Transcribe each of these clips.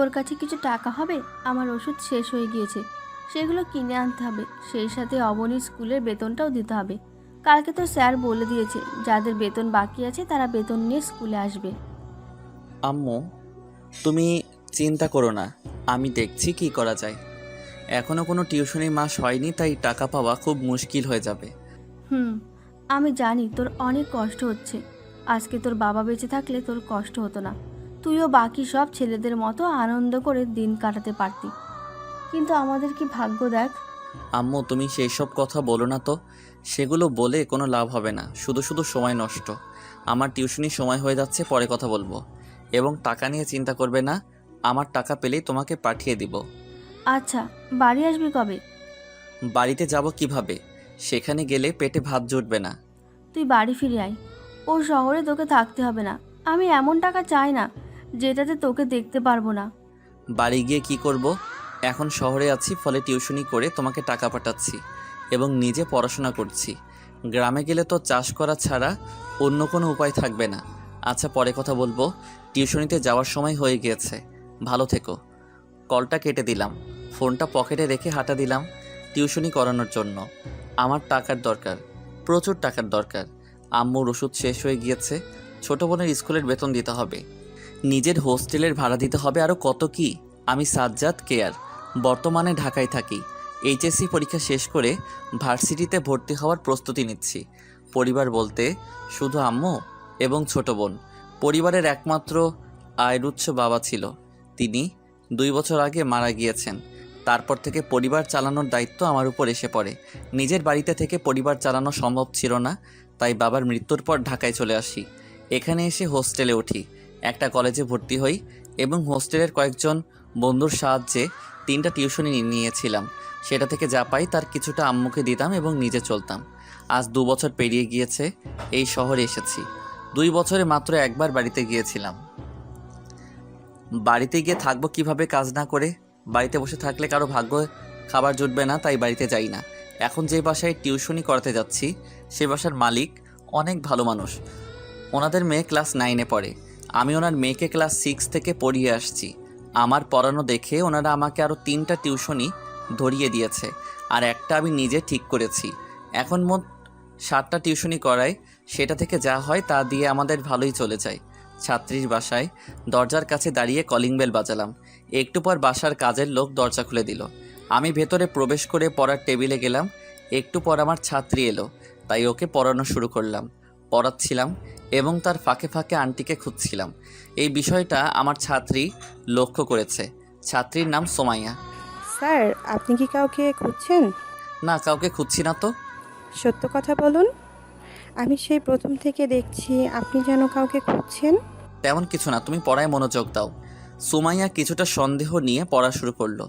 তোর কাছে কিছু টাকা হবে? আমার ওষুধ শেষ হয়ে গিয়েছে, সেগুলো কিনে আনতে হবে। সেই সাথে অবনীর স্কুলের বেতনটাও দিতে হবে। কালকে তো স্যার বলে দিয়েছে যাদের বেতন বাকি আছে তারা বেতন নিয়ে স্কুলে আসবে। আম্মু, তুমি চিন্তা করো না, আমি দেখছি কি করা যায়। এখনো কোনো টিউশনি মাস হয়নি, তাই টাকা পাওয়া খুব মুশকিল হয়ে যাবে। হুম, আমি জানি তোর অনেক কষ্ট হচ্ছে। আজকে তোর বাবা বেঁচে থাকলে তোর কষ্ট হতো না। তুইও বাকি সব ছেলেদের মতো আনন্দ করে দিন কাটাতে পারতি। কিন্তু আমাদের কি ভাগ্য দেখ। আম্মু, তুমি সেই সব কথা বলো না তো। সেগুলো বলে কোনো লাভ হবে না, শুধু শুধু সময় নষ্ট। আমার টিউশনি সময় হয়ে যাচ্ছে, পরে কথা বলবো। এবং টাকা নিয়ে চিন্তা করবে না, আমার টাকা পেলেই তোমাকে পাঠিয়ে দিব। আচ্ছা, বাড়ি আসবি কবে? বাড়িতে যাব কিভাবে? সেখানে গেলে পেটে ভাত জুটবে না। তুই বাড়ি ফিরে আয়। ও শহরে তোকে থাকতে হবে না। আমি এমন টাকা চাই না যেটাতে তোকে দেখতে পারবো না। বাড়ি গিয়ে কি করব? এখন শহরে আছি, ফলে টিউশনি করে তোমাকে টাকা পাঠাচ্ছি এবং নিজে পড়াশোনা করছি। গ্রামে গেলে তো চাষ করা ছাড়া অন্য কোনো উপায় থাকবে না। আচ্ছা, পরে কথা বলবো। টিউশনিতে যাওয়ার সময় হয়ে গিয়েছে। ভালো থেকো। কলটা কেটে দিলাম। ফোনটা পকেটে রেখে হাঁটা দিলাম টিউশনি করানোর জন্য। আমার টাকার দরকার, প্রচুর টাকার দরকার। আম্মুর ওষুধ শেষ হয়ে গিয়েছে, ছোট বোনের স্কুলের বেতন দিতে হবে, নিজের হোস্টেলের ভাড়া দিতে হবে, আরও কত কি। আমি সাজ্জাদ কেয়ার, বর্তমানে ঢাকায় থাকি। এইচএসসি পরীক্ষা শেষ করে ভার্সিটিতে ভর্তি হওয়ার প্রস্তুতি নিচ্ছি। পরিবার বলতে শুধু আম্মু এবং ছোট বোন। পরিবারের একমাত্র আয়ের উৎস বাবা ছিল। তিনি 2 বছর আগে মারা গিয়েছেন। তারপর থেকে পরিবার চালানোর দায়িত্ব আমার উপর এসে পড়ে। নিজের বাড়িতে থেকে পরিবার চালানো সম্ভব ছিল না, তাই বাবার মৃত্যুর পর ঢাকায় চলে আসি। এখানে এসে হোস্টেলে উঠি, একটা কলেজে ভর্তি হই এবং হোস্টেলের কয়েকজন বন্ধুর সাহায্যে 3টা টিউশনি নিয়েছিলাম। সেটা থেকে যা পাই তার কিছুটা আম্মুকে দিতাম এবং নিজে চলতাম। আজ 2 বছর পেরিয়ে গিয়েছে, এই শহরে এসেছি। 2 বছরে মাত্র একবার বাড়িতে গিয়েছিলাম। বাড়িতে গিয়ে থাকবো কিভাবে কাজ না করে? বাড়িতে বসে থাকলে কারো ভাগ্য খাবার জুটবে না, তাই বাড়িতে যাই না। এখন যে বাসায় টিউশনি করাতে যাচ্ছি সে বাসার মালিক অনেক ভালো মানুষ। ওনাদের মেয়ে ক্লাস 9-এ পড়ে। আমি ওনার মেয়েকে ক্লাস 6 থেকে পড়িয়ে আসছি। আমার পড়ানো দেখে ওনারা আমাকে আরও 3টা টিউশনি ধরিয়ে দিয়েছে, আর একটা আমি নিজে ঠিক করেছি। এখন মোট 7টা টিউশনি করায়, সেটা থেকে যা হয় তা দিয়ে আমাদের ভালোই চলে যায়। ছাত্রীর বাসায় দরজার কাছে দাঁড়িয়ে কলিং বেল বাজালাম। একটু পর বাসার কাজের লোক দরজা খুলে দিল। আমি ভেতরে প্রবেশ করে পড়ার টেবিলে গেলাম। একটু পর আমার ছাত্রী এলো, তাই ওকে পড়ানো শুরু করলাম। পড়াচ্ছিলাম এবং তার ফাঁকে ফাঁকে আন্টিকে খুঁজছিলাম। এই বিষয়টা আমার ছাত্রী লক্ষ্য করেছে। ছাত্রীর নাম সোমাইয়া। স্যার, আপনি কি কাউকে খুঁজছেন? না, কাউকে খুঁজছি না তো। সত্য কথা বলুন। আমি সেই প্রথম থেকে দেখছি আপনি যেন কাউকে খুঁজছেন। তেমন কিছু না, তুমি পড়ায় মনোযোগ দাও। সুমাইয়া কিছুটা সন্দেহ নিয়ে পড়া শুরু করলো।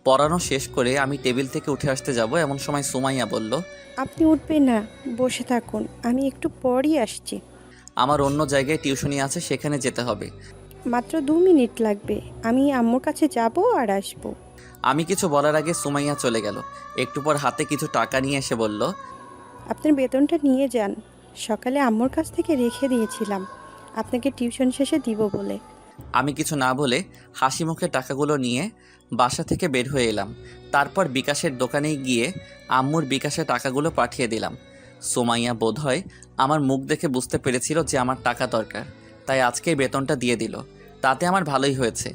পড়ানো শেষ করে আমি টেবিল থেকে উঠে আসতে যাব, এমন সময় সুমাইয়া বলল, আপনি উঠবেন না, বসে থাকুন, আমি একটু পরই আসছি। আমার অন্য জায়গায় টিউশনি আছে, সেখানে যেতে হবে। মাত্র 2 মিনিট লাগবে, আমি আম্মুর কাছে যাব আর আসবো। আমি কিছু বলার আগে সুমাইয়া চলে গেল। একটু পর হাতে কিছু টাকা নিয়ে এসে বলল, আপনার বেতনটা নিয়ে যান, সকালে আম্মুর কাছ থেকে রেখে দিয়েছিলাম আপনাকে টিউশন শেষে দিব বলে। আমি কিছু না বলে হাসি মুখে টাকাগুলো নিয়ে বাসা থেকে বের হয়ে এলাম। তারপর বিকাশের দোকানে গিয়ে আম্মুর বিকাশে টাকাগুলো পাঠিয়ে দিলাম। সোমাইয়া বোধহয় আমার মুখ দেখে বুঝতে পেরেছিল যে আমার টাকা দরকার, তাই আজকেই বেতনটা দিয়ে দিল। তাতে আমার ভালোই হয়েছে।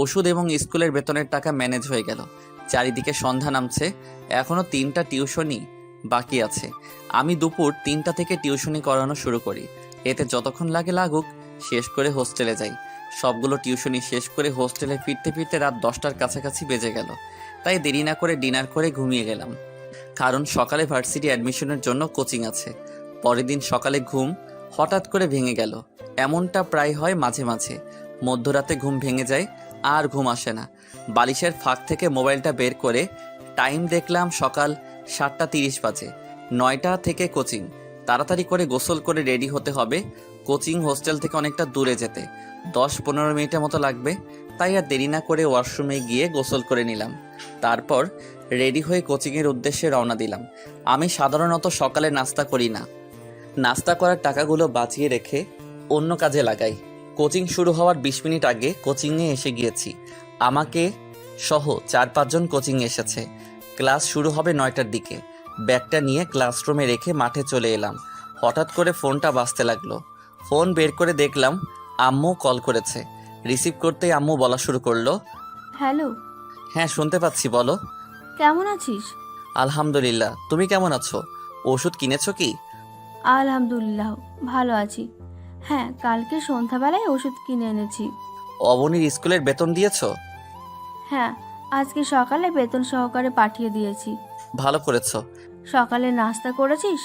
ওষুধ এবং স্কুলের বেতনের টাকা ম্যানেজ হয়ে গেল। চারিদিকে সন্ধ্যা নামছে, এখনও 3টা টিউশনি বাকি আছে। আমি দুপুর 3টা থেকে টিউশনি করানো শুরু করি। এতে যতক্ষণ লাগে লাগুক, শেষ করে হোস্টেলে যাই। সবগুলো টিউশনি শেষ করে হোস্টেলে ফিরতে ফিরতে রাত 10টার কাছাকাছি বেজে গেল। তাই দেরি না করে ডিনার করে ঘুমিয়ে গেলাম, কারণ সকালে ভার্সিটি অ্যাডমিশনের জন্য কোচিং আছে। পরের দিন সকালে ঘুম হঠাৎ করে ভেঙে গেল। এমনটা প্রায় হয় মাঝে মাঝে। মধ্যরাতে ঘুম ভেঙে যায়, আর ঘুম আসে না। বালিশের ফাঁক থেকে মোবাইলটা বের করে টাইম দেখলাম সকাল 7টা 30 বাজে। 9টা থেকে কোচিং। তাড়াতাড়ি করে গোসল করে রেডি হতে হবে। কোচিং হোস্টেল থেকে অনেকটা দূরে যেতে 10-15 মিনিটের মতো লাগবে। তাই আর দেরি না করে ওয়াশরুমে গিয়ে গোসল করে নিলাম। তারপর রেডি হয়ে কোচিংয়ের উদ্দেশ্যে রওনা দিলাম। আমি সাধারণত সকালে নাস্তা করি না। নাস্তা করার টাকাগুলো বাঁচিয়ে রেখে অন্য কাজে লাগাই। কোচিং শুরু হওয়ার 20 মিনিট আগে কোচিংয়ে এসে গিয়েছি। আমাকে সহ 4-5 জন কোচিং এসেছে। ক্লাস শুরু হবে 9টার দিকে। ব্যাগটা নিয়ে ক্লাসরুমে রেখে মাঠে চলে এলাম। হঠাৎ করে ফোনটা বাজতে লাগলো। ফোন বের করে দেখলাম আম্মু কল করেছে। রিসিভ করতেই আম্মু বলা শুরু করলো, হ্যালো, হ্যাঁ শুনতে পাচ্ছি, বলো। কেমন আছিস? আলহামদুলিল্লাহ, তুমি কেমন আছো? ওষুধ কিনেছো কি? আলহামদুলিল্লাহ, ভালো আছি। হ্যাঁ, কালকে সন্ধ্যাবেলায় ওষুধ কিনে এনেছি। অবনীর স্কুলের বেতন দিয়েছো? হ্যাঁ, আজকে সকালে বেতন সহকারে পাঠিয়ে দিয়েছি। ভালো করেছো। সকালে নাস্তা করেছিস?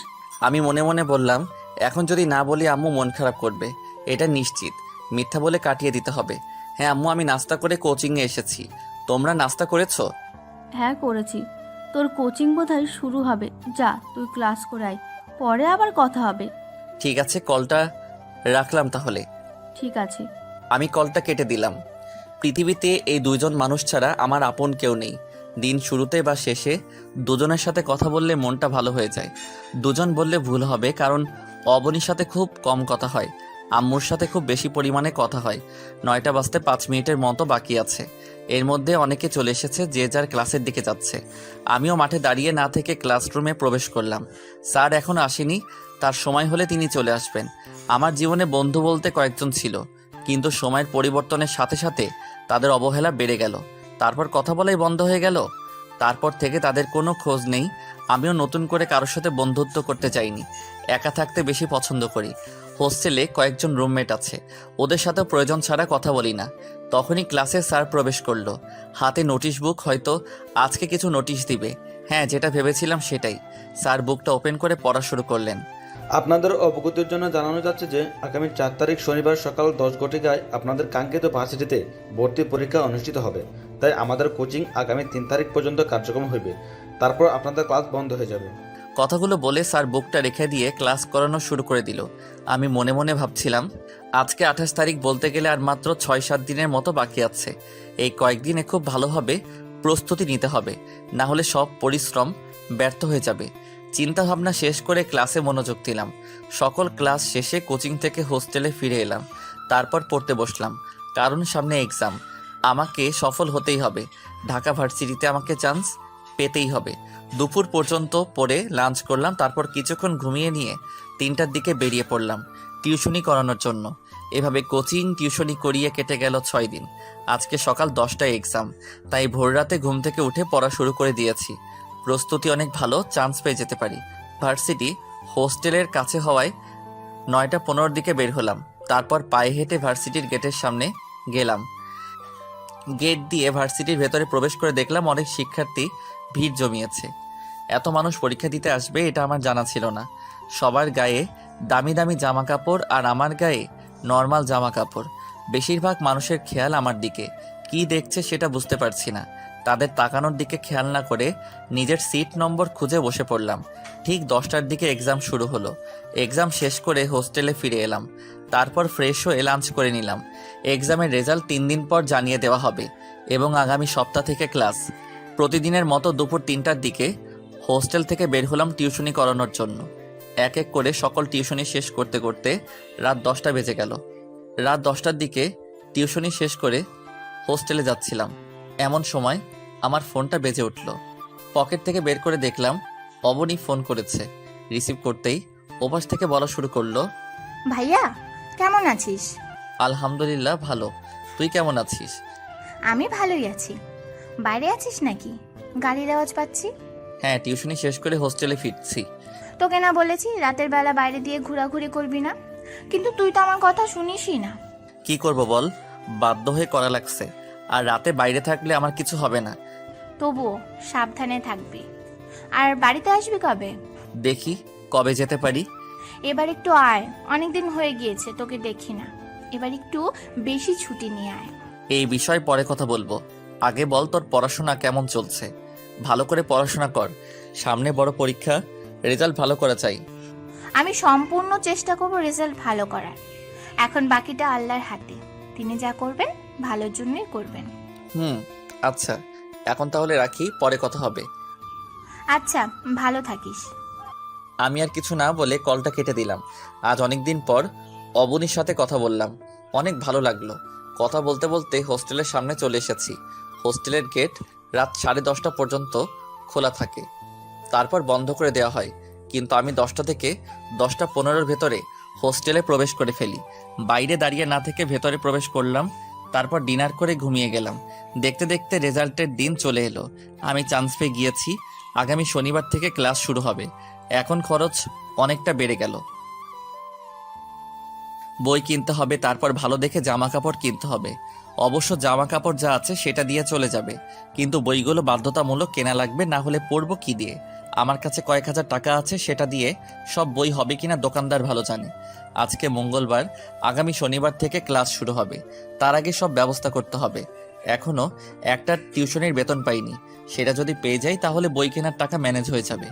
আমি মনে মনে বললাম, এখন যদি না বলি আম্মু মন খারাপ করবে, এটা নিশ্চিত। মিথ্যা বলে কাটিয়ে দিতে হবে। হ্যাঁ আম্মু, আমি নাস্তা করে কোচিংয়ে এসেছি। তোমরা নাস্তা করেছো? হ্যাঁ করেছি। তোর কোচিং বোধহয় শুরু হবে, যা তুই ক্লাস করে আয়, পরে আবার কথা হবে। ঠিক আছে, কলটা রাখলাম তাহলে। ঠিক আছে। আমি কলটা কেটে দিলাম। পৃথিবীতে এই দুইজন মানুষ ছাড়া আমার আপন কেউ নেই। দিন শুরুতে বা শেষে দুজনের সাথে কথা বললে মনটা ভালো হয়ে যায়। দুজন বললে ভুল হবে, কারণ অবনীর সাথে খুব কম কথা হয়, আম্মুর সাথে খুব বেশি পরিমাণে কথা হয়। 9টা বাজতে 5 মিনিটের মতো বাকি আছে। এর মধ্যে অনেকে চলে এসেছে, যে যার ক্লাসের দিকে যাচ্ছে। আমিও মাঠে দাঁড়িয়ে না থেকে ক্লাসরুমে প্রবেশ করলাম। স্যার এখনও আসেনি, তার সময় হলে তিনি চলে আসবেন। আমার জীবনে বন্ধু বলতে কয়েকজন ছিল, কিন্তু সময়ের পরিবর্তনের সাথে সাথে তাদের অবহেলা বেড়ে গেল। তারপর কথা বলাই বন্ধ হয়ে গেল। তারপর থেকে তাদের কোনো খোঁজ নেই। আমিও নতুন করে কারোর সাথে বন্ধুত্ব করতে চাইনি, একা থাকতে বেশি পছন্দ করি। হোস্টেলে কয়েকজন রুমমেট আছে, ওদের সাথে প্রয়োজন ছাড়া কথা বলি না। তখনই ক্লাসে স্যার প্রবেশ করলো, হাতে নোটিশ বুক, হয়তো আজকে কিছু নোটিশ দিবে। হ্যাঁ, যেটা ভেবেছিলাম সেটাই। স্যার বুকটা ওপেন করে পড়া শুরু করলেন। আপনাদের অবগতির জন্য জানানো যাচ্ছে যে আগামী 4 তারিখ শনিবার সকাল 10 ঘটিকায় আপনাদের কাঙ্ক্ষিত ভার্সিটিতে ভর্তি পরীক্ষা অনুষ্ঠিত হবে। তাই আমাদের কোচিং আগামী 3 তারিখ পর্যন্ত কার্যক্রম হইবে। তারপর আপনাদের ক্লাস বন্ধ হয়ে যাবে। কথাগুলো বলে স্যার বুকটা রেখে দিয়ে ক্লাস করানো শুরু করে দিল। আমি মনে মনে ভাবছিলাম, আজকে 28 তারিখ, বলতে গেলে আর মাত্র 6-7 দিনের মতো বাকি আছে। এই কয়েকদিনে খুব ভালোভাবে প্রস্তুতি নিতে হবে, না হলে সব পরিশ্রম ব্যর্থ হয়ে যাবে। চিন্তা ভাবনা শেষ করে ক্লাসে মনোযোগ দিলাম। সকল ক্লাস শেষে কোচিং থেকে হোস্টেলে ফিরে এলাম। তারপর পড়তে বসলাম, কারণ সামনে এক্সাম। আমাকে সফল হতেই হবে। ঢাকা ভার্সিটিতে আমাকে চান্স পেতেই হবে। দুপুর পর্যন্ত পড়ে লাঞ্চ করলাম, তারপর কিছুক্ষণ ঘুমিয়ে নিয়ে 3টার দিকে বেরিয়ে পড়লাম টিউশনি করানোর জন্য। এভাবে কোচিং টিউশনি করিয়ে কেটে গেল 6 দিন। আজকে সকাল 10টায় এক্সাম, তাই ভোররাতে ঘুম থেকে উঠে পড়া শুরু করে দিয়েছি। প্রস্তুতি অনেক ভালো, চান্স পেয়ে যেতে পারি। ভার্সিটি হোস্টেলের কাছে হওয়ায় 9টা 15 দিকে বের হলাম। তারপর পায়ে হেঁটে ভার্সিটির গেটের সামনে গেলাম। গেট দিয়ে ভার্সিটির ভেতরে প্রবেশ করে দেখলাম অনেক শিক্ষার্থী ভিড় জমিয়েছে। এত মানুষ পরীক্ষা দিতে আসবে এটা আমার জানা ছিল না। সবার গায়ে দামি দামি জামা কাপড়, আর আমার গায়ে নর্মাল জামা কাপড়। বেশিরভাগ মানুষের খেয়াল আমার দিকে, কি দেখছে সেটা বুঝতে পারছি না। তাদের তাকানোর দিকে খেয়াল না করে নিজের সিট নম্বর খুঁজে বসে পড়লাম। ঠিক 10টার দিকে এক্সাম শুরু হলো। এক্সাম শেষ করে হোস্টেলে ফিরে এলাম। তারপর ফ্রেশ হয়ে লাঞ্চ করে নিলাম। এক্সামের রেজাল্ট 3 দিন পর জানিয়ে দেওয়া হবে, এবং আগামী সপ্তাহ থেকে ক্লাস। প্রতিদিনের মতো দুপুর 3টার দিকে হোস্টেল থেকে বের হলাম টিউশনি করানোর জন্য। এক এক করে সকল টিউশনি শেষ করতে করতে রাত 10টা বেজে গেল। রাত 10টার দিকে টিউশনি শেষ করে হোস্টেলে যাচ্ছিলাম, এমন সময় আমার ফোনটা বেজে উঠল। পকেট থেকে বের করে দেখলাম অবনী ফোন করেছে। রিসিভ করতেই ওপাশ থেকে বলা শুরু করলো, ভাইয়া কেমন আছিস? আলহামদুলিল্লাহ ভালো, তুই কেমন আছিস? আমি ভালোই আছি। বাইরে আছিস নাকি? গাড়ির আওয়াজ পাচ্ছি। হ্যাঁ, টিউশনি শেষ করে হোস্টেলে ফিরছি। তোকে না বলেছি রাতের বেলা বাইরে দিয়ে ঘোরাঘুরি করবি না, কিন্তু তুই তো আমার কথা শুনিসই না। কি করব বল, বাধ্য হয়ে করা লাগছে। আর রাতে বাইরে থাকলে আমার কিছু হবে না। তবুও সাবধানে থাকবি। আর বাড়িতে আসবি কবে? দেখি কবে যেতে পারি। এবার একটু আয়, অনেকদিন হয়ে গিয়েছে তোকে দেখি না। এবার একটু বেশি ছুটি নিয়ে আয়। এই বিষয়ে পরে কথা বলবো, আগে বল তোর পড়াশোনা কেমন চলছে? ভালো করে পড়াশোনা কর, সামনে বড় পরীক্ষা, রেজাল্ট ভালো করা চাই। আমি সম্পূর্ণ চেষ্টা করব রেজাল্ট ভালো করার। এখন বাকিটা আল্লাহর হাতে, তিনি যা করবেন ভালোর জন্যই করবেন। আচ্ছা, এখন তাহলে রাখি, পরে কথা হবে। আচ্ছা, ভালো থাকিস। আমি আর কিছু না বলে কলটা কেটে দিলাম। আজ অনেক দিন পর অবনীর সাথে কথা বললাম, অনেক ভালো লাগলো। কথা বলতে বলতে হোস্টেলের সামনে চলে এসেছি। হোস্টেলের গেট রাত 10:30 পর্যন্ত খোলা থাকে, তারপর বন্ধ করে দেওয়া হয়। কিন্তু আমি 10টা থেকে 10:15 ভেতরে হোস্টেলে প্রবেশ করে ফেলি। বাইরে দাঁড়িয়ে না থেকে ভেতরে প্রবেশ করলাম, তারপর ডিনার করে ঘুমিয়ে গেলাম। দেখতে দেখতে রেজাল্টের দিন চলে এলো। আমি চান্স পেয়ে গিয়েছি। আগামী শনিবার থেকে ক্লাস শুরু হবে। এখন খরচ অনেকটা বেড়ে গেল। বই কিনতে হবে, তারপর ভালো দেখে জামা কাপড় কিনতে হবে। অবশ্য জামা কাপড় যা আছে সেটা দিয়ে চলে যাবে, কিন্তু বইগুলো বাধ্যতামূলক কেনা লাগবে, না হলে পড়বো কি দিয়ে? আমার কাছে কয়েক হাজার টাকা আছে, সেটা দিয়ে সব বই হবে কিনা দোকানদার ভালো জানে। আজকে মঙ্গলবার, আগামী শনিবার থেকে ক্লাস শুরু হবে। তার আগে সব ব্যবস্থা করতে হবে। এখনো একটা টিউশনের বেতন পাইনি, সেটা যদি পেয়ে যাই তাহলে বই কেনার টাকা ম্যানেজ হয়ে যাবে।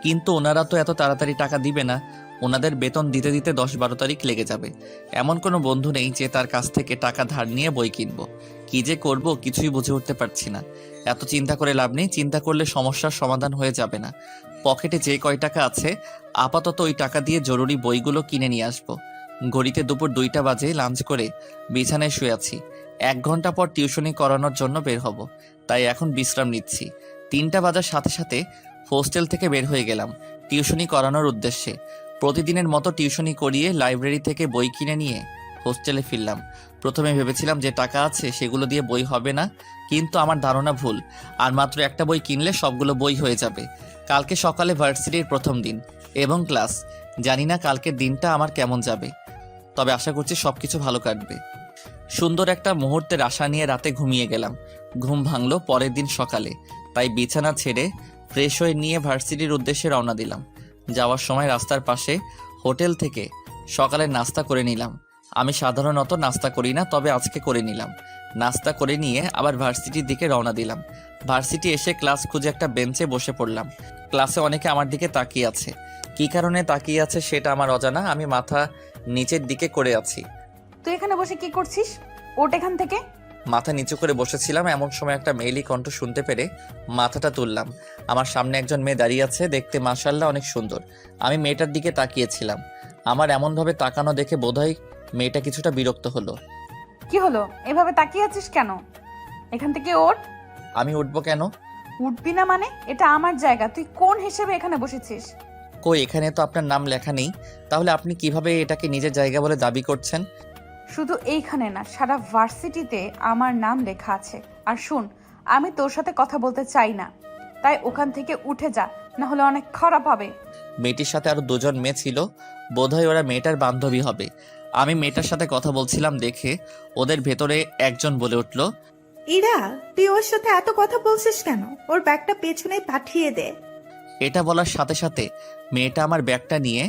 কিন্তু ওনারা তো এত তাড়াতাড়ি টাকা দিবে না। ওনাদের বেতন দিতে দিতে 10-12 তারিখ লেগে যাবে। এমন কোনো বন্ধু নেই যে তার কাছ থেকে টাকা ধার নিয়ে বই কিনবো। কি যে করব কিছুই বুঝে উঠতে পারছি না। এত চিন্তা করে লাভ নেই, চিন্তা করলে সমস্যার সমাধান হয়ে যাবে না। পকেটে যে কয় টাকা আছে আপাতত ওই টাকা দিয়ে জরুরি বইগুলো কিনে নিয়ে আসবো। ঘড়িতে দুপুর 2টা বাজে, লাঞ্চ করে বিছানায় শুয়ে আছি। 1 ঘন্টা পর টিউশনি করানোর জন্য বের হব, তাই এখন বিশ্রাম নিচ্ছি। 3টা বাজার সাথে সাথে হোস্টেল থেকে বের হয়ে গেলাম টিউশনি করানোর উদ্দেশ্যে। প্রতিদিনের মতো টিউশনি করিয়ে লাইব্রেরি থেকে বই কিনে নিয়ে হোস্টেলে ফিরলাম। প্রথমে ভেবেছিলাম যে টাকা আছে সেগুলো দিয়ে বই হবে না, কিন্তু আমার ধারণা ভুল। আর মাত্র একটা বই কিনলে সবগুলো বই হয়ে যাবে। কালকে সকালে ভার্সিটির প্রথম দিন এবং ক্লাস। জানি না কালকের দিনটা আমার কেমন যাবে, তবে আশা করছি সবকিছু ভালো কাটবে। সুন্দর একটা মুহূর্তের আশা নিয়ে রাতে ঘুমিয়ে গেলাম। ঘুম ভাঙলো পরের দিন সকালে, তাই বিছানা ছেড়ে ফ্রেশ হয়ে নিয়ে ভার্সিটির উদ্দেশ্যে রওনা দিলাম। যাওয়ার সময় রাস্তার পাশে হোটেল থেকে সকালের নাস্তা করে নিলাম। আমি সাধারণত নাস্তা করি না, তবে আজকে করে নিলাম। নাস্তা করে নিয়ে আবার ভার্সিটির দিকে রওনা দিলাম। ভার্সিটি এসে ক্লাস খুঁজে একটা বেঞ্চে বসে পড়লাম। ক্লাসে অনেকে আমার দিকে তাকিয়ে আছে। কী কারণে তাকিয়ে আছে সেটা আমার অজানা। আমি মাথা নিচের দিকে করে আছি। তুই এখানে বসে কি করছিস? ওঠ এখান থেকে। মাথা নিচু করে বসেছিলাম, এমন সময় একটা মেয়েলি কণ্ঠ শুনতে পেরে মাথাটা তুললাম। আমার সামনে একজন মেয়ে দাঁড়িয়ে আছে, দেখতে মাশাআল্লাহ অনেক সুন্দর। আমি মেয়েটার দিকে তাকিয়েছিলাম। আমার এমনভাবে তাকানো দেখে বোধহয় মেয়েটা কিছুটা বিরক্ত হলো। কি হলো, এভাবে তাকিয়ে আছিস কেন? এখান থেকে ওঠ। আমি উঠবো কেন? উঠবি না মানে? এটা আমার জায়গা, তুই কোন হিসেবে এখানে বসেছিস? কই, এখানে তো আপনার নাম লেখা নেই। তাহলে আপনি কিভাবে এটাকে নিজের জায়গা বলে দাবি করছেন? শুধু এইখানে না, সারা ভার্সিটিতে আমার নাম লেখা আছে। আর শুন, আমি তোর সাথে কথা বলতে চাই না, তাই ওখান থেকে উঠে যা, না হলে অনেক খারাপ হবে। মেয়েটির সাথে আরো 2জন মেয়ে ছিল, বোধহয় ওরা মেয়েটার বান্ধবী হবে। আমি মেয়েটার সাথে কথা বলছিলাম দেখে ওদের ভেতরে একজন বলে উঠল, ইরা, তুই ওর সাথে এত কথা বলছিস কেন? ওর ব্যাগটা পেছনে পাঠিয়ে দে। এটা বলার সাথে সাথে মেয়েটা আমার ব্যাগটা নিয়ে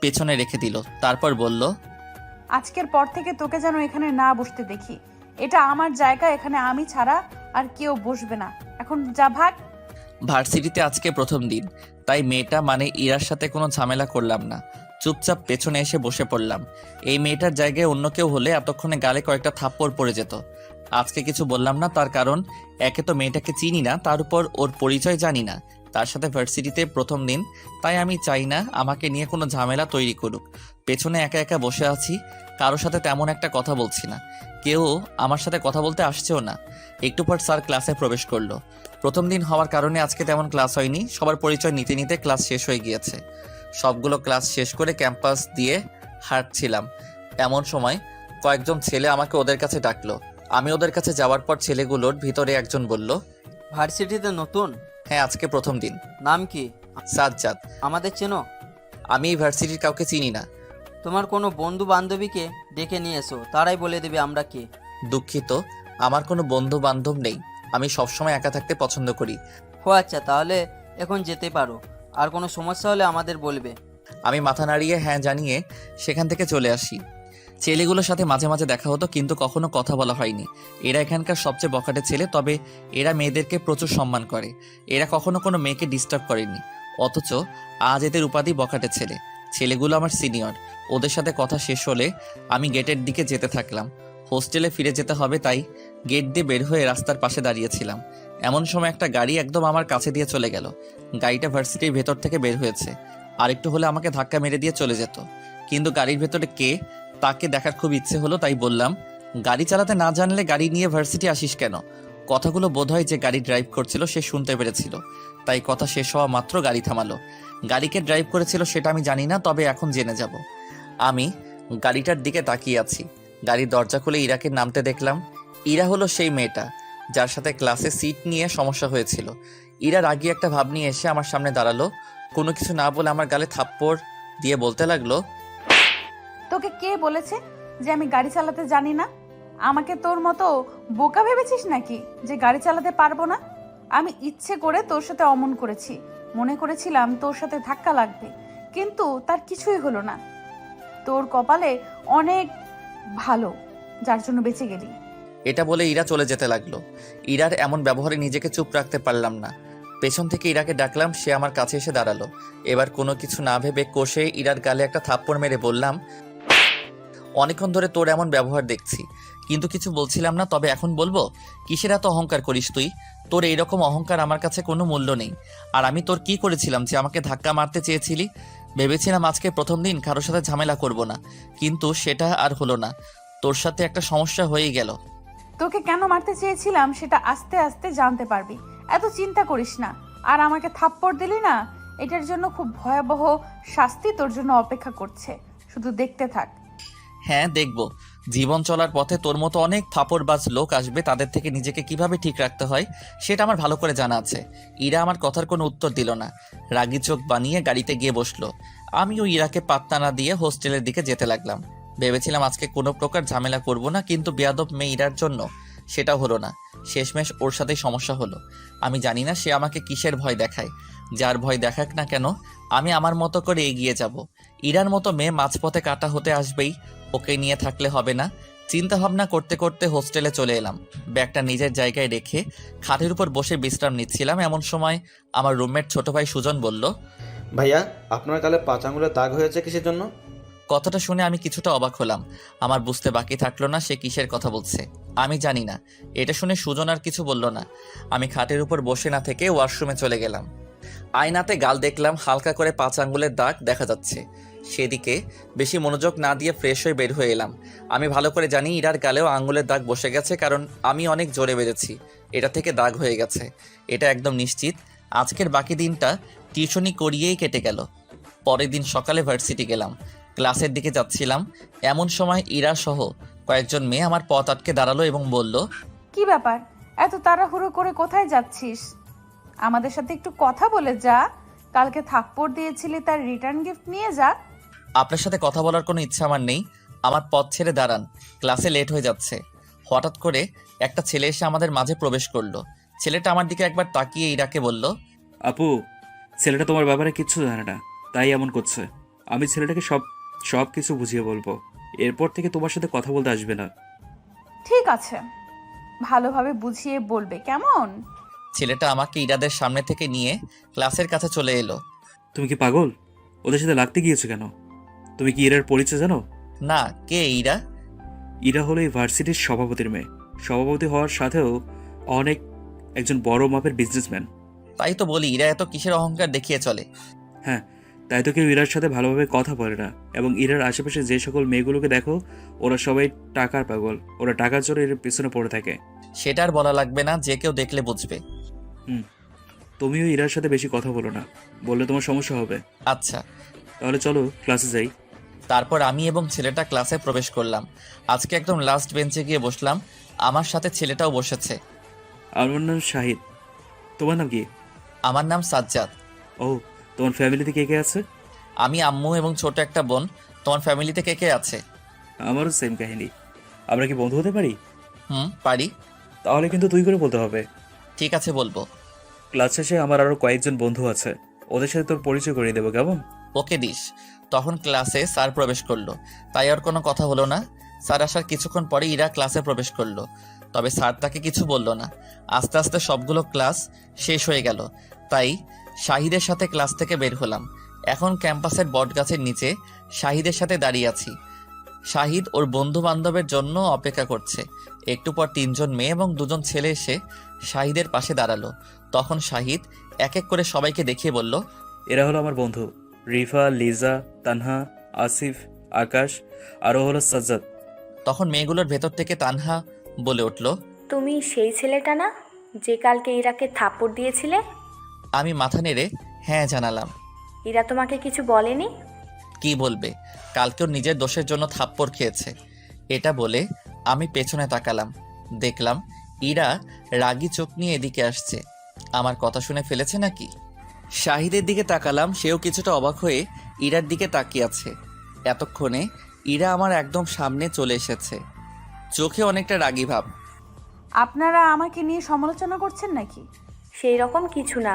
পেছনে রেখে দিল। তারপর বলল, আজকের পর থেকে তোকে যেন এখানে না বসতে দেখি। এটা আমার জায়গা, এখানে আমি ছাড়া আর কেউ বসবে না। এখন যা, ভাগ। ভার্সিটিতে আজকে প্রথম দিন, তাই মেয়েটা মানে ইরার সাথে কোনো ঝামেলা করলাম না। চুপচাপ পেছনে এসে বসে পড়লাম। এই মেয়েটার জায়গায় অন্য কেউ হলে এতক্ষণে গালে কয়েকটা থাপ্পড় পড়ে যেত। আজকে কিছু বললাম না, তার কারণ একে তো মেয়েটাকে চিনি না, তার উপর ওর পরিচয় জানি না। তার সাথে ভার্সিটিতে প্রথম দিন, তাই আমি চাই না আমাকে নিয়ে কোনো ঝামেলা তৈরি করুক। পেছনে একা একা বসে আছি, কারোর সাথে তেমন একটা কথা বলছি না। কেউ আমার সাথে কথা বলতে আসছেও না। একটু পর স্যার ক্লাসে প্রবেশ করলো। প্রথম দিন হওয়ার কারণে আজকে তেমন ক্লাস হয়নি। সবার পরিচয় নিতে নিতে ক্লাস শেষ হয়ে গিয়েছে। সবগুলো ক্লাস শেষ করে ক্যাম্পাস দিয়ে হাঁটছিলাম। এমন সময় কয়েকজন ছেলে আমাকে ওদের কাছে ডাকলো। আমি ওদের কাছে যাওয়ার পর ছেলেগুলোর ভিতরে একজন বলল, ভার্সিটিতে নতুন? হ্যাঁ, আজকে প্রথম দিন। নাম কি? সাজ্জাদ। আমাদের চেনো? আমি এই ভার্সিটির কাউকে চিনি না। তোমার কোনো বন্ধু বান্ধবীকে ডেকে নিয়ে এসো, তারাই বলে দেবে আমরা কে। দুঃখিত, আমার কোনো বন্ধু বান্ধব নেই। আমি সবসময় একা থাকতে পছন্দ করি। ও আচ্ছা, তাহলে এখন যেতে পারো। আর কোনো সমস্যা হলে আমাদের বলবে। আমি মাথা নাড়িয়ে হ্যাঁ জানিয়ে সেখান থেকে চলে আসি। ছেলেগুলোর সাথে মাঝে মাঝে দেখা হতো, কিন্তু কখনো কথা বলা হয়নি। এরা এখানকার সবচেয়ে বখাটে ছেলে, তবে এরা মেয়েদেরকে প্রচুর সম্মান করে। এরা কখনো কোনো মেয়েকে ডিস্টার্ব করেনি, অথচ আজ এদের উপাধি বখাটে ছেলে। ছেলেগুলো আমার সিনিয়র। ওদের সাথে কথা শেষ হলে আমি গেটের দিকে যেতে থাকলাম। হোস্টেলে ফিরে যেতে হবে, তাই গেট দিয়ে বের হয়ে রাস্তার পাশে দাঁড়িয়েছিলাম। এমন সময় একটা গাড়ি একদম আমার কাছে দিয়ে চলে গেল। গাড়িটা ভার্সিটির ভেতর থেকে বের হয়েছে। আরেকটু হলে আমাকে ধাক্কা মেরে দিয়ে চলে যেত, কিন্তু গাড়ির ভেতরে কে তাকে দেখার খুব ইচ্ছে হলো, তাই বললাম, গাড়ি চালাতে না জানলে গাড়ি নিয়ে ভার্সিটি আসিস কেন? কথাগুলো বোধহয় যে গাড়ি ড্রাইভ করছিল সে শুনতে পেরেছিল, তাই কথা শেষ হওয়া মাত্র গাড়ি থামালো। গাড়িকে ড্রাইভ করেছিল সেটা আমি জানি না, তবে এখন জেনে যাব। আমি গাড়িটার দিকে তাকিয়ে আছি। গাড়ির দরজা খুলে ইরাকে নামতে দেখলাম। ইরা হলো সেই মেয়েটা যার সাথে ক্লাসে সিট নিয়ে সমস্যা হয়েছিল। ইরা রাগী একটা ভাব নিয়ে এসে আমার সামনে দাঁড়ালো। কোনো কিছু না বলে আমার গালে থাপ্পড় দিয়ে বলতে লাগলো, তোকে কে বলেছে যে আমি গাড়ি চালাতে জানি না? আমাকে তোর মতো বোকা ভেবেছিস নাকি যে গাড়ি চালাতে পারবো না? আমি ইচ্ছে করে তোর সাথে অমন করেছি, মনে করেছিলাম তোর সাথে ধাক্কা লাগবে, কিন্তু তার কিছুই হলো না। তোর কপালে অনেক ভালো, যার জন্য বেঁচে গেলি। এটা বলে ইরা চলে যেতে লাগলো। ইরার এমন ব্যবহারে নিজেকে চুপ রাখতে পারলাম না। পেছন থেকে ইরাকে ডাকলাম, সে আমার কাছে এসে দাঁড়ালো। এবার কোনো কিছু না ভেবে কষে ইরার গালে একটা থাপ্পড় মেরে বললাম, অনেকক্ষণ ধরে তোর এমন ব্যবহার দেখছি, কিন্তু কিছু বলছিলাম না, তবে এখন বলবো। কিসের এত অহংকার করিস তুই? তোর এইরকম অহংকার আমার কাছে কোনো মূল্য নেই। আর আমি তোর কি করেছিলাম যে আমাকে ধাক্কা মারতে চেয়েছিলি? ভেবেছিলাম আজকে প্রথম দিন কারোর সাথে ঝামেলা করব না, কিন্তু সেটা আর হলো না। তোর সাথে একটা সমস্যা হয়েই গেল। তোকে কেন মারতে চেয়েছিলাম সেটা আস্তে আস্তে জানতে পারবি, এত চিন্তা করিস না। আর আমাকে থাপ্পড় দিলি না, এটার জন্য খুব ভয়াবহ শাস্তি তোর জন্য অপেক্ষা করছে, শুধু দেখতে থাক। হ্যাঁ দেখব। জীবন চলার পথে তোর মতো অনেক ফাপড়বাজ লোক আসবে, তাদের থেকে নিজেকে কিভাবে ঠিক রাখতে হয় সেটা আমার ভালো করে জানা আছে। ইরা আমার কথার কোনো উত্তর দিল না, রাগী চোখ বানিয়ে গাড়িতে গিয়ে বসলো। আমিও ইরাকে পাত্তা না দিয়ে হোস্টেলের দিকে যেতে লাগলাম। ভেবেছিলাম আজকে কোনো প্রকার ঝামেলা করব না, কিন্তু বেয়াদব মেয়ে ইরার জন্য সেটা হলো না। শেষমেশ ওর সাথেই সমস্যা হলো। আমি জানি না সে আমাকে কিসের ভয় দেখায়। যার ভয় দেখাক না কেন, আমি আমার মতো করে এগিয়ে যাব। ইরার মতো মেয়ে মাঝপথে কাটা হতে আসবেই, ওকে নিয়ে থাকলে হবে না। চিন্তা ভাবনা করতে করতে হোস্টেলে চলে এলাম। ব্যাগটা নিজের জায়গায় রেখে খাটের উপর বসে বিশ্রাম নিচ্ছিলাম। এমন সময় আমার রুমমেট ছোট ভাই সুজন বলল, ভাইয়া, আপনার গালে 5 আঙুলের দাগ হয়েছে কিসের জন্য? কথাটা শুনে আমি কিছুটা অবাক হলাম। আমার বুঝতে বাকি থাকলো না সে কিসের কথা বলছে। আমি জানি না। এটা শুনে সুজন আর কিছু বলল না। আমি খাটের উপর বসে না থেকে ওয়াশরুমে চলে গেলাম। আয়নাতে গাল দেখলাম, হালকা করে 5 আঙ্গুলের দাগ দেখা যাচ্ছে। সেদিকে বেশি মনোযোগ না দিয়ে ফ্রেশ হয়ে বের হয়ে এলাম। আমি ভালো করে জানি ইরার গালেও আঙ্গুলের দাগ বসে গেছে, কারণ আমি অনেক জোরে বেড়েছি। এটা থেকে দাগ হয়ে গেছে, এটা একদম নিশ্চিত। আজকের বাকি দিনটা টিউশনি করিয়েই কেটে গেল। পরের দিন সকালে ভার্সিটি গেলাম। ক্লাসের দিকে যাচ্ছিলাম, এমন সময় ইরা সহ কয়েকজন মেয়ে আমার পথ আটকে দাঁড়ালো এবং বলল, কি ব্যাপার, এত তাড়াহুড়ো করে কোথায় যাচ্ছিস? আমাদের সাথে একটু কথা বলে যা। কালকে থাপ্পড় দিয়েছিলি, তার রিটার্ন গিফট নিয়ে যা। আপনার সাথে কথা বলার কোনো ইচ্ছা আমার নেই, আমার পথ ছেড়ে দাঁড়ান, ক্লাসে লেট হয়ে যাচ্ছে। হঠাৎ করে একটা ছেলে এসে আমাদের মাঝে প্রবেশ করলো। ছেলেটা আমার দিকে একবার তাকিয়ে ইরাকে বলল, আপু, ছেলেটা তোমার ব্যাপারে কিচ্ছু জানে না, তাই এমন করছে। আমি ছেলেটাকে সব কিছু বুঝিয়ে বলবো, এরপর থেকে তোমার সাথে কথা বলতে আসবে না। ঠিক আছে, ভালোভাবে বুঝিয়ে বলবে কেমন? ছেলেটা আমাকে ইরাদের সামনে থেকে নিয়ে ক্লাসের কাছে চলে এলো। তুমি কি পাগল? ওদের সাথে লাগতে গিয়েছো কেন? তুমি কি ইরার পরিচয় জানো? না, কে ইরা? ইরা হলো এই ভার্সিটির সভাপতির মেয়ে। সভাপতি হওয়ার সাথেও একজন বড় মাপের বিজনেসম্যান। তাই তো বলি, ইরা এত কিসের অহংকার দেখিয়ে চলে? হ্যাঁ, তাই তো কেউ ইরার সাথে ভালোভাবে কথা বলে না। এবং ইরার আশেপাশে যে সকল মেয়েগুলোকে দেখো, ওরা সবাই টাকার পাগল। ওরা টাকার জন্য এর পিছনে পড়ে থাকে। সেটা আর বলা লাগবে না, যে কেউ দেখলে বুঝবে। তুমিও ইরার সাথে বেশি কথা বলো না, বললে তোমার সমস্যা হবে। আচ্ছা। তাহলে চলো ক্লাসে যাই। তারপর আমি এবং ছেলেটা ক্লাসে প্রবেশ করলাম। আজকে একদম লাস্ট বেঞ্চে গিয়ে বসলাম। আমার সাথে ছেলেটাও বসেছে। আমার নাম শাহিদ। তোমার নাম কি? আমার নাম সাজ্জাদ। ও, তোমার ফ্যামিলিতে কে কে আছে? আমি, আম্মু এবং ছোট একটা বোন। তোমার ফ্যামিলিতে কে কে আছে? আমারও সেম কাহিনী। আমরা কি বন্ধু হতে পারি? পারি। তাহলে কিন্তু তুই করে বলতে হবে। ঠিক আছে, বলবো। ক্লাস শেষে আমার আরো কয়েকজন বন্ধু আছে, ওদের সাথে তোর পরিচয় করিয়ে দেবো, কেমন? Okay this. তখন ক্লাসে স্যার প্রবেশ করলো, তাই আর কোনো কথা হলো না। স্যার আসার কিছুক্ষণ পরে ইরা ক্লাসে প্রবেশ করলো, তবে স্যার তাকে কিছু বলল না। আস্তে আস্তে সবগুলো ক্লাস শেষ হয়ে গেল, তাই শাহিদের সাথে ক্লাস থেকে বের হলাম। এখন ক্যাম্পাসের বটগাছের নিচে শাহিদের সাথে দাঁড়িয়ে আছি। শাহিদ ওর বন্ধু বান্ধবের জন্য অপেক্ষা করছে। একটু পর 3 জন মেয়ে এবং 2 জন ছেলে এসে শাহিদের পাশে দাঁড়ালো। তখন শাহিদ এক এক করে সবাইকে দেখিয়ে বলল, এরা হলো আমার বন্ধু রিফা, লিজা, তানহা, আসিফ, আকাশ, আরও হলো সাজ্জাদ। তখন মেয়েগুলোর ভেতর থেকে তানহা বলে উঠল, তুমি সেই ছেলেটা না যে কালকে ইরাকে থাপ্পড় দিয়েছিলে? আমি মাথা নেড়ে হ্যাঁ জানালাম। ইরা তোমাকে কিছু বলেনি? কি বলবে, কালকে ওর নিজের দোষের জন্য থাপ্পড় খেয়েছে। এটা বলে আমি পেছনে তাকালাম, দেখলাম ইরা রাগী চোখ নিয়ে এদিকে আসছে। আমার কথা শুনে ফেলেছে নাকি? শাহিদের দিকে তাকালাম, সেও কিছুটা অবাক হয়ে ইরার দিকে তাকিয়ে আছে। এতক্ষণে ইরা আমার একদম সামনে চলে এসেছে, চোখে অনেকটা রাগী ভাব। আপনারা আমাকে নিয়ে সমালোচনা করছেন নাকি? সেই রকম কিছু না,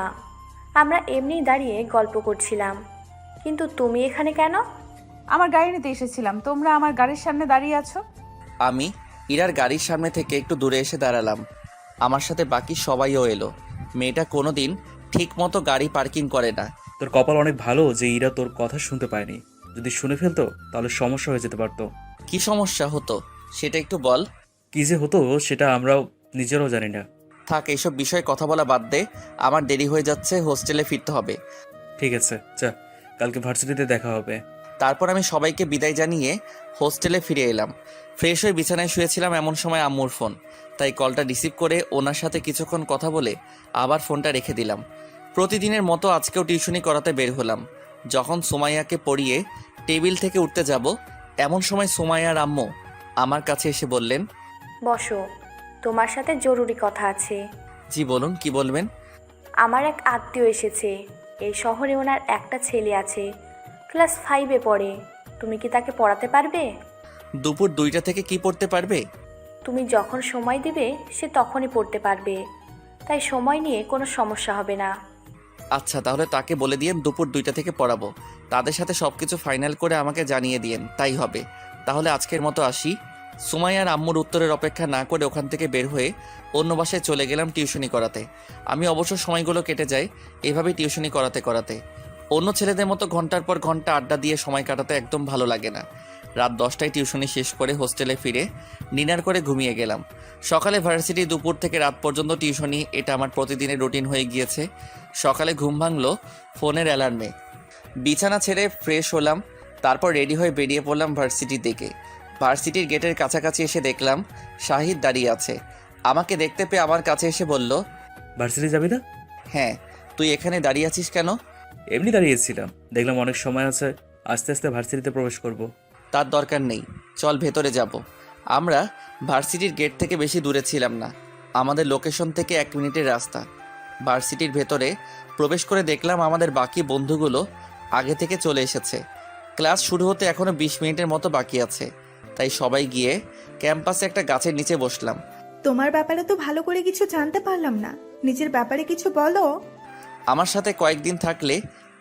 আমরা এমনিই দাঁড়িয়ে গল্প করছিলাম। কিন্তু তুমি এখানে কেন? আমার গাড়ি নিতে এসেছিলাম, তোমরা আমার গাড়ির সামনে দাঁড়িয়ে আছো। আমি ইরার গাড়ির সামনে থেকে একটু দূরে এসে দাঁড়ালাম। আমার সাথে বাকি সবাইও এলো। মেয়েটা কোনোদিন ঠিক মতো গাড়ি পার্কিং করে না। তোর কপাল অনেক ভালো যে ইরা তোর কথা শুনতে পায়নি। যদি শুনে ফেলতো তাহলে সমস্যা হয়ে যেতে পারতো। কি সমস্যা হতো সেটা একটু বল। কি যে হতো সেটা আমরাও নিজেরাও জানি না। থাক, এইসব বিষয়ে কথা বলা বাদ দে, আমার দেরি হয়ে যাচ্ছে, হোস্টেলে ফিরতে হবে। ঠিক আছে, যা, কালকে ভার্সিটিতে দেখা হবে। তারপর আমি সবাইকে বিদায় জানিয়ে হোস্টেলে ফিরে এলাম। ফ্রেশ হয়ে বিছানায় শুয়েছিলাম, এমন সময় আম্মুর ফোন, তাই কলটা রিসিভ করে ওনার সাথে কিছুক্ষণ কথা বলে আবার ফোনটা রেখে দিলাম। প্রতিদিনের মতো আজকেও টিউশনি করাতে বের হলাম। যখন সুমাইয়াকে পড়িয়ে টেবিল থেকে উঠতে যাব, এমন সময় সুমাইয়ার আম্মু আমার কাছে এসে বললেন, বসো, তোমার সাথে জরুরি কথা আছে। জি বলুন, কি বলবেন? আমার এক আত্মীয় এসেছে। এই শহরে ওনার একটা ছেলে আছে, ক্লাস 5-এ পড়ে। তুমি কি তাকে পড়াতে পারবে? দুপুর 2টা থেকে কি পড়তে পারবে? তুমি যখন সময় দিবে সে তখনই পড়তে পারবে, তাই সময় নিয়ে কোনো সমস্যা হবে না। আচ্ছা, তাহলে তাকে বলে দিয়েন দুপুর 2টা থেকে পড়াবো। তাদের সাথে সব কিছু ফাইনাল করে আমাকে জানিয়ে দিয়েন, তাই হবে। তাহলে আজকের মতো আসি। সুমাইয়ার আম্মুর উত্তরের অপেক্ষা না করে ওখান থেকে বের হয়ে অন্য বাসায় চলে গেলাম টিউশনি করাতে। আমি অবশ্য সময়গুলো কেটে যায় এভাবেই টিউশনি করাতে করাতে। অন্য ছেলেদের মতো ঘন্টার পর ঘন্টা আড্ডা দিয়ে সময় কাটাতে একদম ভালো লাগে না। রাত 10টায় টিউশনি শেষ করে হোস্টেলে ফিরে ডিনার করে ঘুমিয়ে গেলাম। সকালে ভার্সিটি, দুপুর থেকে রাত পর্যন্ত টিউশনি, এটা আমার প্রতিদিনের রুটিন হয়ে গিয়েছে। সকালে ঘুম ভাঙলো ফোনের অ্যালার্মে। বিছানা ছেড়ে ফ্রেশ হলাম, তারপর রেডি হয়ে বেরিয়ে পড়লাম ভার্সিটির দিকে। ভার্সিটির গেটের কাছাকাছি এসে দেখলাম শাহিদ দাঁড়িয়ে আছে। আমাকে দেখতে পেয়ে আমার কাছে এসে বলল, ভার্সিটি যাবি না? হ্যাঁ, তুই এখানে দাঁড়িয়ে আছিস কেন? এমনি দাঁড়িয়েছিলাম, দেখলাম অনেক সময় আছে, আস্তে আস্তে ভার্সিটিতে প্রবেশ করব। তার দরকার নেই, চল ভেতরে যাব। আমরা ভার্সিটির গেট থেকে বেশি দূরে ছিলাম না, আমাদের লোকেশন থেকে 1 মিনিটের রাস্তা। ভার্সিটির ভেতরে প্রবেশ করে দেখলাম আমাদের বাকি বন্ধুগুলো আগে থেকে চলে এসেছে। ক্লাস শুরু হতে এখনও 20 মিনিটের মতো বাকি আছে, তাই সবাই গিয়ে ক্যাম্পাসে একটা গাছের নিচে বসলাম। তোমার ব্যাপারে তো ভালো করে কিছু জানতে পারলাম না, নিজের ব্যাপারে কিছু বলো। আমার সাথে কয়েকদিন থাকলে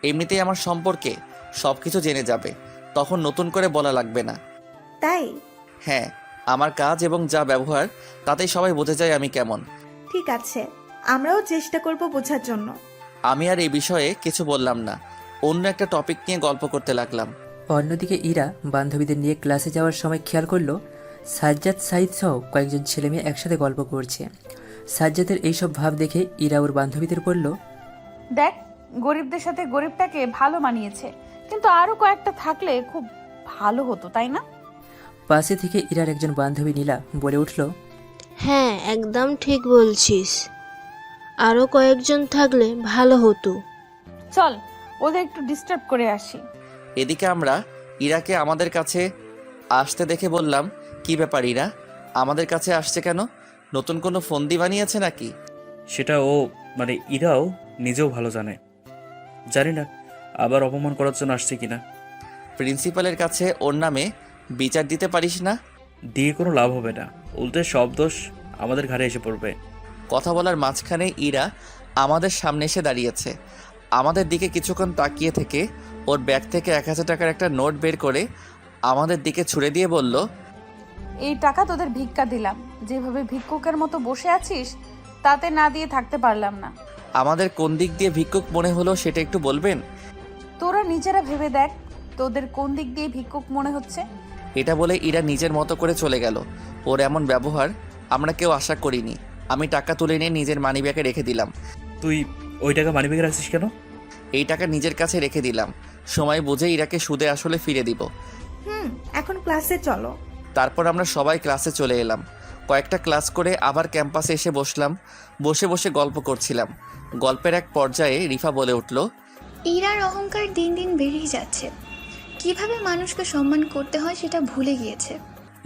এমনিতেই আমার সম্পর্কে সব কিছু জেনে যাবে, তখন নতুন করে বলা লাগবে না। তাই? হ্যাঁ, আমার কাজ এবং যা ব্যবহার তাতেই সবাই বুঝে যায় আমি কেমন। ঠিক আছে, আমরাও চেষ্টা করব বোঝার জন্য। আমি আর এই বিষয়ে কিছু বললাম না, অন্য একটা টপিক নিয়ে গল্প করতে লাগলাম। অন্যদিকে ইরা বান্ধবীদের নিয়ে ক্লাসে যাওয়ার সময় খেয়াল করলো সাজ্জাদ, সাইদ সহ কয়েকজন ছেলেমেয়ে একসাথে গল্প করছে। সাজ্জাদের এইসব ভাব দেখে ইরা ওর বান্ধবীদের বলল, দেখ, গরিবদের সাথে গরিবটাকে ভালো মানিয়েছে, কিন্তু আরো কয়েকটা থাকলে খুব ভালো হতো, তাই না? পাশে থেকে ইরার একজন বান্ধবী নীলা বলে উঠল, হ্যাঁ, একদম ঠিক বলছিস, আরো কয়েকজন থাকলে ভালো হতো। চল ওদের একটু ডিস্টার্ব করে আসি। এদিকে আমরা ইরাকে আমাদের কাছে আসতে দেখে বললাম, কি ব্যাপার ইরা, আমাদের কাছে আসছে কেন? নতুন কোনো ফন্দি বানিয়েছে নাকি? সেটা ও, মানে ইরাও নিজেও ভালো জানে। জানি না আবার অপমান করার জন্য আসছে কিনা। প্রিন্সিপালের কাছে ওর নামে বিচার দিতে পারিস না? দিয়ে কোনো লাভ হবে না, উল্টে সব দোষ আমাদের ঘাড়ে এসে পড়বে। কথা বলার মাঝখানে ইরা আমাদের সামনে এসে দাঁড়িয়েছে। আমাদের দিকে কিছুক্ষণ তাকিয়ে থেকে ওর ব্যাগ থেকে 1000 টাকার একটা নোট বের করে আমাদের দিকে ছুড়ে দিয়ে বলল, এই টাকা তোদের ভিক্ষা দিলাম, যেভাবে ভিক্ষুকের মতো বসে আছিস তাতে না দিয়ে থাকতে পারলাম না। আমাদের কোন দিক দিয়ে ভিক্ষুক মনে হলো সেটা একটু বলবেন? তোরা নিজেরা ভেবে দেখ, তোদের কোন দিক দিয়ে ভিক্ষুক মনে হচ্ছে। এটা বলে ইরা নিজের মতো করে চলে গেল। ওর এমন ব্যবহার আমরা কেউ আশা করিনি। আমি টাকা তুলে নিয়ে নিজের মানিব্যাগে রেখে দিলাম। তুই ওই টাকা মানিব্যাগে রাখছিস কেন? এই টাকা নিজের কাছে রেখে দিলাম, সময় বুঝে ইরাকে সুদে আসলে ফিরে দিব। এখন ক্লাসে চলো। তারপর আমরা সবাই ক্লাসে চলে এলাম। কয়েকটা ক্লাস করে আবার ক্যাম্পাসে এসে বসলাম। বসে বসে গল্প করছিলাম। গল্পের এক পর্যায়ে রিফা বলে উঠল, ইরার অহংকার দিন দিন বেড়েই যাচ্ছে। কিভাবে মানুষকে সম্মান করতে হয় সেটা ভুলে গিয়েছে।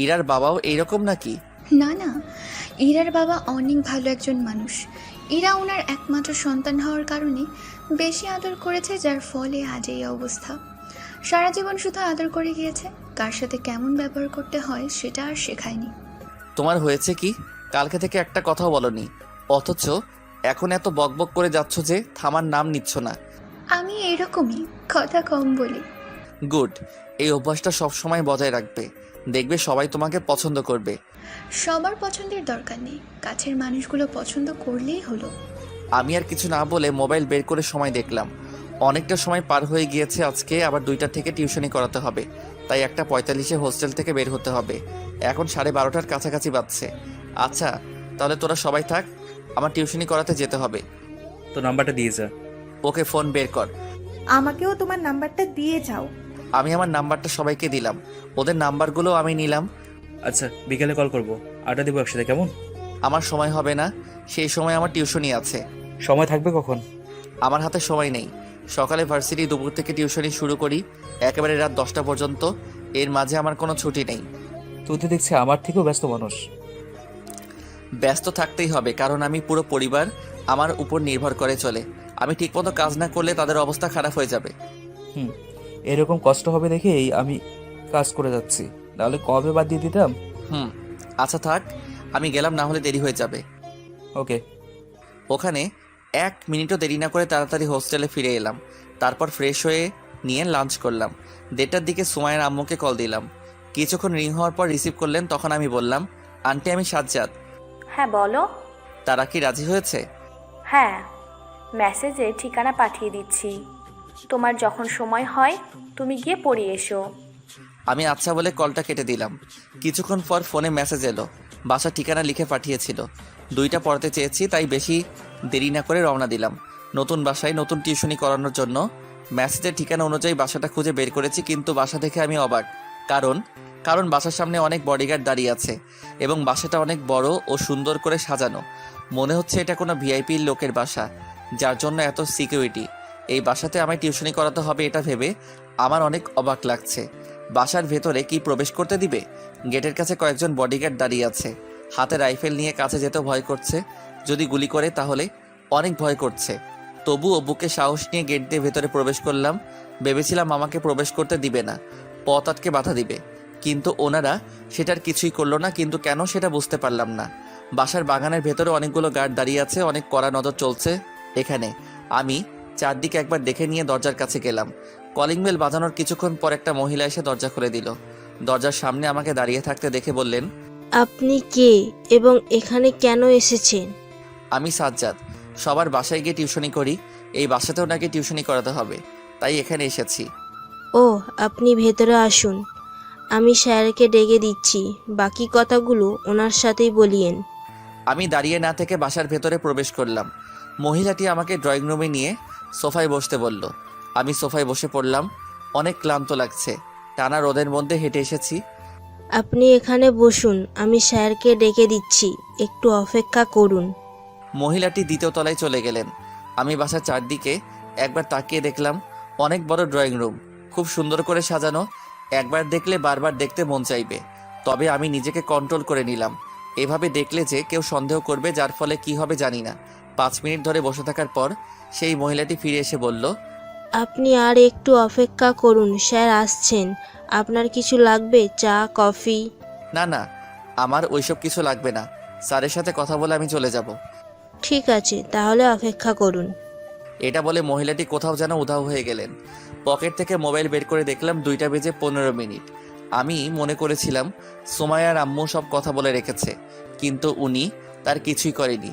ইরার বাবাও এইরকম নাকি? না না, ইরার বাবা অনেক ভালো একজন মানুষ। ইরা ওনার একমাত্র সন্তান হওয়ার কারণে বেশি আদর করেছে, যার ফলে আজ এই অবস্থা। সারা জীবন শুধু আদর করে গিয়েছে, কার সাথে কেমন ব্যবহার করতে হয় সেটা আর শেখায়নি। তোমার হয়েছে কি? কালকে থেকে একটা কথাও বলনি, অথচ এখন এত বকবক করে যাচ্ছ যে থামার নাম নিচ্ছ না। আমি এরকমই, কথা কম বলি। গুড, এই অভ্যাসটা সবসময় বজায় রাখবে। দেখবে সবাই তোমাকে পছন্দ করবে। সবার পছন্দের দরকার নেই, কাছের মানুষগুলো পছন্দ করলেই হলো। আমি আর কিছু না বলে মোবাইল বের করে সময় দেখলাম। অনেকটা সময় পার হয়ে গিয়েছে। আজকে আবার 2টা থেকে টিউশনি করাতে হবে, তাই 1:45-এ হোস্টেল থেকে বের হতে হবে। এখন 12:30-টার কাছাকাছি বাজছে। আচ্ছা তাহলে তোরা সবাই থাক, আমার টিউশনি করাতে যেতে হবে। তো নাম্বারটা দিয়ে যা। ওকে, ফোন বের কর। আমাকেও তোমার নাম্বারটা দিয়ে যাও। আমি আমার নাম্বারটা সবাইকে দিলাম, ওদের নাম্বারগুলো আমি নিলাম। আচ্ছা, বিকেলে কল করবো, আড্ডা দিব একসাথে, কেমন? আমার সময় হবে না, সেই সময় আমার টিউশনি আছে। সময় থাকবে কখন? আমার হাতে সময় নেই। সকালে ভার্সিটি, দুপুর থেকে টিউশনি শুরু করি একেবারে রাত 10টা পর্যন্ত। এর মাঝে আমার কোনো ছুটি নেই। তুই তো দেখছি আমার থেকেও ব্যস্ত মানুষ। ব্যস্ত থাকতেই হবে, কারণ আমি পুরো পরিবার আমার উপর নির্ভর করে চলে। আমি ঠিকমতো কাজ না করলে তাদের অবস্থা খারাপ হয়ে যাবে। এরকম কষ্ট হবে দেখেই আমি কাজ করে যাচ্ছি, নাহলে কবে বাদ দিয়ে দিতাম। আচ্ছা থাক, আমি গেলাম, না হলে দেরি হয়ে যাবে। ওকে। ওখানে 1 মিনিটও দেরি না করে তাড়াতাড়ি হোস্টেলে ফিরে এলাম। তারপর ফ্রেশ হয়ে নিয়ে লাঞ্চ করলাম। 1:30-টার দিকে সুমাইয়ার আম্মুকে কল দিলাম। কিছুক্ষণ রিং হওয়ার পর রিসিভ করলেন। তখন আমি বললাম, আন্টি আমি সাজ্জাদ। হ্যাঁ বলো। তারা কি রাজি হয়েছে? হ্যাঁ, মেসেজে ঠিকানা পাঠিয়ে দিচ্ছি। তোমার যখন সময় হয় তুমি গিয়ে পড়িয়ে এসো। আমি আচ্ছা বলে কলটা কেটে দিলাম। কিছুক্ষণ পর ফোনে মেসেজ এলো, বাসার ঠিকানা লিখে পাঠিয়েছিল। 2টা পড়তে চেয়েছি, তাই বেশি দেরি না করে রওনা দিলাম নতুন বাসায় নতুন টিউশনি করানোর জন্য। মেসেজের ঠিকানা অনুযায়ী বাসাটা খুঁজে বের করেছি, কিন্তু বাসা দেখে আমি অবাক। কারণ বাসার সামনে অনেক বডিগার্ড দাঁড়িয়ে আছে এবং বাসাটা অনেক বড় ও সুন্দর করে সাজানো। মনে হচ্ছে এটা কোনো ভিআইপি লোকের বাসা, যার জন্য এত সিকিউরিটি। এই বাসাতে আমায় টিউশনি করাতে হবে এটা ভেবে আমার অনেক অবাক লাগছে। বাসার ভেতরে কি প্রবেশ করতে দিবে? গেটের কাছে কয়েকজন বডিগার্ড দাঁড়িয়ে আছে, হাতে রাইফেল নিয়ে। কাছে যেতেও ভয় করছে, যদি গুলি করে তাহলে। অনেক ভয় করছে, তবুও বুকে সাহস নিয়ে গেট দিয়ে ভেতরে প্রবেশ করলাম। ভেবেছিলাম আমাকে প্রবেশ করতে দিবে না, পথ আটকে বাধা দিবে, কিন্তু ওনারা সেটার কিছুই করলো না। কিন্তু কেন সেটা বুঝতে পারলাম না। বাসার বাগানের ভেতরে অনেকগুলো গার্ড দাঁড়িয়ে আছে, অনেক কড়া নজর চলছে এখানে। আমি চারদিকে একবার দেখে নিয়ে দরজার কাছে গেলাম। কলিং বেল বাজানোর কিছুক্ষণ পর একটা মহিলা এসে দরজা খুলে দিল। দরজার সামনে আমাকে দাঁড়িয়ে থাকতে দেখে বললেন, আপনি কে এবং এখানে কেন এসেছেন? আমি সাজ্জাদ, সবার বাসায় গিয়ে টিউশনি করি। এই বাসাতেও নাকি টিউশনি করাতে হবে, তাই এখানে এসেছি। ও, আপনি ভেতরে আসুন, আমি স্যারকে ডেকে দিচ্ছি। বাকি কথাগুলো ওনার সাথেই বলিয়েন। আমি দাঁড়িয়ে না থেকে বাসার ভেতরে প্রবেশ করলাম। মহিলাটি আমাকে ড্রয়িং রুমে নিয়ে সোফায় বসতে বলল। আমি সোফায় বসে পড়লাম। অনেক ক্লান্ত লাগছে, টানা রোদের মধ্যে হেঁটে এসেছি। আপনি এখানে বসুন, আমি স্যারকে ডেকে দিচ্ছি, একটু অপেক্ষা করুন। মহিলাটি 2য় তলায় চলে গেলেন। আমি বাসার চারদিকে একবার তাকিয়ে দেখলাম। অনেক বড় ড্রয়িং রুম, খুব সুন্দর করে সাজানো। একবার দেখলে বারবার দেখতে মন চাইবে। তবে আমি নিজেকে কন্ট্রোল করে নিলাম। এভাবে দেখলে যে কেউ সন্দেহ করবে, যার ফলে কি হবে জানি না। 5 মিনিট ধরে বসে থাকার পর সেই মহিলাটি ফিরে এসে বলল, আপনি আর একটু অপেক্ষা করুন, স্যার আসছেন। আপনার কিছু লাগবে? চা, কফি? না না, আমার ওইসব কিছু লাগবে না। স্যারের সাথে কথা বলে আমি চলে যাব। ঠিক আছে, তাহলে অপেক্ষা করুন। এটা বলে মহিলাটি কোথাও যেন উধাও হয়ে গেলেন। পকেট থেকে মোবাইল বের করে দেখলাম 2টা বেজে 15 মিনিট। আমি মনে করেছিলাম সুমাইয়ার আম্মু সব কথা বলে রেখেছে, কিন্তু উনি তার কিছুই করেনি।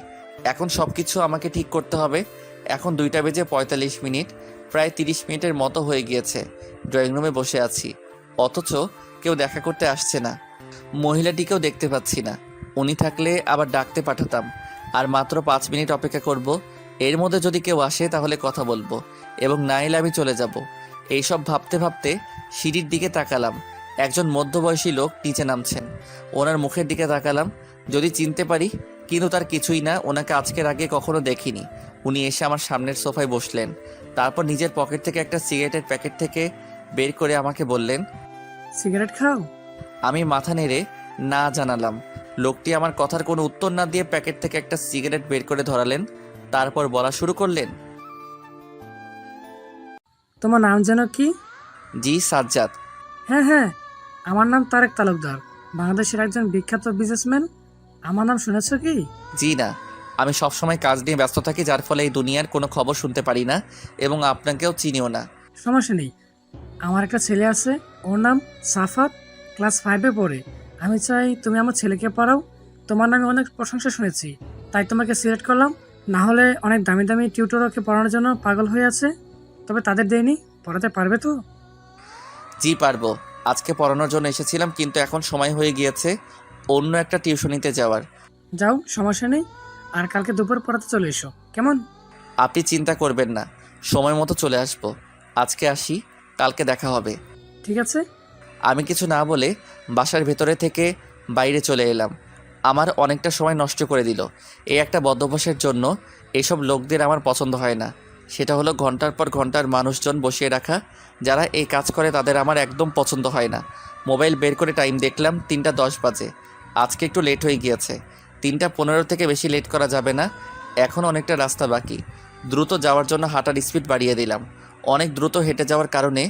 এখন সব কিছু আমাকে ঠিক করতে হবে। এখন 2টা বেজে 45 মিনিট, প্রায় 30 মিনিটের মতো হয়ে গিয়েছে ড্রয়িং রুমে বসে আছি, অথচ কেউ দেখা করতে আসছে না। মহিলাটিকেও দেখতে পাচ্ছি না। উনি থাকলে আবার ডাকতে পাঠাতাম। আর মাত্র 5 মিনিট অপেক্ষা করব। এর মধ্যে যদি কেউ আসে তাহলে কথা বলবো, এবং না এলে আমি চলে যাব। এইসব ভাবতে ভাবতে সিঁড়ির দিকে তাকালাম। একজন মধ্যবয়সী লোক নিচে নামছেন। ওনার মুখের দিকে তাকালাম, যদি চিনতে পারি, কিন্তু তার কিছুই না। ওনাকে আজকের আগে কখনো দেখিনি। উনি এসে আমার সামনের সোফায় বসলেন। তারপর নিজের পকেট থেকে একটা সিগারেটের প্যাকেট থেকে বের করে আমাকে বললেন, সিগারেট খাও? আমি মাথা নেড়ে না জানালাম। লোকটি আমার কথার কোনো উত্তর না দিয়ে প্যাকেট থেকে একটা সিগারেট বের করে ধরালেন। তারপর বলা শুরু করলেন, তোমার নাম যেন কি? জি সাজ্জাদ। হ্যাঁ হ্যাঁ, আমার নাম তারেক তালুকদার, বাংলাদেশের একজন বিখ্যাত বিজনেসম্যান। আমার নাম শুনেছ কি? জি না, আমি সবসময় কাজ নিয়ে ব্যস্ত থাকি, যার ফলে এই দুনিয়ার কোনো খবর শুনতে পারি না এবং আপনাকেও চিনিও না। সমস্যা নেই, আমার একটা ছেলে আছে, ওর নাম সাফাত, ক্লাস 5-এ পড়ে। আমি চাই তুমি আমার ছেলেকে পড়াও। তোমার নামে অনেক প্রশংসা শুনেছি, তাই তোমাকে সিলেক্ট করলাম। না হলে অনেক দামি দামি টিউটর ওকে পড়ানোর জন্য পাগল হয়ে আছে, তবে তাদের দেয়নি। পড়াতে পারবে তো? জি পারবো। আজকে পড়ানোর জন্য এসেছিলাম, কিন্তু এখন সময় হয়ে গিয়েছে অন্য একটা টিউশনিতে যাওয়ার। যাও, সমস্যা নেই। আর কালকে দুপুর পড়াতে চলে এসো, কেমন? আপনি চিন্তা করবেন না, সময় মতো চলে আসবো। আজকে আসি, কালকে দেখা হবে। ঠিক আছে। আমি কিছু না বলে বাসার ভেতরে থেকে বাইরে চলে এলাম। আমার অনেকটা সময় নষ্ট করে দিল। এই একটা বদভ্যাসের জন্য এসব লোকদের আমার পছন্দ হয় না। সেটা হলো ঘন্টার পর ঘন্টার মানুষজন বসিয়ে রাখা। যারা এই কাজ করে তাদের আমার একদম পছন্দ হয় না। মোবাইল বের করে টাইম দেখলাম, 3:10 বাজে। আজকে একটু লেট হয়ে গিয়েছে। 3:15 থেকে বেশি লেট করা যাবে না। এখন অনেকটা রাস্তা বাকি। দ্রুত যাওয়ার জন্য হাঁটার স্পিড বাড়িয়ে দিলাম। অনেক দ্রুত হেঁটে যাওয়ার কারণে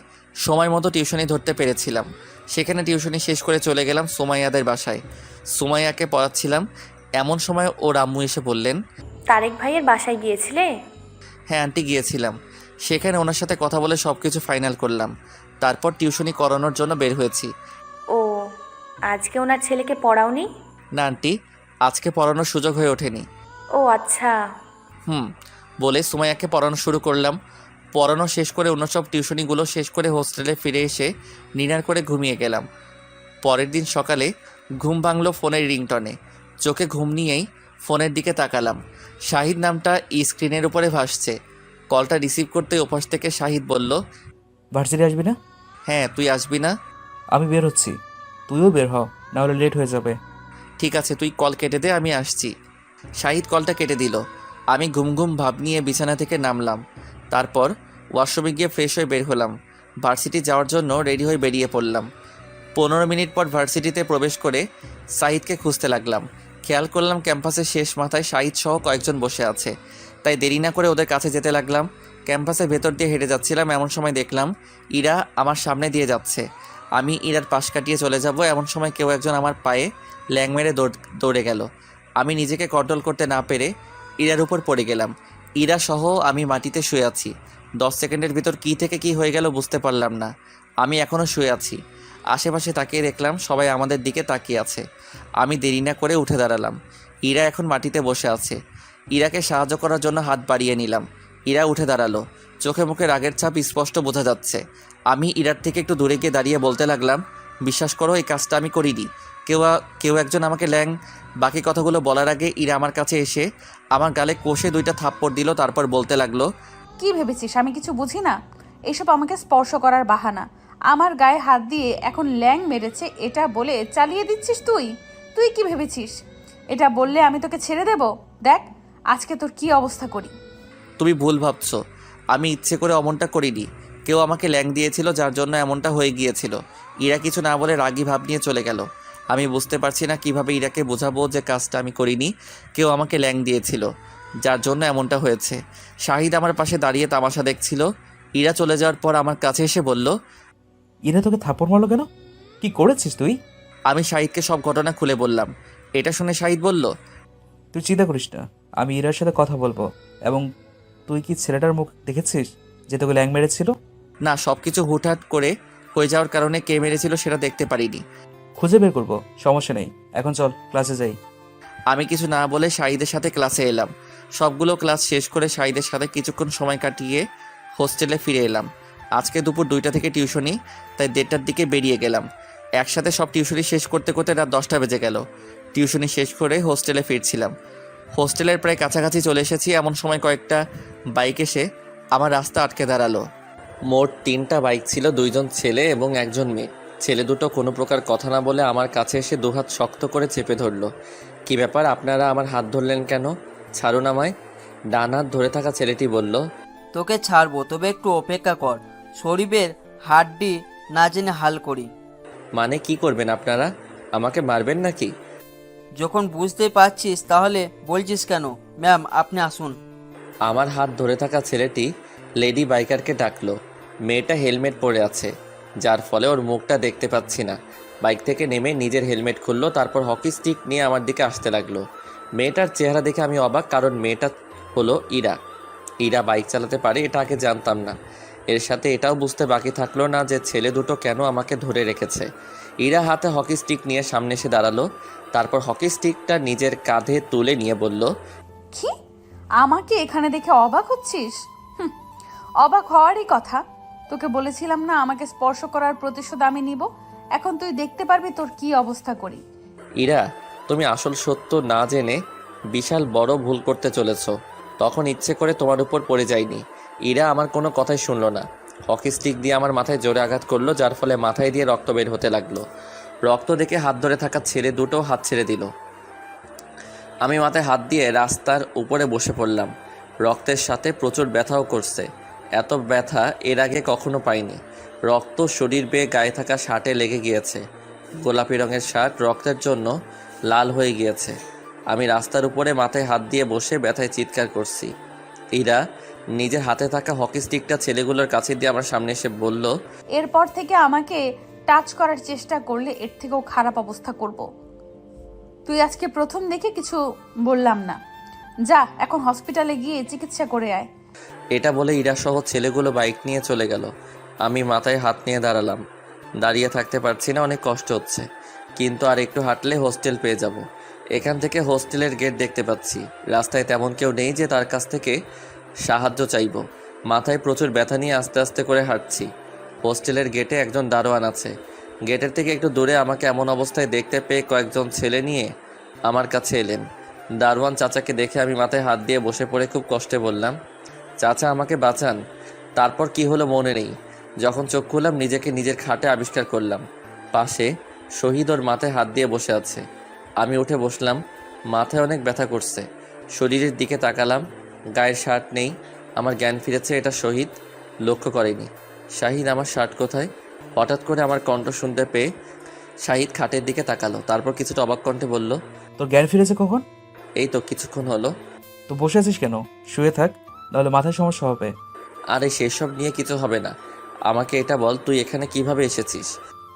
সময় মতো টিউশনি ধরতে পেরেছিলাম। সেখানে টিউশনি শেষ করে চলে গেলাম সুমাইয়াদের বাসায়। সুমাইয়াকে পড়াচ্ছিলাম, এমন সময় ওর আম্মু এসে বললেন, তারেক ভাইয়ের বাসায় গিয়েছিলে? হ্যাঁ আন্টি, গিয়েছিলাম। সেখানে ওনার সাথে কথা বলে সব কিছু ফাইনাল করলাম। তারপর টিউশনি করানোর জন্য বের হয়েছি। ও, আজকে ওনার ছেলেকে পড়াওনি? না আন্টি, আজকে পড়ানোর সুযোগ হয়ে ওঠেনি। ও আচ্ছা। বলে সুমাইয়াকে পড়ানো শুরু করলাম। পড়ানো শেষ করে অন্য সব টিউশনিগুলো শেষ করে হোস্টেলে ফিরে এসে ডিনার করে ঘুমিয়ে গেলাম। পরের দিন সকালে ঘুম ভাঙলো ফোনের রিংটনে। চোখে ঘুম নিয়েই ফোনের দিকে তাকালাম। শাহিদ নামটা স্ক্রিনের উপরে ভাসছে। কলটা রিসিভ করতে ওপাশ থেকে শাহিদ বলল, ভার্সিটি আসবি না? হ্যাঁ, তুই আসবি না? আমি বের হচ্ছি, তুইও বের হ, না হলে লেট হয়ে যাবে। ঠিক আছে, তুই কল কেটে দে, আমি আসছি। শাহিদ কলটা কেটে দিল। আমি ঘুম ঘুম ভাব নিয়ে বিছানা থেকে নামলাম। তারপর ওয়াশরুমে গিয়ে ফ্রেশ হয়ে বের হলাম। ভার্সিটি যাওয়ার জন্য রেডি হয়ে বেরিয়ে পড়লাম। 15 মিনিট পর ভার্সিটিতে প্রবেশ করে শাহিদকে খুঁজতে লাগলাম। খেয়াল করলাম ক্যাম্পাসের শেষ মাথায় শাহিদ সহ কয়েকজন বসে আছে। তাই দেরি না করে ওদের কাছে যেতে লাগলাম। ক্যাম্পাসের ভেতর দিয়ে হেঁটে যাচ্ছিলাম, এমন সময় দেখলাম ইরা আমার সামনে দিয়ে যাচ্ছে। আমি ইরার পাশ কাটিয়ে চলে যাব, এমন সময় কেউ একজন আমার পায়ে ল্যাং মেরে দৌড়ে গেল। আমি নিজেকে কন্ট্রোল করতে না পেরে ইরার উপর পড়ে গেলাম। ইরা সহ আমি মাটিতে শুয়ে আছি। 10 সেকেন্ডের ভিতর কী থেকে কী হয়ে গেল বুঝতে পারলাম না। আমি এখনও শুয়ে আছি। আশেপাশে তাকিয়ে দেখলাম সবাই আমাদের দিকে তাকিয়ে আছে। আমি দেরি না করে উঠে দাঁড়ালাম। ইরা এখন মাটিতে বসে আছে। ইরাকে সাহায্য করার জন্য হাত বাড়িয়ে নিলাম। ইরা উঠে দাঁড়ালো। চোখে মুখে রাগের ছাপ স্পষ্ট বোঝা যাচ্ছে। আমি ইরার থেকে একটু দূরে গিয়ে দাঁড়িয়ে বলতে লাগলাম, বিশ্বাস করো, এই কাজটা আমি করিনি। কেউ একজন আমাকে বাকি কথাগুলো বলার আগে ইরা আমার কাছে এসে আমার গালে কষে 2টা থাপ্পড় দিল। তারপর বলতে লাগলো, কি ভেবেছিস আমি কিছু বুঝি না? এসব আমাকে স্পর্শ করার বাহানা। আমার গায়ে হাত দিয়ে এখন ল্যাং মেরেছে এটা বলে চালিয়ে দিচ্ছিস তুই? তুই কি ভেবেছিস এটা বললে আমি তোকে ছেড়ে দেব? দেখ আজকে তোর কি অবস্থা করি। তুমি ভুল ভাবছো। আমি ইচ্ছে করে অমনটা করিনি। কেউ আমাকে ল্যাং দিয়েছিল, যার জন্য এমনটা হয়ে গিয়েছিল। ইরা কিছু না বলে রাগী ভাব নিয়ে চলে গেল। আমি বুঝতে পারছি না কিভাবে ইরাকে বোঝাবো যে কাজটা আমি করিনি, কেউ আমাকে ল্যাং দিয়েছিল, যার জন্য এমনটা হয়েছে। শাহিদ আমার পাশে দাঁড়িয়ে তামাশা দেখছিল। ইরা চলে যাওয়ার পর আমার কাছে এসে বলল, ইরা তোকে থাপ্পড় মারলো কেন? কি করেছিস তুই? আমি শাহিদকে সব ঘটনা খুলে বললাম। এটা শুনে শাহিদ বলল, তুই চিন্তা করিস না, আমি ইরার সাথে কথা বলবো। এবং তুই কি ছেলেটার মুখ দেখেছিস যে তোকে ল্যাং মেরেছিল? না, সব কিছু হুটহাট করে হয়ে যাওয়ার কারণে কে মেরেছিল সেটা দেখতে পারিনি। খুঁজে বের করবো, সমস্যা নেই। এখন চল ক্লাসে যাই। আমি কিছু না বলে শাহিদের সাথে ক্লাসে এলাম। সবগুলো ক্লাস শেষ করে শাহিদের সাথে কিছুক্ষণ সময় কাটিয়ে হোস্টেলে ফিরে এলাম। আজকে দুপুর 2টা থেকে টিউশনি, তাই 1:30টার দিকে বেরিয়ে গেলাম। একসাথে সব টিউশনি শেষ করতে করতে রাত 10টা বেজে গেল। টিউশনি শেষ করে হোস্টেলে ফিরছিলাম। হোস্টেলের প্রায় কাছাকাছি চলে এসেছি, এমন সময় কয়েকটা বাইক এসে আমার রাস্তা আটকে দাঁড়ালো। মোট 3টা বাইক ছিল, 2জন ছেলে এবং 1জন মেয়ে। ছেলে দুটো কোনো প্রকার কথা না বলে আমার কাছে এসে দুহাত শক্ত করে চেপে ধরলো। কি ব্যাপার, আপনারা আমার হাত ধরলেন কেন? ছাড়ুন আমায়। ডান হাত ধরে থাকা ছেলেটি বলল, তোকে ছাড়বো, তবে একটু অপেক্ষা কর। শরীফের হাড্ডি না জেনে হাল করি। মানে কি করবেন আপনারা? আমাকে মারবেন নাকি? যখন বুঝতে পারছিস তাহলে বলছিস কেন? ম্যাম, আপনি আসুন। আমার হাত ধরে থাকা ছেলেটি লেডি বাইকারকে ডাকলো। মেয়েটা হেলমেট পরে আছে, যার ফলে ওর মুখটা দেখতে পাচ্ছি না। বাইক থেকে নেমে নিজের হেলমেট খুললো, তারপর হকি স্টিক নিয়ে আমার দিকে আসতে লাগলো। মেয়েটার চেহারা দেখে আমি অবাক, কারণ মেয়েটা হলো ইরা। ইরা বাইক চালাতে পারে এটা আগে জানতাম না। এর সাথে এটাও বুঝতে বাকি থাকলো না যে ছেলে দুটো কেন আমাকে ধরে রেখেছে। ইরা হাতে হকি স্টিক নিয়ে সামনে এসে দাঁড়ালো, তারপর হকি স্টিকটা নিজের কাঁধে তুলে নিয়ে বলল, কি আমাকে এখানে দেখে অবাক হচ্ছিস? অবাক হওয়ারই কথা। তোকে বলেছিলাম না আমাকে স্পর্শ করার প্রতিশোধ আমি নিব। এখন তুই দেখতে পারবি তোর কি অবস্থা করি। ইরা, তুমি আসল সত্য না জেনে বিশাল বড় ভুল করতে চলেছ। তখন ইচ্ছে করে তোমার উপর পড়ে যায়নি। ইরা আমার কোনো কথাই শুনলো না। হকি স্টিক দিয়ে আমার মাথায় জোরে আঘাত করলো, যার ফলে মাথায় দিয়ে রক্ত বের হতে লাগলো। রক্ত দেখে হাত ধরে থাকা ছেলে দুটো হাত ছেড়ে দিল। আমি মাথায় হাত দিয়ে রাস্তার উপরে বসে পড়লাম। রক্তের সাথে প্রচুর ব্যথাও করছে। এত ব্যথা এর আগে কখনো পাইনি। রক্ত শরীর বেয়ে গায়ে থাকা শার্টে লেগে গিয়েছে। গোলাপি রঙের শার্ট রক্তের জন্য লাল হয়ে গিয়েছে। আমি রাস্তার উপরে মাথায় হাত দিয়ে বসে ব্যথায় চিৎকার করছি। ইরা নিজের হাতে থাকা হকি স্টিকটা ছেলেগুলোর কাছে দিয়ে আমার সামনে এসে বলল, এরপর থেকে আমাকে টাচ করার চেষ্টা করলে এর থেকেও খারাপ অবস্থা করব। তুই আজকে প্রথম দেখে কিছু বললাম না। যা এখন হসপিটালে গিয়ে চিকিৎসা করে আয়। এটা বলে ইরা সহ ছেলেগুলো বাইক নিয়ে চলে গেল। আমি মাথায় হাত নিয়ে দাঁড়ালাম। দাঁড়িয়ে থাকতে পারছি না, অনেক কষ্ট হচ্ছে। কিন্তু আর একটু হাঁটলে হোস্টেল পেয়ে যাব। এখান থেকে হোস্টেলের গেট দেখতে পাচ্ছি। রাস্তায় তেমন কেউ নেই যে তার কাছ থেকে সাহায্য চাইব। মাথায় প্রচুর ব্যথা নিয়ে আস্তে আস্তে করে হাঁটছি। হোস্টেলের গেটে একজন দারোয়ান আছে। গেটের থেকে একটু দূরে আমাকে এমন অবস্থায় দেখতে পেয়ে কয়েকজন ছেলে নিয়ে আমার কাছে এলেন। দারোয়ান চাচাকে দেখে আমি মাথায় হাত দিয়ে বসে পড়ে খুব কষ্টে বললাম, চাচা আমাকে বাঁচান। তারপর কি হলো মনে নেই। যখন চোখ খুললাম নিজেকে নিজের খাটে আবিষ্কার করলাম। পাশে শহীদ ওর মাথায় হাত দিয়ে বসে আছে। আমি উঠে বসলাম। মাথায় অনেক ব্যথা করছে। শরীরের দিকে তাকালাম, গায়ের শার্ট নেই। আমার জ্ঞান ফিরেছে, এটা শহীদ। লক্ষ্য করেনি। শাহিদ, আমার শার্ট কোথায়? হঠাৎ করে আমার কণ্ঠ শুনতে পেয়ে শাহিদ খাটের দিকে তাকালো, তারপর কিছুটা অবাক কণ্ঠে বলল, তোর জ্ঞান ফিরেছে কখন? এই তো কিছুক্ষণ হলো। তো বসে আছিস কেন? শুয়ে থাক, নাহলে মাথায় সমস্যা হবে। আরে সেসব নিয়ে কিছু হবে না। আমাকে এটা বল, তুই এখানে কিভাবে এসেছিস?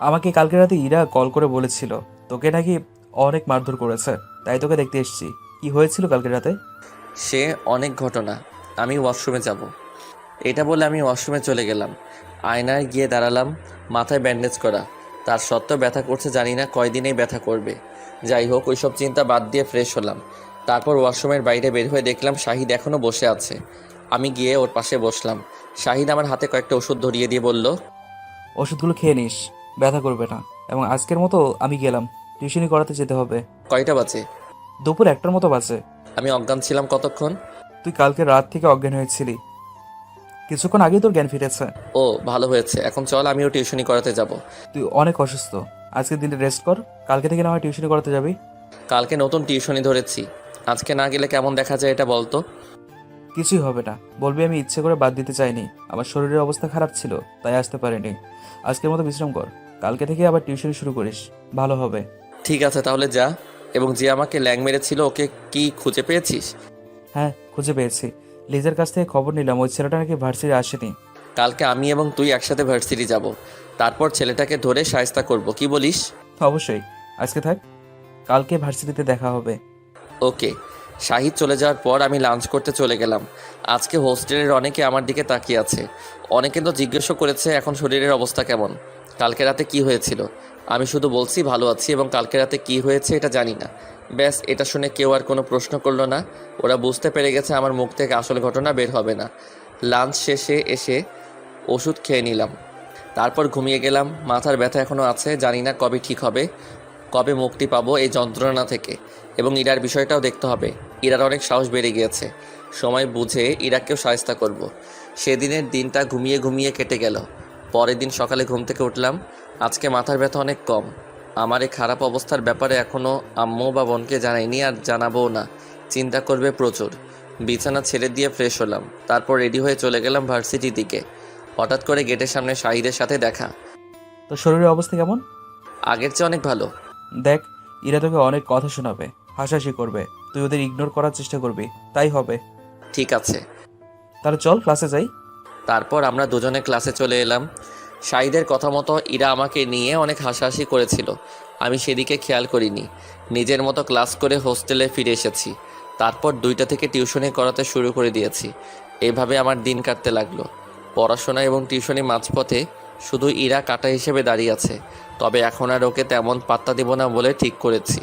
আমাকে কালকে রাতে ইরা কল করে বলেছিল তোকে নাকি অনেক মারধর করেছে, তাই তোকে দেখতে এসেছি। কি হয়েছিল কালকে রাতে? সে অনেক ঘটনা। আমি ওয়াশরুমে যাব। এটা বলে আমি ওয়াশরুমে চলে গেলাম। আয়নায় গিয়ে দাঁড়ালাম। মাথায় ব্যান্ডেজ করা, তার সত্ত্বেও ব্যথা করছে। জানি না কয়দিনেই ব্যথা করবে। যাই হোক, ওইসব চিন্তা বাদ দিয়ে ফ্রেশ হলাম। তারপর ওয়াশরুমের বাইরে বের হয়ে দেখলাম শাহিদ এখনও বসে আছে। আমি গিয়ে ওর পাশে বসলাম। শাহিদ আমার হাতে কয়েকটা ওষুধ ধরিয়ে দিয়ে বলল, ওষুধগুলো খেয়ে নিস, ব্যথা করবে না। এবং আজকের মতো আমি গেলাম, টিউশনি করাতে যেতে হবে। কয়টা বাজে? দুপুর 1টার মতো বাজে। আমি অজ্ঞান ছিলাম কতক্ষণ? তুই কালকে রাত থেকে অজ্ঞান হয়েছিলি, কিছুক্ষণ আগেই তোর জ্ঞান ফিরেছে। ও ভালো হয়েছে। এখন চল, আমিও টিউশনি করাতে যাব। তুই অনেক অসুস্থ, আজকে দিনে রেস্ট কর, কালকে থেকে না হয় টিউশনি করাতে যাবি। কালকে নতুন টিউশনি ধরেছি, আজকে না গেলে কেমন দেখা যায় এটা বলতো? কিছুই হবে না, বলবি আমি ইচ্ছে করে বাদ দিতে চাইনি, আমার শরীরের অবস্থা খারাপ ছিল তাই আসতে পারিনি। আজকের মতো বিশ্রাম কর, কালকে থেকে আবার টিউশনি শুরু করিস, ভালো হবে। ঠিক আছে তাহলে যা। এবং যে আমাকে ল্যাং মেরেছিল ওকে কি খুঁজে পেয়েছিস? হ্যাঁ খুঁজে পেয়েছি, লিজের কাছ থেকে খবর নিলাম ওই ছেলেটা নাকি ভার্সিটি আসেনি। কালকে আমি এবং তুই একসাথে ভার্সিটি যাব, তারপর ছেলেটাকে ধরে শায়েস্তা করব, কি বলিস? অবশ্যই, আজকে থাক, কালকে ভার্সিটিতে দেখা হবে। ওকে। শাহিদ চলে যাওয়ার পর আমি লাঞ্চ করতে চলে গেলাম। আজকে হোস্টেলের অনেকে আমার দিকে তাকিয়ে আছে। অনেকে তো জিজ্ঞেসও করেছে এখন শরীরের অবস্থা কেমন, কালকে রাতে কি হয়েছিল। আমি শুধু বলছি ভালো আছি এবং কালকে রাতে কি হয়েছে এটা জানি না। ব্যাস, এটা শুনে কেউ আর কোনো প্রশ্ন করলো না। ওরা বুঝতে পেরে গেছে আমার মুখ থেকে আসল ঘটনা বের হবে না। লাঞ্চ শেষে এসে ওষুধ খেয়ে নিলাম, তারপর ঘুমিয়ে গেলাম। মাথার ব্যথা এখনও আছে, জানি না কবে ঠিক হবে, কবে মুক্তি পাবো এই যন্ত্রণা থেকে। এবং ইরার বিষয়টাও দেখতে হবে। ইরার অনেক সাহস বেড়ে গিয়েছে, সময় বুঝে ইরাকেও শায়েস্তা করব। সেদিনের দিনটা ঘুমিয়ে ঘুমিয়ে কেটে গেল। পরের দিন সকালে ঘুম থেকে উঠলাম, আজকে মাথার ব্যথা অনেক কম। আমার এই খারাপ অবস্থার ব্যাপারে এখনও আম্মু বা বোনকে জানাইনি, আর জানাবও না, চিন্তা করবে প্রচুর। বিছানা ছেড়ে দিয়ে ফ্রেশ হলাম, তারপর রেডি হয়ে চলে গেলাম ভার্সিটির দিকে। হঠাৎ করে গেটের সামনে শাহিদের সাথে দেখা। তোর শরীরের অবস্থা কেমন? আগের চেয়ে অনেক ভালো। দেখ, এরা তোকে অনেক কথা শোনাবে, হাসাহাসি করবে, তুই ওদের ইগনোর করার চেষ্টা করবি, তাই হবে। ঠিক আছে, তাহলে চল ক্লাসে যাই। তারপর আমরা দুজনে ক্লাসে চলে এলাম। শাহিদের কথা মতো ইরা আমাকে নিয়ে অনেক হাসাহাসি করেছিল, আমি সেদিকে খেয়াল করিনি। নিজের মতো ক্লাস করে হোস্টেলে ফিরে এসেছি। তারপর 2টা থেকে টিউশনি করাতে শুরু করে দিয়েছি। এইভাবে আমার দিন কাটতে লাগলো। পড়াশোনা এবং টিউশনি মাঝপথে শুধু ইরা কাটা হিসেবে দাঁড়িয়ে আছে। তবে এখন আর ওকে তেমন পাত্তা দিব না বলে ঠিক করেছি।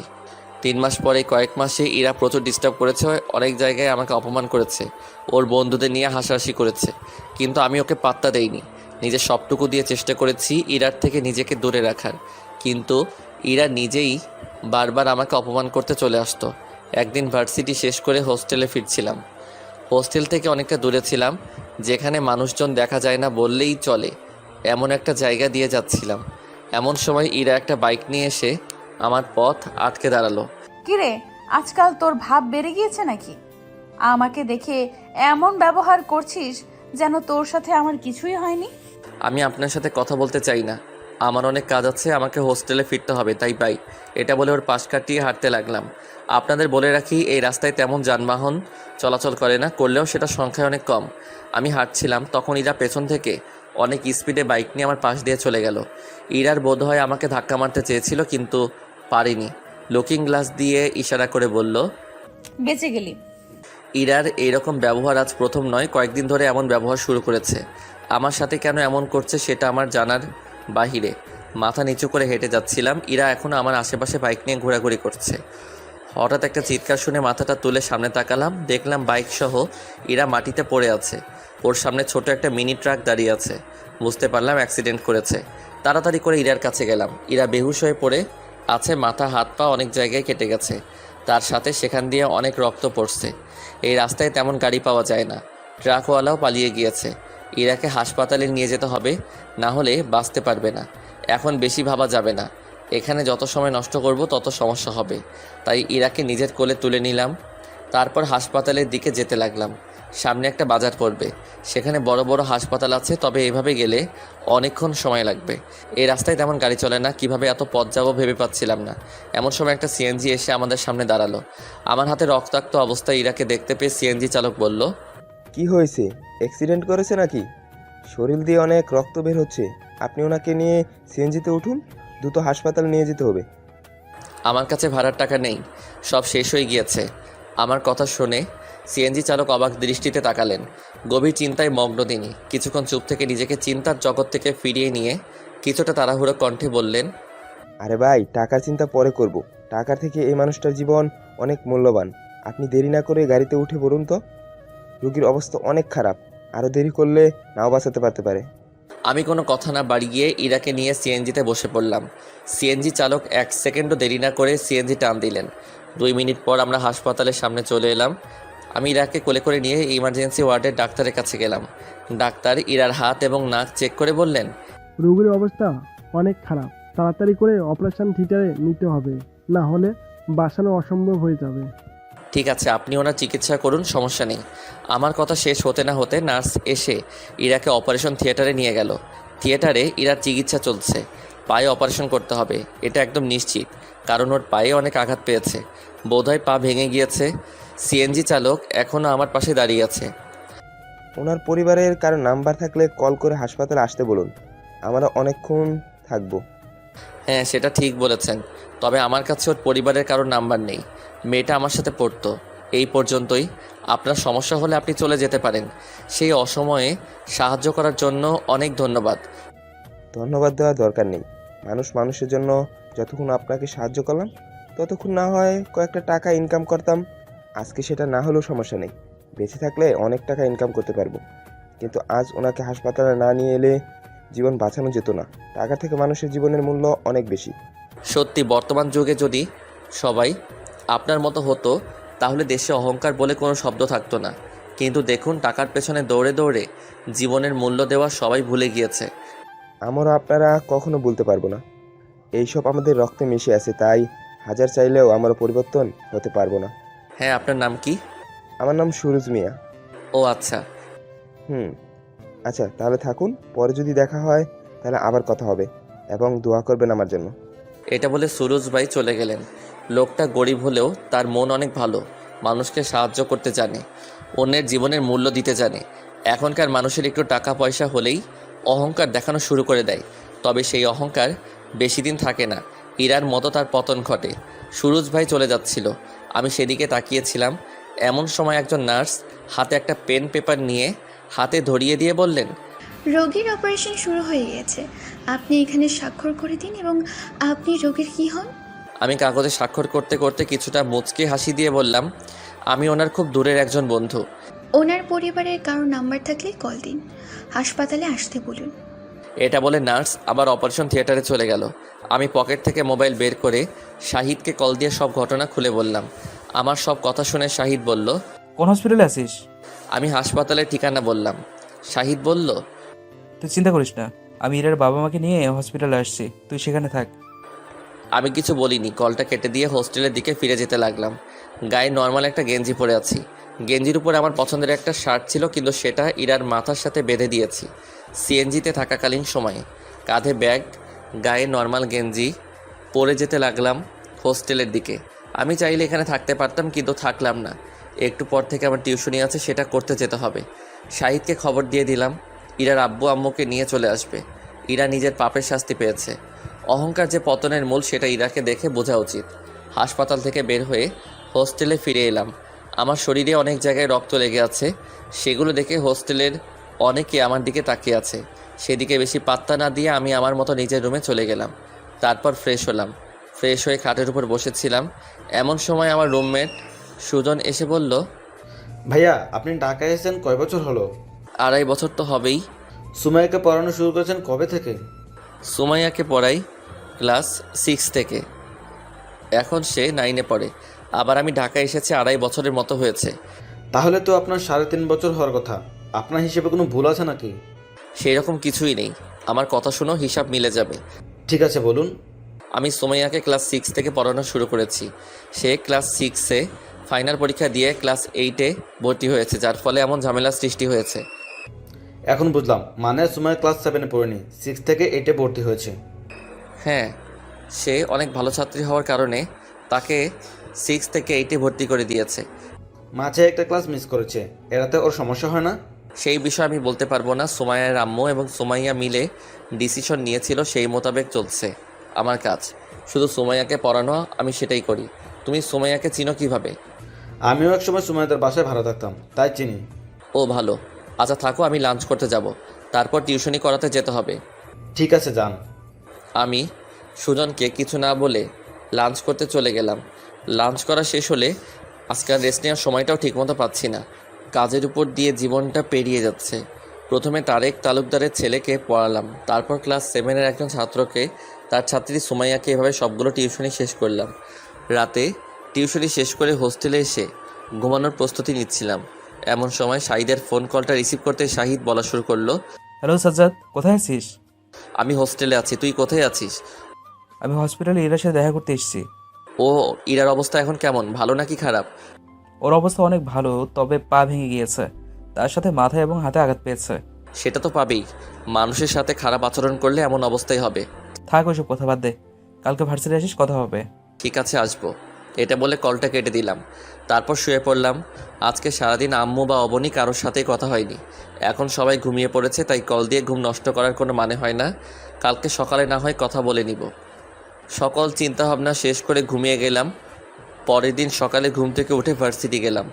3 মাস পরে কয়েক মাসে ইরা প্রচুর ডিস্টার্ব করেছে, অনেক জায়গায় আমাকে অপমান করেছে, ওর বন্ধুদের নিয়ে হাসাহাসি করেছে, কিন্তু আমি ওকে পাত্তা দেইনি। নিজের সবটুকু দিয়ে চেষ্টা করেছি ইরার থেকে নিজেকে দূরে রাখার, কিন্তু ইরা নিজেই বারবার আমাকে অপমান করতে চলে আসতো। একদিন ভার্সিটি শেষ করে হোস্টেলে ফিরছিলাম। হোস্টেল থেকে অনেকটা দূরে ছিলাম, যেখানে মানুষজন দেখা যায় না বললেই চলে, এমন একটা জায়গা দিয়ে যাচ্ছিলাম। এমন সময় ইরা একটা বাইক নিয়ে এসে আমার পথ আটকে দাঁড়ালো। কিরে, আজকাল তোর ভাব বেড়ে গিয়েছে নাকি? আমাকে দেখে এমন ব্যবহার করছিস যেন তোর সাথে আমার কিছুই হয়নি। আমি আপনার সাথে কথা বলতে চাই না, আমার অনেক কাজ আছে, আমাকে হোস্টেলে ফিরতে হবে, তাই বাই। এটা বলে ওর পাশ কাটিয়ে হাঁটতে লাগলাম। আপনাদের বলে রাখি, এই রাস্তায় তেমন যানবাহন চলাচল করে না, করলেও সেটা সংখ্যায় অনেক কম। আমি হাঁটছিলাম, তখন ইরা পেছন থেকে অনেক স্পিডে বাইক নিয়ে আমার পাশ দিয়ে চলে গেল। ইরার বোধ হয় আমাকে ধাক্কা মারতে চেয়েছিল, কিন্তু পারিনি। লুকিং গ্লাস দিয়ে ইশারা করে বলল, বেঁচে গেলি। ইরার এইরকম ব্যবহার আজ প্রথম নয়, কয়েকদিন ধরে এমন ব্যবহার শুরু করেছে। আমার সাথে কেন এমন করছে সেটা আমার জানার বাহিরে। মাথা নিচু করে হেঁটে যাচ্ছিলাম, ইরা এখনও আমার আশেপাশে বাইক নিয়ে ঘোরাঘুরি করছে। হঠাৎ একটা চিৎকার শুনে মাথাটা তুলে সামনে তাকালাম, দেখলাম বাইক সহ ইরা মাটিতে পড়ে আছে। ওর সামনে ছোট একটা মিনি ট্রাক দাঁড়িয়ে আছে। বুঝতে পারলাম অ্যাক্সিডেন্ট করেছে। তাড়াতাড়ি করে ইরার কাছে গেলাম। ইরা বেহুশ হয়ে পড়ে আছে, মাথা হাত পা অনেক জায়গায় কেটে গেছে, তার সাথে সেখান দিয়ে অনেক রক্ত পড়ছে। এই রাস্তায় তেমন গাড়ি পাওয়া যায় না, ট্রাকওয়ালাও পালিয়ে গিয়েছে। ইরাকে হাসপাতালে নিয়ে যেতে হবে, না হলে বাঁচতে পারবে না। এখন বেশি ভাবা যাবে না, এখানে যত সময় নষ্ট করব তত সমস্যা হবে। তাই ইরাকে নিজের কোলে তুলে নিলাম। তারপর হাসপাতালের দিকে যেতে লাগলাম। সামনে একটা বাজার পড়বে, সেখানে বড় বড় হাসপাতাল আছে, তবে এভাবে গেলে অনেকক্ষণ সময় লাগবে। এই রাস্তায় তেমন গাড়ি চলে না, কিভাবে এত পথ যাবো ভেবে পাচ্ছিলাম না। এমন সময় একটা সিএনজি এসে আমাদের সামনে দাঁড়ালো। আমার হাতে রক্তাক্ত অবস্থায় ইরাকে দেখতে পেয়ে সিএনজি চালক বলল, কি হয়েছে? অ্যাক্সিডেন্ট করেছে নাকি? শরীর দিয়ে অনেক রক্ত বের হচ্ছে, আপনি ওনাকে নিয়ে সিএনজিতে উঠুন, দ্রুত হাসপাতালে নিয়ে যেতে হবে। আমার কাছে ভাড়ার টাকা নেই, সব শেষ হয়ে গিয়েছে। আমার কথা শুনে সিএনজি চালক অবাক দৃষ্টিতে তাকালেন। গভীর চিন্তায় মগ্ন তিনি। কিছুক্ষণ চুপ থেকে নিজেকে চিন্তার জগৎ থেকে ফিরিয়ে নিয়ে কিছুটা তাড়াহুড়ো কণ্ঠে বললেন, আরে ভাই, টাকার চিন্তা পরে করব, টাকার থেকে এই মানুষটার জীবন অনেক মূল্যবান। আপনি দেরি না করে গাড়িতে উঠে পড়ুন তো, রোগীর অবস্থা অনেক খারাপ, আরও দেরি করলে নাও বাঁচাতে পারতে পারে। আমি কোনো কথা না বাড়িয়ে ইরাকে নিয়ে সিএনজিতে বসে পড়লাম। সিএনজি চালক 1 সেকেন্ডও দেরি না করে সিএনজি টান দিলেন। 2 মিনিট পর আমরা হাসপাতালের সামনে চলে এলাম। আমি ইরাকে কোলে করে নিয়ে ইমার্জেন্সি ওয়ার্ডের ডাক্তারের কাছে গেলাম। ডাক্তার ইরার হাত এবং নাক চেক করে বললেন, রোগীর অবস্থা অনেক খারাপ, তাড়াতাড়ি করে অপারেশন থিয়েটারে নিতে হবে, না হলে বাঁচানো অসম্ভব হয়ে যাবে। ঠিক আছে, আপনি ওনার চিকিৎসা করুন, সমস্যা নেই। আমার কথা শেষ হতে না হতে নার্স এসে ইরাকে অপারেশন থিয়েটারে নিয়ে গেল। থিয়েটারে ইরার চিকিৎসা চলছে। পায়ে অপারেশন করতে হবে, এটা একদম নিশ্চিত, কারণ ওর পায়ে অনেক আঘাত পেয়েছে, বোধহয় পা ভেঙে গিয়েছে। সিএনজি চালক এখনও আমার পাশে দাঁড়িয়ে আছে। ওনার পরিবারের কারো নাম্বার থাকলে কল করে হাসপাতালে আসতে বলুন, আমরা অনেকক্ষণ থাকবো। হ্যাঁ, সেটা ঠিক বলেছেন, তবে আমার কাছে ওর পরিবারের কারোর নাম্বার নেই। মেয়েটা আমার সাথে পড়তো, এই পর্যন্তই। আপনার সমস্যা হলে আপনি চলে যেতে পারেন। সেই অসময়ে সাহায্য করার জন্য অনেক ধন্যবাদ। ধন্যবাদ দেওয়ার দরকার নেই, মানুষ মানুষের জন্য যতক্ষণ আপনাকে সাহায্য করলাম ততক্ষণ না হয় কয়েকটা টাকা ইনকাম করতাম। আজকে সেটা না হলেও সমস্যা নেই, বেঁচে থাকলে অনেক টাকা ইনকাম করতে পারবো, কিন্তু আজ ওনাকে হাসপাতালে না নিয়ে এলে জীবন বাঁচানো যেত না। টাকা থেকে মানুষের জীবনের মূল্য অনেক বেশি। সত্যি, বর্তমান যুগে যদি সবাই আপনার মতো হতো তাহলে দেশে অহংকার বলে কোনো শব্দ থাকতো না। কিন্তু দেখুন, টাকার পেছনে দৌড়ে দৌড়ে জীবনের মূল্য দেওয়া সবাই ভুলে গিয়েছে। আমরা আপনারা কখনো বলতে পারবো না। এইসব আমাদের রক্তে মিশে আছে, তাই হাজার চাইলেও আমরা পরিবর্তন হতে পারবো না। হ্যাঁ, আপনার নাম কি? আমার নাম সুরজ মিয়া। ও আচ্ছা। আচ্ছা, তাহলে থাকুন, পরে যদি দেখা হয় তাহলে আবার কথা হবে, এবং দোয়া করবেন আমার জন্য। এটা বলে সুরজ ভাই চলে গেলেন। লোকটা গরিব হলেও তার মন অনেক ভালো, মানুষকে সাহায্য করতে জানে, অন্যের জীবনের মূল্য দিতে জানে। এখনকার মানুষের একটু টাকা পয়সা হলেই অহংকার দেখানো শুরু করে দেয়, তবে সেই অহংকার বেশি দিন থাকে না। ইরার মতো তার পতন ঘটে। সুরজ ভাই চলে যাচ্ছিল, আমি সেদিকে তাকিয়েছিলাম। এমন সময় একজন নার্স হাতে একটা পেন পেপার নিয়ে হাতে ধরিয়ে দিয়ে বললেন, রোগীর অপারেশন শুরু হয়ে গেছে, আপনি এখানে স্বাক্ষর করে দিন এবং আপনি রোগীর কি হন? আমি কাগজে স্বাক্ষর করতে করতে কিছুটা মুচকে হাসি দিয়ে বললাম, আমি ওনার খুব দূরের একজন বন্ধু। ওনার পরিবারের কারো নাম্বার থাকলে কল দিন, হাসপাতালে আসতে বলুন। এটা বলে নার্স আবার অপারেশন থিয়েটারে চলে গেল। আমি পকেট থেকে মোবাইল বের করে শাহিদকে কল দিয়ে সব ঘটনা খুলে বললাম। আমার সব কথা শুনে শাহিদ বলল, কোন হসপিটালে আছিস? আমি হাসপাতালের ঠিকানা বললাম। শাহিদ বলল, তুই চিন্তা করিস না, আমি ইরার বাবা মাকে নিয়ে হসপিটালে আসছি, তুই সেখানে থাক। আমি কিছু বলিনি, কলটা কেটে দিয়ে হোস্টেলের দিকে ফিরে যেতে লাগলাম। গায়ে নর্মাল একটা গেঞ্জি পরে আছি। গেঞ্জির উপরে আমার পছন্দের একটা শার্ট ছিল, কিন্তু সেটা ইরার মাথার সাথে বেঁধে দিয়েছি সিএনজিতে থাকাকালীন সময়ে। কাঁধে ব্যাগ, গায়ে নর্মাল গেঞ্জি পরে যেতে লাগলাম হোস্টেলের দিকে। আমি চাইলে এখানে থাকতে পারতাম, কিন্তু থাকলাম না। একটু পর থেকে আমার টিউশনি আছে, সেটা করতে যেতে হবে। শাহিদকে খবর দিয়ে দিলাম ইরার আব্বু আম্মুকে নিয়ে চলে আসবে। ইরা নিজের পাপের শাস্তি পেয়েছে। অহংকার যে পতনের মূল, সেটা ইরাকে দেখে বোঝা উচিত। হাসপাতাল থেকে বের হয়ে হোস্টেলে ফিরে এলাম। আমার শরীরে অনেক জায়গায় রক্ত লেগে আছে, সেগুলো দেখে হোস্টেলের অনেকে আমার দিকে তাকিয়ে আছে। সেদিকে বেশি পাত্তা না দিয়ে আমি আমার মতো নিজের রুমে চলে গেলাম। তারপর ফ্রেশ হলাম। ফ্রেশ হয়ে খাটের উপর বসেছিলাম, এমন সময় আমার রুমমেট সুজন এসে বলল, ভাইয়া, আপনি ঢাকায় এসেছেন কয় বছর হলো? 2.5 বছর তো হবেই। সুমাইয়াকে পড়ানো শুরু করেছেন কবে থেকে? সুমাইয়াকে পড়াই ক্লাস 6 থেকে, এখন সে 9-এ পড়ে। আবার আমি ঢাকায় এসেছি 2.5 বছরের মতো হয়েছে। তাহলে তো আপনার 3.5 বছর হওয়ার কথা। আপনার হিসেবে কোনো ভুল আছে নাকি? সেই রকম কিছুই নেই, আমার কথা শুনো, হিসাব মিলে যাবে। ঠিক আছে, বলুন। আমি সুমাইয়াকে ক্লাস 6 থেকে পড়ানো শুরু করেছি। সে ক্লাস 6-এ ফাইনাল পরীক্ষা দিয়ে ক্লাস 8-এ ভর্তি হয়েছে, যার ফলে এমন ঝামেলার সৃষ্টি হয়েছে। এখন বুঝলাম, মানে সুমাইয়া ক্লাস 7-এ পড়েনি, 6 থেকে 8-এ ভর্তি হয়েছে। হ্যাঁ, সে অনেক ভালো ছাত্রী হওয়ার কারণে তাকে 6 থেকে 8-এ ভর্তি করে দিয়েছে। মাঝে একটা ক্লাস মিস করেছে, এটাতে ওর সমস্যা হয় না? সেই বিষয়ে আমি বলতে পারবো না। সুমাইয়ার আম্মু এবং সুমাইয়া মিলে ডিসিশন নিয়েছিল, সেই মোতাবেক চলছে আমার কাজ। শুধু সুমাইয়াকে পড়ানো, আমি সেটাই করি। তুমি সুমাইয়াকে চিনো কিভাবে? আমিও একসময় সুমাইয়াদের বাসায় ভাড়া থাকতাম, তাই চিনি। ও ভালো। আচ্ছা থাকো, আমি লাঞ্চ করতে যাব, তারপর টিউশনি করাতে যেতে হবে। ঠিক আছে, যান। আমি সুজনকে কিছু না বলে লাঞ্চ করতে চলে গেলাম। লাঞ্চ করা শেষ হলে আজকাল রেস্ট নেওয়ার সময়টাও ঠিকমতো পাচ্ছি না। কাজের উপর দিয়ে জীবনটা পেরিয়ে যাচ্ছে। প্রথমে তারেক তালুকদারের ছেলেকে পড়ালাম, তারপর ক্লাস 7-এর একজন ছাত্রকে, তার ছাত্রী সুমাইয়াকে, এভাবে সবগুলো টিউশনি শেষ করলাম। রাতে টিউশনি শেষ করে হোস্টেলে এসে ঘুমানোর প্রস্তুতি নিচ্ছিলাম। এমন সময় শাহিদের ফোন কলটা রিসিভ করতে শাহিদ বলা শুরু করলো, হ্যালো সাজ্জাদ, কোথায় আছিস? আমি হোস্টেলে আছি, তুই কোথায় আছিস? আমি হসপিটালে ইরার সাথে দেখা করতে এসেছি। ও, ইরার অবস্থা এখন কেমন, ভালো নাকি খারাপ? ওর অবস্থা অনেক ভালো, তবে পা ভেঙে গিয়েছে, তার সাথে মাথায় এবং হাতে আঘাত পেয়েছে। সেটা তো পাবেই, মানুষের সাথে খারাপ আচরণ করলে এমন অবস্থাই হবে। থাক, ওইসব কথা বাদ দে, কালকে ভার্সিটি আসিস, কথা হবে। ঠিক আছে, আসবো। এটা বলে কলটা কেটে দিলাম। তারপর শুয়ে পড়লাম। আজকে সারাদিন আম্মু বা অবনী কারোর সাথেই কথা হয়নি। এখন সবাই ঘুমিয়ে পড়েছে, তাই কল দিয়ে ঘুম নষ্ট করার কোনো মানে হয় না। কালকে সকালে না হয় কথা বলে নিব। সকল চিন্তাভাবনা শেষ করে ঘুমিয়ে গেলাম। পরের দিন সকালে ঘুম থেকে উঠে ভার্সিটি গেলাম।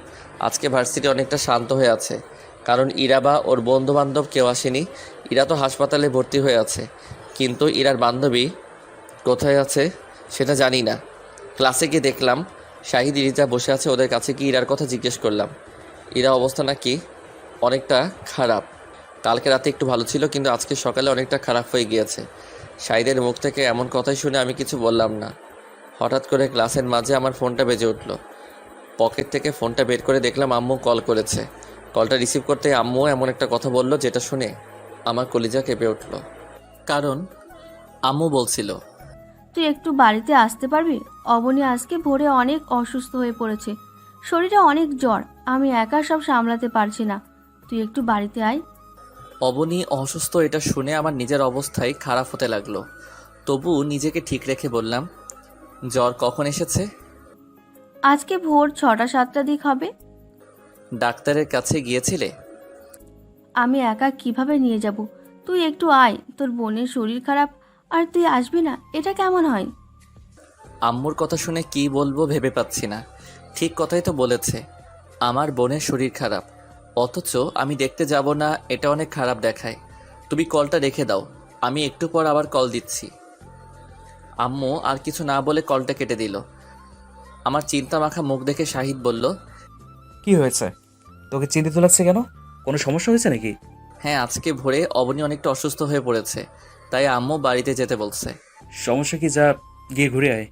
আজকে ভার্সিটি অনেকটা শান্ত হয়ে আছে, কারণ ইরা বা ওর বন্ধুবান্ধব কেউ আসেনি। ইরা তো হাসপাতালে ভর্তি হয়ে আছে, কিন্তু ইরার বান্ধবী কোথায় আছে সেটা জানি না। ক্লাসে গিয়ে দেখলাম শাহিদ ইরিতা বসে আছে, ওদের কাছে কি ইরার কথা জিজ্ঞেস করলাম। ইরা অবস্থা নাকি অনেকটা খারাপ। কালকে রাতে একটু ভালো ছিল, কিন্তু আজকে সকালে অনেকটা খারাপ হয়ে গিয়েছে। শাহিদের মুখ থেকে এমন কথাই শুনে আমি কিছু বললাম না। হঠাৎ করে ক্লাসের মাঝে আমার ফোনটা বেজে উঠল। পকেট থেকে ফোনটা বের করে দেখলাম আম্মু কল করেছে। কলটা রিসিভ করতে আম্মু এমন একটা কথা বলল, যেটা শুনে আমার কলিজা কেঁপে উঠল। কারণ আম্মু বলছিল। তুই একটু বাড়িতে আসতে পারবি? অবনী আজকে ভোরে অনেক অসুস্থ হয়ে পড়েছে, শরীরে অনেক জ্বর, আমি একা সব সামলাতে পারছি না, তুই একটু বাড়িতে আয়। অবনী অসুস্থ এটা শুনে আমার নিজের অবস্থাই খারাপ হতে লাগলো। তবু নিজেকে ঠিক রেখে বললাম, জ্বর কখন এসেছে? আজকে ভোর 6-7 দিক হবে। ডাক্তারের কাছে গিয়েছিলে? আমি একা কিভাবে নিয়ে যাব? তুই একটু আয়, তোর বোনের শরীর খারাপ আর তুই আসবি না, এটা কেমন হয়? আম্মুর কথা শুনে কি বলবো ভেবে পাচ্ছি না। ঠিক কথাই তো বলেছে, আমার বোনের শরীর খারাপ, অথচ আমি দেখতে যাব না, এটা অনেক খারাপ দেখায়। তুমি কলটা রেখে দাও, আমি একটু পর আবার কল দিচ্ছি। আম্মু আর কিছু না বলে কলটা কেটে দিল। আমার চিন্তা মাখা মুখ দেখে শাহিদ বলল, কি হয়েছে? তোকে চিন্তিত লাগছে কেন? কোনো সমস্যা হয়েছে নাকি? হ্যাঁ, আজকে ভোরে অবনী অনেকটা অসুস্থ হয়ে পড়েছে, তাই আম্মু বাড়িতে যেতে বলছে। সমস্যা কি, যা গিয়ে ঘুরে আয়।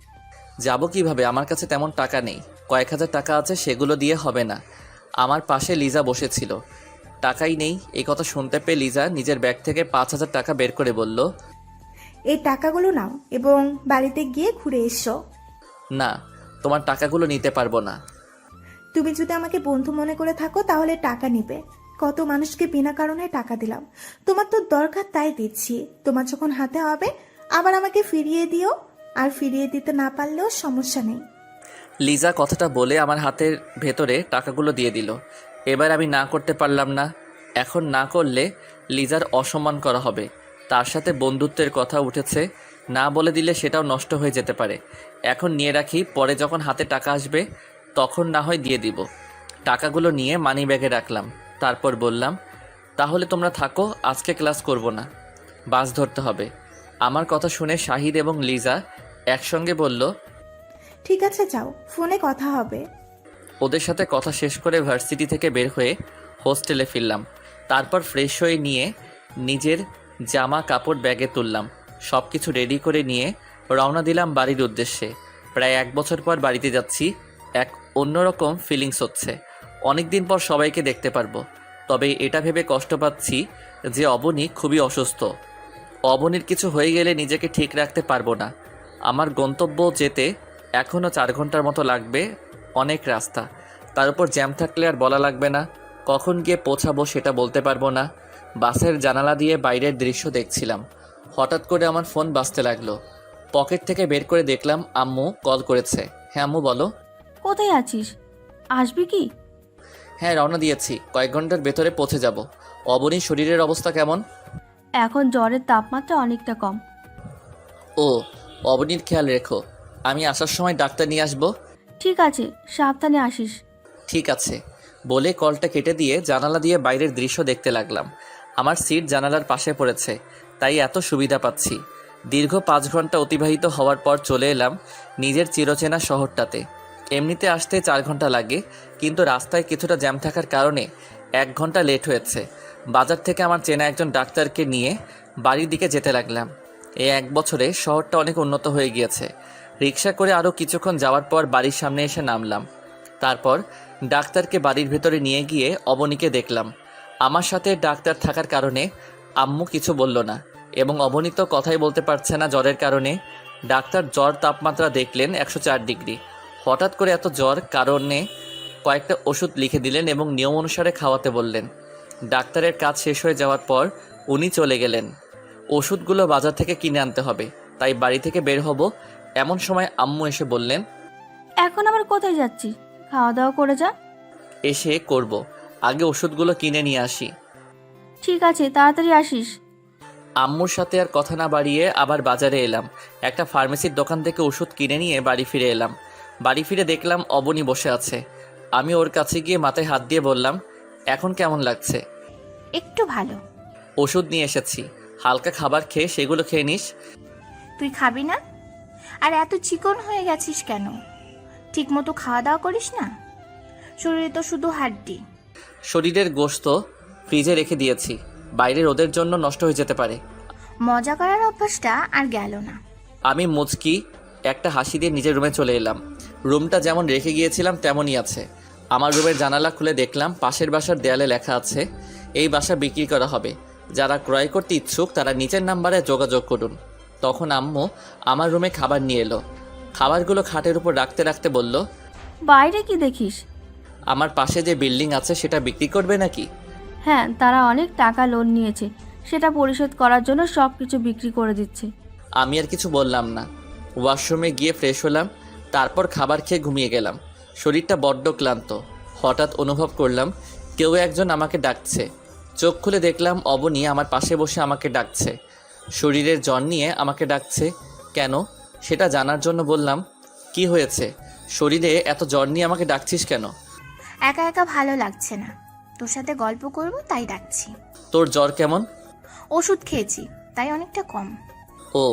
যাব কিভাবে? আমার কাছে তেমন টাকা নেই, কয়েক হাজার টাকা আছে, সেগুলো দিয়ে হবে না। আমার পাশে লিজা বসেছিল, টাকাই নেই। এই কথা শুনতে পেয়ে লিজা নিজের ব্যাগ থেকে 5,000 টাকা বের করে বলল, এই টাকাগুলো নাও এবং বাড়িতে গিয়ে ঘুরে এসো। না, তোমার টাকাগুলো নিতে পারবো না। তুমি যদি আমাকে বন্ধু মনে করে থাকো তাহলে টাকা নিবে। কত মানুষকে বিনা কারণে টাকা দিলাম, তোমার তো দরকার তাই দিচ্ছি। তোমার যখন হাতে হবে আবার আমাকে ফিরিয়ে দিও, আর ফিরিয়ে দিতে না পারলেও সমস্যা নেই। লিজা কথাটা বলে আমার হাতের ভেতরে টাকাগুলো দিয়ে দিল। এবার আমি না করতে পারলাম না। এখন না করলে লিজার অসম্মান করা হবে, তার সাথে বন্ধুত্বের কথা উঠেছে, না বলে দিলে সেটাও নষ্ট হয়ে যেতে পারে। এখন নিয়ে রাখি, পরে যখন হাতে টাকা আসবে তখন না হয় দিয়ে দিব। টাকাগুলো নিয়ে মানি ব্যাগে রাখলাম, তারপর বললাম, তাহলে তোমরা থাকো, আজকে ক্লাস করব না, বাস ধরতে হবে। আমার কথা শুনে শাহিদ এবং লিজা একসঙ্গে বলল, ঠিক আছে যাও, ফোনে কথা হবে। ওদের সাথে কথা শেষ করে ভার্সিটি থেকে বের হয়ে হোস্টেলে ফিরলাম। তারপর ফ্রেশ হয়ে নিয়ে নিজের জামা কাপড় ব্যাগে তুললাম, সব কিছু রেডি করে নিয়ে রওনা দিলাম বাড়ির উদ্দেশ্যে। প্রায় 1 বছর পর বাড়িতে যাচ্ছি, এক অন্যরকম ফিলিংস হচ্ছে। অনেক দিন পর সবাইকে দেখতে পারবো। তবে এটা ভেবে কষ্ট পাচ্ছি যে অবনী খুবই অসুস্থ। অবনীর কিছু হয়ে গেলে নিজেকে ঠিক রাখতে পারবো না। আমার গন্তব্য যেতে এখনও 4 ঘন্টার মতো লাগবে, অনেক রাস্তা, তার উপর জ্যাম থাকলে আর বলা লাগবে না। কখন গিয়ে পৌঁছাবো সেটা বলতে পারবো না। বাসের জানালা দিয়ে বাইরের দৃশ্য দেখছিলাম, হঠাৎ করে আমার ফোন বাজতে লাগলো। পকেট থেকে বের করে দেখলাম আম্মু কল করেছে। হ্যাঁ আম্মু বলো। কোথায় আছিস? আসবি কি? হ্যাঁ, রওনা দিয়েছি, কয়েক ঘন্টার ভেতরে পৌঁছে যাব। অবনীর শরীরের অবস্থা কেমন? এখন জ্বরের তাপমাত্রা অনেকটা কম। ও, অবনীর খেয়াল রেখো, আমি আসার সময় ডাক্তার নিয়ে আসবো। ঠিক আছে, সাবধানে আসিস। ঠিক আছে বলে কলটা কেটে দিয়ে জানালা দিয়ে বাইরের দৃশ্য দেখতে লাগলাম। আমার সিট জানালার পাশে পড়েছে, তাই এত সুবিধা পাচ্ছি। দীর্ঘ 5 ঘন্টা অতিবাহিত হওয়ার পর চলে এলাম নিজের চিরচেনা শহরটাতে। এমনিতে আসতে 4 ঘন্টা লাগে, কিন্তু রাস্তায় কিছুটা জ্যাম থাকার কারণে 1 ঘন্টা লেট হয়েছে। বাজার থেকে আমার চেনা একজন ডাক্তারকে নিয়ে বাড়ির দিকে যেতে লাগলাম। এই 1 বছরে শহরটা অনেক উন্নত হয়ে গিয়েছে। রিক্সা করে আরও কিছুক্ষণ যাওয়ার পর বাড়ির সামনে এসে নামলাম। তারপর ডাক্তারকে বাড়ির ভেতরে নিয়ে গিয়ে অবনীকে দেখলাম। আমার সাথে ডাক্তার থাকার কারণে আম্মু কিছু বলল না, এবং অবনী তো কথাই বলতে পারছে না জ্বরের কারণে। ডাক্তার জ্বর তাপমাত্রা দেখলেন 104 ডিগ্রি। হঠাৎ করে এত জ্বর কারণে কয়েকটা ওষুধ লিখে দিলেন এবং নিয়ম অনুসারে খাওয়াতে বললেন। ডাক্তারের কাজ শেষ হয়ে যাওয়ার পর উনি চলে গেলেন। ওষুধগুলো বাজার থেকে কিনে আনতে হবে, তাই বাড়ি থেকে বের হব। এমন সময় আম্মু এসে বললেন, এখন আবার কোথায় যাচ্ছি? খাওয়া দাওয়া করে যা। এসে করব, আগে ওষুধগুলো কিনে নিয়ে আসি। ঠিক আছে, তাড়াতাড়ি আসিস। আম্মুর সাথে আর কথা না বাড়িয়ে আবার বাজারে এলাম। একটা ফার্মেসির দোকান থেকে ওষুধ কিনে নিয়ে বাড়ি ফিরে এলাম। বাড়ি ফিরে দেখলাম অবনী বসে আছে। আমি ওর কাছে গিয়ে মাথায় হাত দিয়ে বললাম, এখন কেমন লাগছে? একটু ভালো। ওষুধ নিয়ে এসেছি, হালকা খাবার খেয়ে সেগুলো খেয়ে নিস। তুই খাবি না? আর এত চিকন হয়ে গেছিস কেন? ঠিক মতো খাওয়া দাওয়া করিস না? শরীরে তো শুধু হাড্ডি। শরীরের গোশত ফ্রিজে রেখে দিয়েছি, বাইরে রোদের জন্য নষ্ট হয়ে যেতে পারে। মজা করার অভ্যাসটা আর গেল না। আমি মুচকি একটা হাসি দিয়ে নিজের রুমে চলে এলাম। রুমটা যেমন রেখে গিয়েছিলাম তেমনই আছে। আমার রুমের জানালা খুলে দেখলাম পাশের বাসার দেয়ালে লেখা আছে, এই বাসা বিক্রি করা হবে, যারা ক্রয় করতে ইচ্ছুক তারা নিচের নাম্বারে যোগাযোগ করুন। তখন আম্মু আমার রুমে খাবার নিয়ে এলো। খাবারগুলো খাটের উপর রাখতে রাখতে বলল, বাইরে কি দেখিস? আমার পাশে যে বিল্ডিং আছে সেটা বিক্রি করবে নাকি? হ্যাঁ, তারা অনেক টাকা লোন নিয়েছে, সেটা পরিশোধ করার জন্য সব কিছু বিক্রি করে দিচ্ছে। আমি আর কিছু বললাম না। ওয়াশরুমে গিয়ে ফ্রেশ হলাম, তারপর খাবার খেয়ে ঘুমিয়ে গেলাম। শরীরটা বড্ড ক্লান্ত। হঠাৎ অনুভব করলাম কেউ একজন আমাকে ডাকছে। চোখ খুলে দেখলাম অবনী আমার পাশে বসে আমাকে ডাকছে। শরীরের জ্বর নিয়ে আমাকে ডাকছে কেন সেটা জানার জন্য বললাম, কি হয়েছে? শরীরে এত জ্বর নিয়ে আমাকে ডাকছিস কেন? একা একা ভালো লাগছে না, তোর সাথে গল্প করব তাই ডাকছি। তোর জ্বর কেমন? ওষুধ খেয়েছি তাই অনেকটা কম। ও,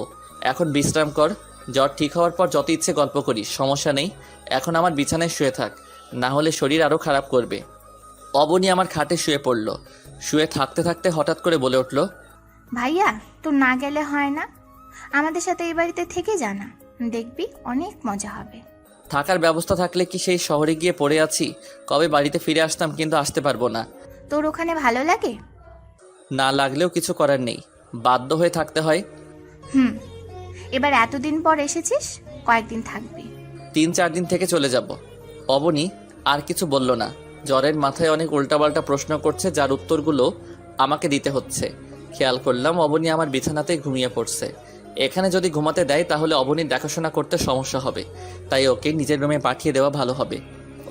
এখন বিশ্রাম কর। জ্বর ঠিক হওয়ার পর যত ইচ্ছে গল্প করিস, সমস্যা নেই। এখন আমার বিছানায় শুয়ে থাক, না হলে শরীর আরও খারাপ করবে। অবনী আমার খাটে শুয়ে পড়ল। শুয়ে থাকতে থাকতে হঠাৎ করে বলে উঠল, ভাইয়া তোর না গেলে হয় না, আমাদের সাথে এই বাড়িতে থেকে জানা, দেখবি অনেক মজা হবে। থাকার ব্যবস্থা থাকলে কি সেই শহরে গিয়ে পড়ে আছি? কবে বাড়িতে ফিরে আসতাম, কিন্তু আসতে পারবো না। তোর ওখানে ভালো লাগে? না লাগলেও কিছু করার নেই, বাধ্য হয়ে থাকতে হয়। এবার এতদিন পর এসেছিস, কয়েকদিন থাকবি? 3-4 দিন থেকে চলে যাব। অবনী আর কিছু বলল না। জ্বরের মাথায় অনেক উল্টাপাল্টা প্রশ্ন করছে, যার উত্তরগুলো আমাকে দিতে হচ্ছে। খেয়াল করলাম অবনী আমার বিছানাতেই ঘুমিয়ে পড়ছে। এখানে যদি ঘুমাতে দেয় তাহলে অবনীর দেখাশোনা করতে সমস্যা হবে, তাই ওকে নিজের রুমে পাঠিয়ে দেওয়া ভালো হবে।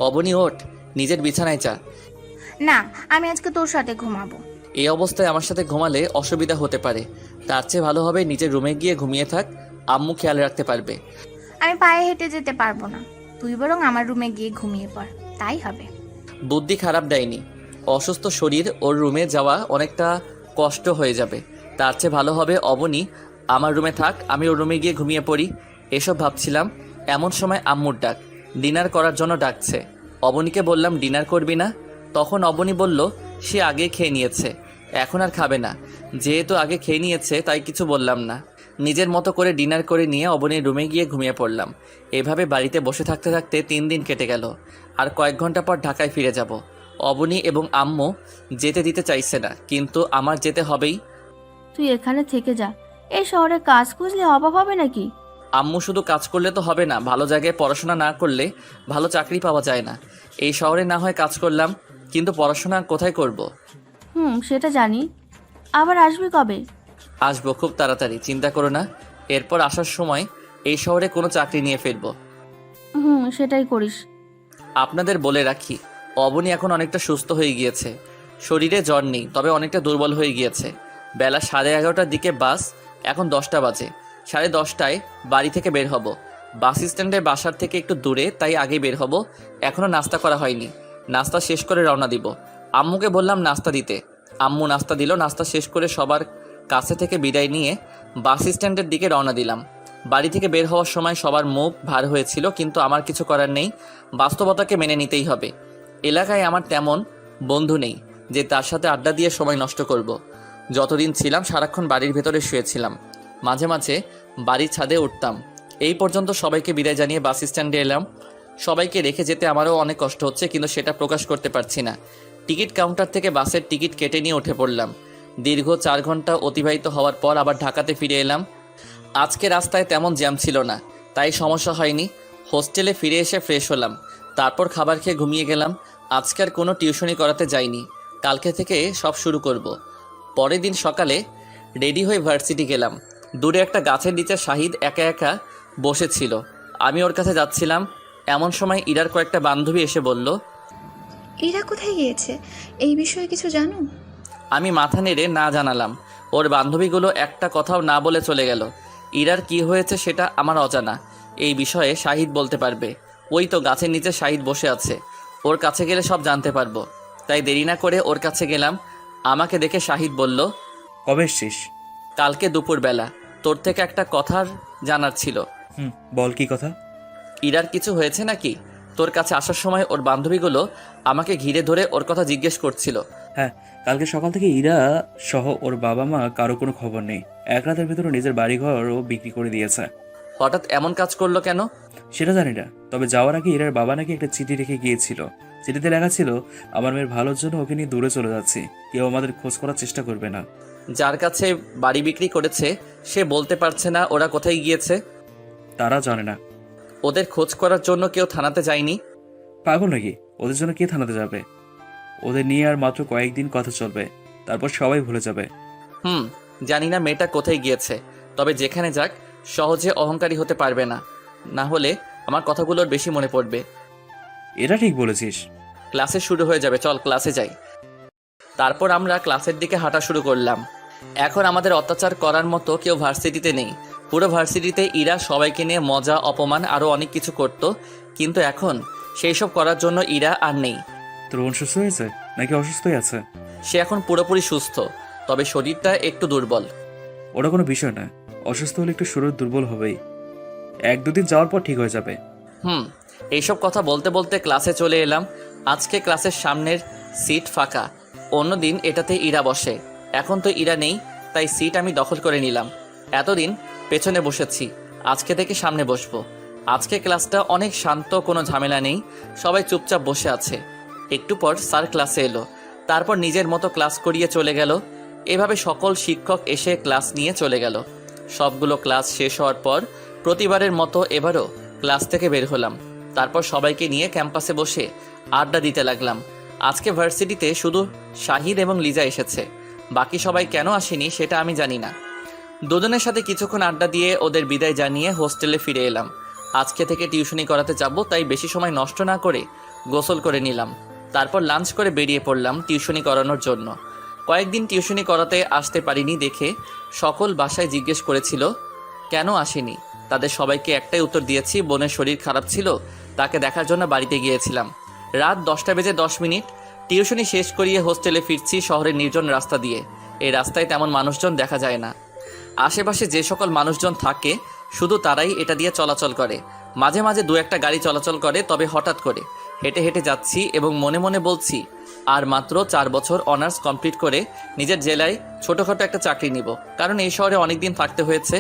অবনী ওঠ, নিজের বিছানায় যা। না, আমি আজকে তোর সাথে ঘুমাবো। এই অবস্থায় আমার সাথে ঘুমালে অসুবিধা হতে পারে, তার চেয়ে ভালো হবে নিজের রুমে গিয়ে ঘুমিয়ে থাক, আম্মু খেয়াল রাখতে পারবে। আমি পায়ে হেঁটে যেতে পারবো না, তুই বরং আমার রুমে গিয়ে ঘুমিয়ে পড়, তাই হবে। বুদ্ধি খারাপ দেয়নি। অসুস্থ শরীর ওর রুমে যাওয়া অনেকটা কষ্ট হয়ে যাবে, তার চেয়ে ভালো হবে অবনী আমার রুমে থাক, আমি ওর রুমে গিয়ে ঘুমিয়ে পড়ি। এসব ভাবছিলাম, এমন সময় আম্মুর ডাক। ডিনার করার জন্য ডাকছে। অবনীকে বললাম, ডিনার করবি না? তখন অবনী বলল, সে আগে খেয়ে নিয়েছে, এখন আর খাবে না। যেহেতু আগে খেয়ে নিয়েছে তাই কিছু বললাম না। নিজের মতো করে ডিনার করে নিয়ে অবনীর রুমে গিয়ে ঘুমিয়ে পড়লাম। এভাবে বাড়িতে বসে থাকতে থাকতে 3 দিন কেটে গেল। আর কয়েক ঘন্টা পর ঢাকায় ফিরে যাব। অবনী এবং আম্মু যেতে দিতে চাইছে না, কিন্তু আমার যেতে হবেই। তুই এখানে থেকে যা, এই শহরে কাজ খুঁজলে অভাব হবে নাকি? আম্মু শুধু কাজ করলে তো হবে না, ভালো জায়গায় পড়াশোনা না করলে ভালো চাকরি পাওয়া যায় না। এই শহরে না হয় কাজ করলাম, কিন্তু পড়াশোনা কোথায় করব? সেটা জানি। আবার আসবি কবে? আসবো খুব তাড়াতাড়ি, চিন্তা করো না। এরপর আসার সময় এই শহরে কোনো চাকরি নিয়ে ফিরবো। সেটাই করিস। আপনাদের বলে রাখি, অবনী এখন অনেকটা সুস্থ হয়ে গিয়েছে। শরীরে জ্বর নেই, তবে অনেকটা দুর্বল হয়ে গিয়েছে। বেলা 11:30টার দিকে বাস, এখন 10টা বাজে। 10:30টায় বাড়ি থেকে বের হব। বাস স্ট্যান্ডের বাসার থেকে একটু দূরে, তাই আগে বের হব। এখনও নাস্তা করা হয়নি, নাস্তা শেষ করে রওনা দিব। আম্মুকে বললাম নাস্তা দিতে, আম্মু নাস্তা দিল। নাস্তা শেষ করে সবার কাছে থেকে বিদায় নিয়ে বাস স্ট্যান্ডের দিকে রওনা দিলাম। বাড়ি থেকে বের হওয়ার সময় সবার মুখ ভার হয়েছিল, কিন্তু আমার কিছু করার নেই, বাস্তবতাকে মেনে নিতেই হবে। এলাকায় আমার তেমন বন্ধু নেই যে তার সাথে আড্ডা দিয়ে সময় নষ্ট করব। যতদিন ছিলাম সারাক্ষণ বাড়ির ভেতরে শুয়েছিলাম, মাঝে মাঝে বাড়ির ছাদে উঠতাম। এই পর্যন্ত সবাইকে বিদায় জানিয়ে বাস স্ট্যান্ডে এলাম। সবাইকে রেখে যেতে আমারও অনেক কষ্ট হচ্ছে, কিন্তু সেটা প্রকাশ করতে পারছি না। টিকিট কাউন্টার থেকে বাসের টিকিট কেটে নিয়ে উঠে পড়লাম। দীর্ঘ 4 ঘন্টা অতিবাহিত হওয়ার পর আবার ঢাকাতে ফিরে এলাম। আজকে রাস্তায় তেমন জ্যাম ছিল না, তাই সমস্যা হয়নি। হোস্টেলে ফিরে এসে ফ্রেশ হলাম, তারপর খাবার খেয়ে ঘুমিয়ে গেলাম। আজকে আর কোনো টিউশনি করাতে যাইনি, কালকে থেকে সব শুরু করব। পরের দিন সকালে রেডি হয়ে ভার্সিটি গেলাম। দূরে একটা গাছের নিচে শাহিদ একা একা বসেছিল, আমি ওর কাছে যাচ্ছিলাম। এমন সময় ইরার কয়েকটা বান্ধবী এসে বলল, ইরা কোথায় গিয়েছে, এই বিষয়ে কিছু জানো? আমি মাথা নেড়ে না জানালাম। ওর বান্ধবীগুলো একটা কথাও না বলে চলে গেল। ইরার কি হয়েছে সেটা আমার অজানা, এই বিষয়ে শাহিদ বলতে পারবে। ওই তো গাছের নিচে শাহিদ বসে আছে, ওর কাছে গেলে সব জানতে পারবো। তাই দেরি না করে ওর কাছে গেলাম। আমাকে দেখে শাহিদ বলল, কবে এসছিস? কালকে দুপুরবেলা। তোর থেকে একটা কথার জানার ছিল। বল, কি কথা? ইরার কিছু হয়েছে নাকি? তোর কাছে আসার সময় ওর বান্ধবীগুলো আমাকে ঘিরে ধরে ওর কথা জিজ্ঞেস করছিল। হ্যাঁ, কালকে সকাল থেকে ইরা সহ ওর বাবা মা কারো কোনো খবর নেই। এক রাতের ভিতরে নিজের বাড়িঘরও বিক্রি করে দিয়েছে। হঠাৎ এমন কাজ করলো কেন সেটা জানি না, তবে যাওয়ার আগে ইরার বাবা নাকি একটা চিঠি রেখে গিয়েছিল। চিঠিতে লেখা ছিল, আমার মেয়ের ভালোর জন্য ওকে নিয়ে দূরে চলে যাচ্ছি, কেউ আমাদের খোঁজ করার চেষ্টা করবে না। যার কাছে বাড়ি বিক্রি করেছে সে বলতে পারছে না ওরা কোথায় গিয়েছে। তারা জানে না। ওদের খোঁজ করার জন্য কেউ থানাতে যায়নি? পাগল নাকি? ওদের জন্য কে থানাতে যাবে? ওদের নিয়ে আর মাত্র কয়েকদিন কথা চলবে, তারপর সবাই ভুলে যাবে। জানি না মেয়েটা কোথায় গিয়েছে, তবে যেখানে যাক সহজে অহংকারী হতে পারবে না, না হলে আমার কথাগুলোর বেশি মনে পড়বে। এটা ঠিক বলেছিস। ক্লাসে শুরু হয়ে যাবে, চল ক্লাসে যাই। তারপর আমরা ক্লাসের দিকে হাঁটা শুরু করলাম। এখন আমাদের অত্যাচার করার মতো কেউ ভার্সিটিতে নেই। পুরো ভার্সিটিতে ইরা সবাইকে নিয়ে মজা, অপমান আরও অনেক কিছু করত, কিন্তু এখন সেই সব করার জন্য ইরা আর নেই। তোর বোন সুস্থ হয়েছে নাকি অসুস্থই আছে? সে এখন পুরোপুরি সুস্থ, তবে শরীরটা একটু দুর্বল। ওটা কোনো বিষয় না, অসুস্থ হলে একটু শরীর দুর্বল হবেই, 1-2 দিন যাওয়ার পর ঠিক হয়ে যাবে। এইসব কথা বলতে বলতে ক্লাসে চলে এলাম। আজকে ক্লাসের সামনের সিট ফাঁকা, অন্যদিন এটাতে ইরা বসে। এখন তো ইরা নেই, তাই সিট আমি দখল করে নিলাম। এতদিন পেছনে বসেছি, আজকে থেকে সামনে বসবো। আজকে ক্লাসটা অনেক শান্ত, কোনো ঝামেলা নেই, সবাই চুপচাপ বসে আছে। একটু পর স্যার ক্লাসে এলো, তারপর নিজের মতো ক্লাস করিয়ে চলে গেল। এভাবে সকল শিক্ষক এসে ক্লাস নিয়ে চলে গেল। সবগুলো ক্লাস শেষ হওয়ার পর প্রতিবারের মতো এবারও ক্লাস থেকে বের হলাম। তারপর সবাইকে নিয়ে ক্যাম্পাসে বসে আড্ডা দিতে লাগলাম। আজকে ভার্সিটিতে শুধু শাহিদ এবং লিজা এসেছে, বাকি সবাই কেন আসেনি সেটা আমি জানি না। দুজনের সাথে কিছুক্ষণ আড্ডা দিয়ে ওদের বিদায় জানিয়ে হোস্টেলে ফিরে এলাম। আজকে থেকে টিউশনি করাতে যাব, তাই বেশি সময় নষ্ট না করে গোসল করে নিলাম। তারপর লাঞ্চ করে বেরিয়ে পড়লাম টিউশনি করানোর জন্য। কয়েকদিন টিউশনি করাতে আসতে পারিনি দেখে সকল বাসায় জিজ্ঞেস করেছিল কেন আসেনি। তাদের সবাইকে একটাই উত্তর দিয়েছি, বোনের শরীর খারাপ ছিল, তাকে দেখার জন্য বাড়িতে গিয়েছিলাম। রাত 10:10 টিউশনি শেষ করিয়ে হোস্টেলে ফিরছি শহরের নির্জন রাস্তা দিয়ে। এই রাস্তায় তেমন মানুষজন দেখা যায় না। আশেপাশে যে সকল মানুষজন থাকে শুধু তারাই এটা দিয়ে চলাচল করে। মাঝে মাঝে 2-1টা গাড়ি চলাচল করে, তবে হঠাৎ করে হেঁটে হেঁটে যাচ্ছি এবং মনে মনে বলছি আর মাত্র 4 বছর অনার্স কমপ্লিট করে নিজের জেলায় ছোটোখাটো একটা চাকরি নিব, কারণ এই শহরে অনেক দিন থাকতে হয়েছে।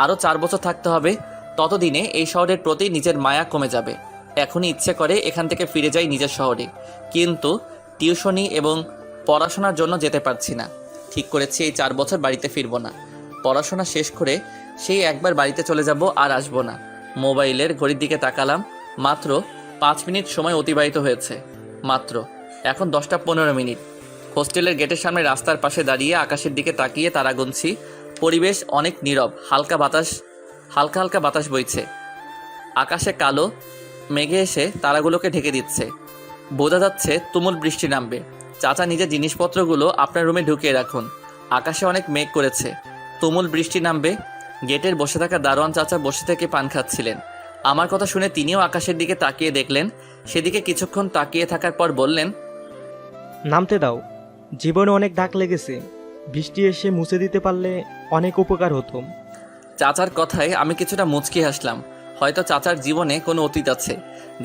আরও 4 বছর থাকতে হবে, ততদিনে এই শহরের প্রতি নিজের মায়া কমে যাবে। এখনই ইচ্ছে করে এখান থেকে ফিরে যাই নিজের শহরে, কিন্তু টিউশনি এবং পড়াশোনার জন্য যেতে পারছি না। ঠিক করেছি এই 4 বছর বাড়িতে ফিরব না। পড়াশোনা শেষ করে সেই একবার বাড়িতে চলে যাব, আর আসবো না। মোবাইলের ঘড়ির দিকে তাকালাম, মাত্র 5 মিনিট সময় অতিবাহিত হয়েছে। মাত্র এখন 10:15। হোস্টেলের গেটের সামনে রাস্তার পাশে দাঁড়িয়ে আকাশের দিকে তাকিয়ে তারা গুনছি। পরিবেশ অনেক নীরব, হালকা হালকা বাতাস বইছে। আকাশে কালো মেঘে এসে তারাগুলোকে ঢেকে দিচ্ছে। বোঝা যাচ্ছে তুমুল বৃষ্টি নামবে। চাচা নিজের জিনিসপত্রগুলো আপনার রুমে ঢুকিয়ে রাখুন, আকাশে অনেক মেঘ করেছে, তুমুল বৃষ্টি নামবে। গেটের বসে থাকা দারোয়ান চাচা বসে থেকে পান খাচ্ছিলেন। আমার কথা শুনে তিনিও আকাশের দিকে তাকিয়ে দেখলেন। সেদিকে কিছুক্ষণ তাকিয়ে থাকার পর বললেন, নামতে দাও, জীবনে অনেক দাগ লেগেছে, বৃষ্টি এসে মুছে দিতে পারলে অনেক উপকার হতো। চাচার কথায় আমি কিছুটা মুচকি হাসলাম। হয়তো চাচার জীবনে কোনো অতীত আছে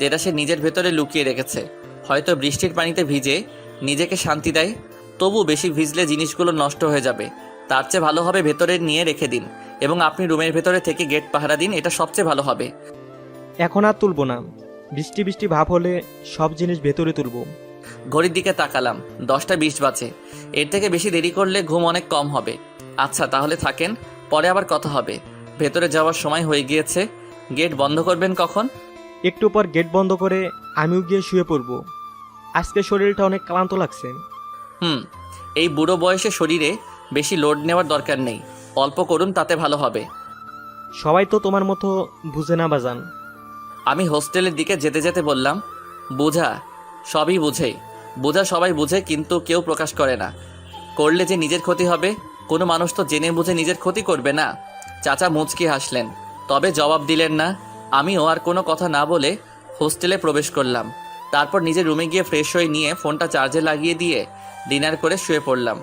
যেটা সে নিজের ভেতরে লুকিয়ে রেখেছে। হয়তো বৃষ্টির পানিতে ভিজে নিজেকে শান্তি দেয়, তবু বেশি ভিজলে জিনিসগুলো নষ্ট হয়ে যাবে। তার চেয়ে ভালো হবে ভেতরে নিয়ে রেখে দিন এবং আপনি রুমের ভেতরে থেকে গেট পাহারা দিন, এটা সবচেয়ে ভালো হবে। এখন আর তুলবো না, বৃষ্টি বৃষ্টি ভাব হলে সব জিনিস ভেতরে তুলবো। ঘড়ির দিকে তাকালাম, 10:20 বাজে। এর থেকে বেশি দেরি করলে ঘুম অনেক কম হবে। আচ্ছা তাহলে থাকেন, পরে আবার কথা হবে। ভেতরে যাওয়ার সময় হয়ে গিয়েছে। গেট বন্ধ করবেন কখন? একটু পর গেট বন্ধ করে আমিও গিয়ে শুয়ে পড়বো। আজকে শরীরটা অনেক ক্লান্ত লাগছে। এই বুড়ো বয়সে শরীরে বেশি লোড নেওয়ার দরকার নেই, অল্প করুন, তাতে ভালো হবে। সবাই তো তোমার মতো বুঝে না বাজান। আমি হোস্টেলের দিকে যেতে যেতে বললাম, বোঝা সবই বোঝা সবাই বুঝে, কিন্তু কেউ প্রকাশ করে না। করলে যে নিজের ক্ষতি হবে, কোনো মানুষ তো জেনে বুঝে নিজের ক্ষতি করবে না। চাচা মুচকি হাসলেন, তবে জবাব দিলেন না। আমিও আর কোনো কথা না বলে হোস্টেলে প্রবেশ করলাম। তারপর নিজের রুমে গিয়ে ফ্রেশ হয়ে নিয়ে ফোনটা চার্জে লাগিয়ে দিয়ে ডিনার করে শুয়ে পড়লাম।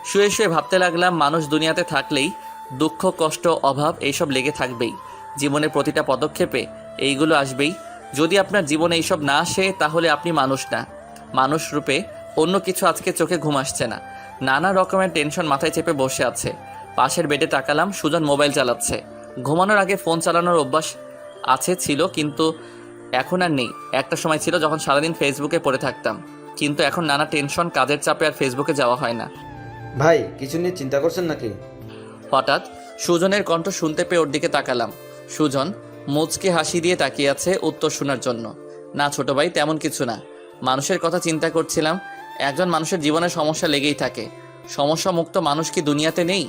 শুয়ে শুয়ে ভাবতে লাগলাম, মানুষ দুনিয়াতে থাকলেই দুঃখ, কষ্ট, অভাব এইসব লেগে থাকবেই। জীবনের প্রতিটা পদক্ষেপে এইগুলো আসবেই। যদি আপনার জীবনে এইসব না আসে তাহলে আপনি মানুষ না। মানুষ রূপে অন্য কিছু আজকে চোখে ঘুম আসছে না। নানা রকমের টেনশন মাথায় চেপে বসে আছে। পাশের বেডে তাকালাম, সুজন মোবাইল চালাচ্ছে। ঘুমানোর আগে ফোন চালানোর অভ্যাস ছিল, কিন্তু এখন আর নেই। একটা সময় ছিল যখন সারাদিন ফেসবুকে পড়ে থাকতাম, কিন্তু এখন নানা টেনশন, কাজের চাপে আর ফেসবুকে যাওয়া হয় না। ভাই কিছু নিয়ে চিন্তা করছেন নাকি? হঠাৎ সুজনের কণ্ঠ শুনতে পেয়ে ওর দিকে তাকালাম। সুজন মুচকে হাসি দিয়ে তাকিয়ে আছে উত্তর শোনার জন্য। না ছোট ভাই, তেমন কিছু না, মানুষের কথা চিন্তা করছিলাম। একজন মানুষের জীবনে সমস্যা লেগেই থাকে। সমস্যা মুক্ত মানুষ কি দুনিয়াতে নেই?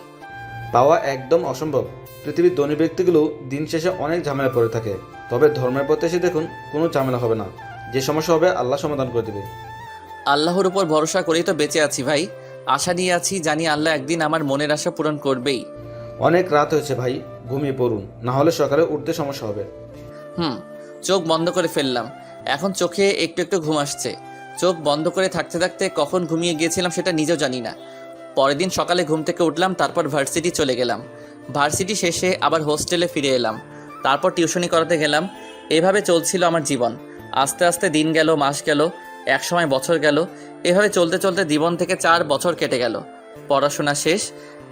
পাওয়া একদম অসম্ভব। পৃথিবীর ধনী ব্যক্তিগুলো দিন শেষে অনেক ঝামেলা পড়ে থাকে, তবে ধর্মের পথে এসে দেখুন কোনো ঝামেলা হবে না। যে সমস্যা হবে আল্লাহ সমাধান করে দেবে। আল্লাহর উপর ভরসা করেই তো বেঁচে আছি ভাই। আশা নিয়ে আছি, জানি আল্লাহ একদিন আমার মনের আশা পূরণ করবেই। অনেক রাত হয়েছে ভাই, ঘুমিয়ে পড়ুন, না হলে সকালে উঠতে সমস্যা হবে। চোখ বন্ধ করে ফেললাম। এখন চোখে একটু একটু ঘুম আসছে। চোখ বন্ধ করে থাকতে থাকতে কখন ঘুমিয়ে গিয়েছিলাম সেটা নিজেও জানি না। পরের দিন সকালে ঘুম থেকে উঠলাম, তারপর ভার্সিটি চলে গেলাম। ভার্সিটি শেষে আবার হোস্টেলে ফিরে এলাম, তারপর টিউশনি করাতে গেলাম। এভাবে চলছিল আমার জীবন। আস্তে আস্তে দিন গেল, মাস গেল, একসময় বছর গেল। এভাবে চলতে চলতে জীবন থেকে 4 বছর কেটে গেল। পড়াশোনা শেষ।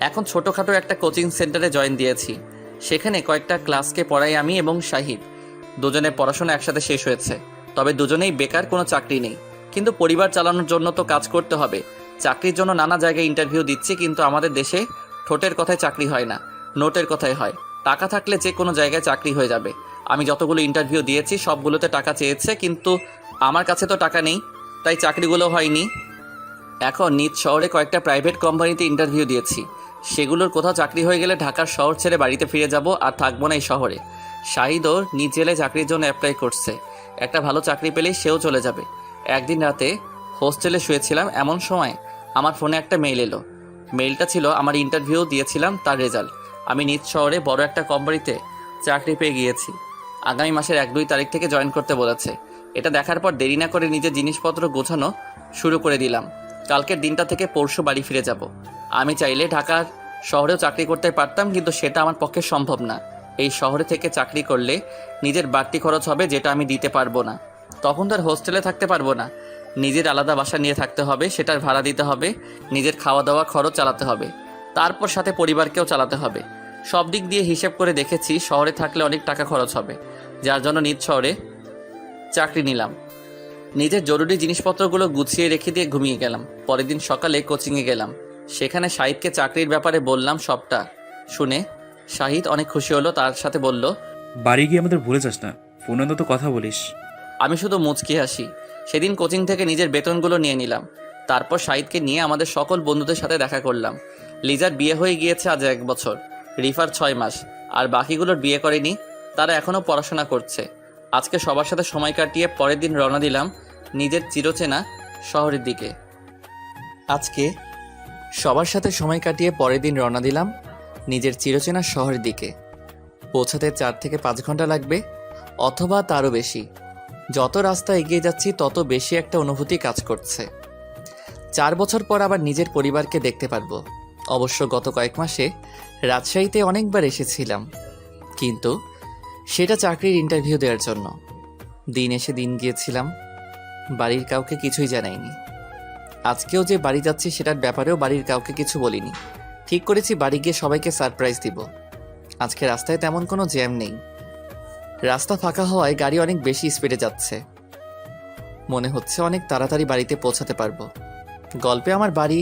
এখন ছোটোখাটো একটা কোচিং সেন্টারে জয়েন দিয়েছি। সেখানে কয়েকটা ক্লাসকে পড়াই আমি এবং শাহিদ। দুজনের পড়াশোনা একসাথে শেষ হয়েছে, তবে দুজনেই বেকার, কোনো চাকরি নেই। কিন্তু পরিবার চালানোর জন্য তো কাজ করতে হবে। চাকরির জন্য নানা জায়গায় ইন্টারভিউ দিচ্ছি, কিন্তু আমাদের দেশে ঠোঁটের কথায় চাকরি হয় না, নোটের কথাই হয়। টাকা থাকলে যে কোনো জায়গায় চাকরি হয়ে যাবে। আমি যতগুলো ইন্টারভিউ দিয়েছি সবগুলোতে টাকা চেয়েছে, কিন্তু আমার কাছে তো টাকা নেই, তাই চাকরিগুলো হয়নি। এখন নিজ শহরে কয়েকটা প্রাইভেট কোম্পানিতে ইন্টারভিউ দিয়েছি। সেগুলোর কোথাও চাকরি হয়ে গেলে ঢাকার শহর ছেড়ে বাড়িতে ফিরে যাব, আর থাকবো না এই শহরে। শাহিদও নিজ জেলায় চাকরির জন্য অ্যাপ্লাই করছে। একটা ভালো চাকরি পেলেই সেও চলে যাবে। একদিন রাতে হোস্টেলে শুয়েছিলাম, এমন সময় আমার ফোনে একটা মেইল এলো। মেইলটা ছিল আমার ইন্টারভিউ দিয়েছিলাম তার রেজাল্ট। আমি নিজ শহরে বড় একটা কোম্পানিতে চাকরি পেয়ে গিয়েছি। আগামী মাসের 1-2 তারিখ থেকে জয়েন করতে বলেছে। এটা দেখার পর দেরি না করে নিজের জিনিসপত্র গোছানো শুরু করে দিলাম। কালকের দিনটা থেকে পরশু বাড়ি ফিরে যাব। আমি চাইলে ঢাকার শহরেও চাকরি করতে পারতাম, কিন্তু সেটা আমার পক্ষে সম্ভব না। এই শহরে থেকে চাকরি করলে নিজের বাড়তি খরচ হবে, যেটা আমি দিতে পারবো না। তখন তার হোস্টেলে থাকতে পারবো না, নিজের আলাদা বাসা নিয়ে থাকতে হবে, সেটার ভাড়া দিতে হবে, নিজের খাওয়া দাওয়া খরচ চালাতে হবে, তারপর সাথে পরিবারকেও চালাতে হবে। সব দিক দিয়ে হিসেব করে দেখেছি শহরে থাকলে অনেক টাকা খরচ হবে, যার জন্য নিজ শহরে চাকরি নিলাম। নিজের জরুরি জিনিসপত্রগুলো গুছিয়ে রেখে দিয়ে ঘুমিয়ে গেলাম। পরের দিন সকালে কোচিংয়ে গেলাম। সেখানে শাহিদকে চাকরির ব্যাপারে বললাম সবটা। শুনে শাহিদ অনেক খুশি হলো। তার সাথে বলল, বাড়ি গিয়ে আমাদের ভুলে যাস না, ফোনে তো কথা বলিস। আমি শুধু মুচকি হাসি। সেদিন কোচিং থেকে নিজের বেতনগুলো নিয়ে নিলাম। তারপর শাহিদকে নিয়ে আমাদের সকল বন্ধুদের সাথে দেখা করলাম। লিজার বিয়ে হয়ে গিয়েছে আজ 1 বছর, রিফার 6 মাস, আর বাকিগুলোর বিয়ে করেনি। তারা এখনও পড়াশোনা করছে। আজকে সবার সাথে সময় কাটিয়ে পরের দিন রওনা দিলাম নিজের চিরচেনা শহরের দিকে। পৌঁছাতে 4 থেকে 5 ঘন্টা লাগবে, অথবা তারও বেশি। যত রাস্তা এগিয়ে যাচ্ছি তত বেশি একটা অনুভূতি কাজ করছে। 4 বছর পর আবার নিজের পরিবারকে দেখতে পারবো। অবশ্য গত কয়েক মাসে রাজশাহীতে অনেকবার এসেছিলাম, কিন্তু সেটা চাকরির ইন্টারভিউ দেওয়ার জন্য। দিন এসে দিন গিয়েছিলাম, বাড়ির কাউকে কিছুই জানাইনি। আজকেও যে বাড়ি যাচ্ছি সেটার ব্যাপারেও বাড়ির কাউকে কিছু বলিনি। ঠিক করেছি বাড়ি গিয়ে সবাইকে সারপ্রাইজ দিব। আজকে রাস্তায় তেমন কোনো জ্যাম নেই। রাস্তা ফাঁকা হওয়ায় গাড়ি অনেক বেশি স্পিডে যাচ্ছে। মনে হচ্ছে অনেক তাড়াতাড়ি বাড়িতে পৌঁছাতে পারবো। গল্পে আমার বাড়ি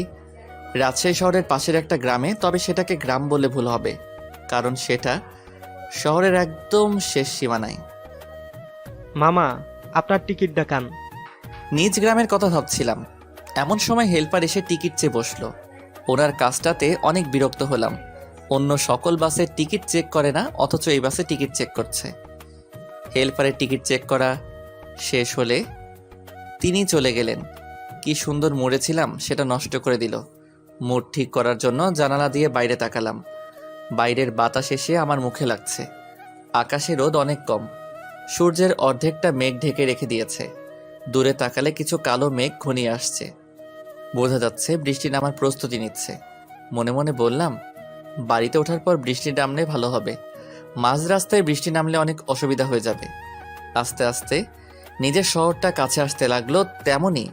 রাজশাহী শহরের পাশের একটা গ্রামে, তবে সেটাকে গ্রাম বলে ভুল হবে, কারণ সেটা শহরের একদম শেষ সীমানায়। মামা, আপনার টিকিট দেখান। নিজ গ্রামের কথা ভাবছিলাম, এমন সময় হেল্পার এসে টিকিট চেয়ে বসলো। ওনার কাজটাতে অনেক বিরক্ত হলাম। অন্য সকল বাসের টিকিট চেক করে না, অথচ এই বাসে টিকিট চেক করছে। হেল্পারের টিকিট চেক করা শেষ হলে তিনি চলে গেলেন। কি সুন্দর মরেছিলাম সেটা নষ্ট করে দিল। মুড ঠিক করার জন্য জানালা দিয়ে বাইরে তাকালাম। বাইরের বাতাস এসে আমার মুখে লাগছে। আকাশে রোদ অনেক কম, সূর্যের অর্ধেকটা মেঘ ঢেকে রেখে দিয়েছে। দূরে তাকালে কিছু কালো মেঘ ঘনিয়ে আসছে। বোঝা যাচ্ছে বৃষ্টি নামার প্রস্তুতি নিচ্ছে। মনে মনে বললাম, বাড়িতে ওঠার পর বৃষ্টি নামলে ভালো হবে। মাঝ রাস্তায় বৃষ্টি নামলে অনেক অসুবিধা হয়ে যাবে। আস্তে আস্তে নিজের শহরটা কাছে আসতে লাগলো, তেমনি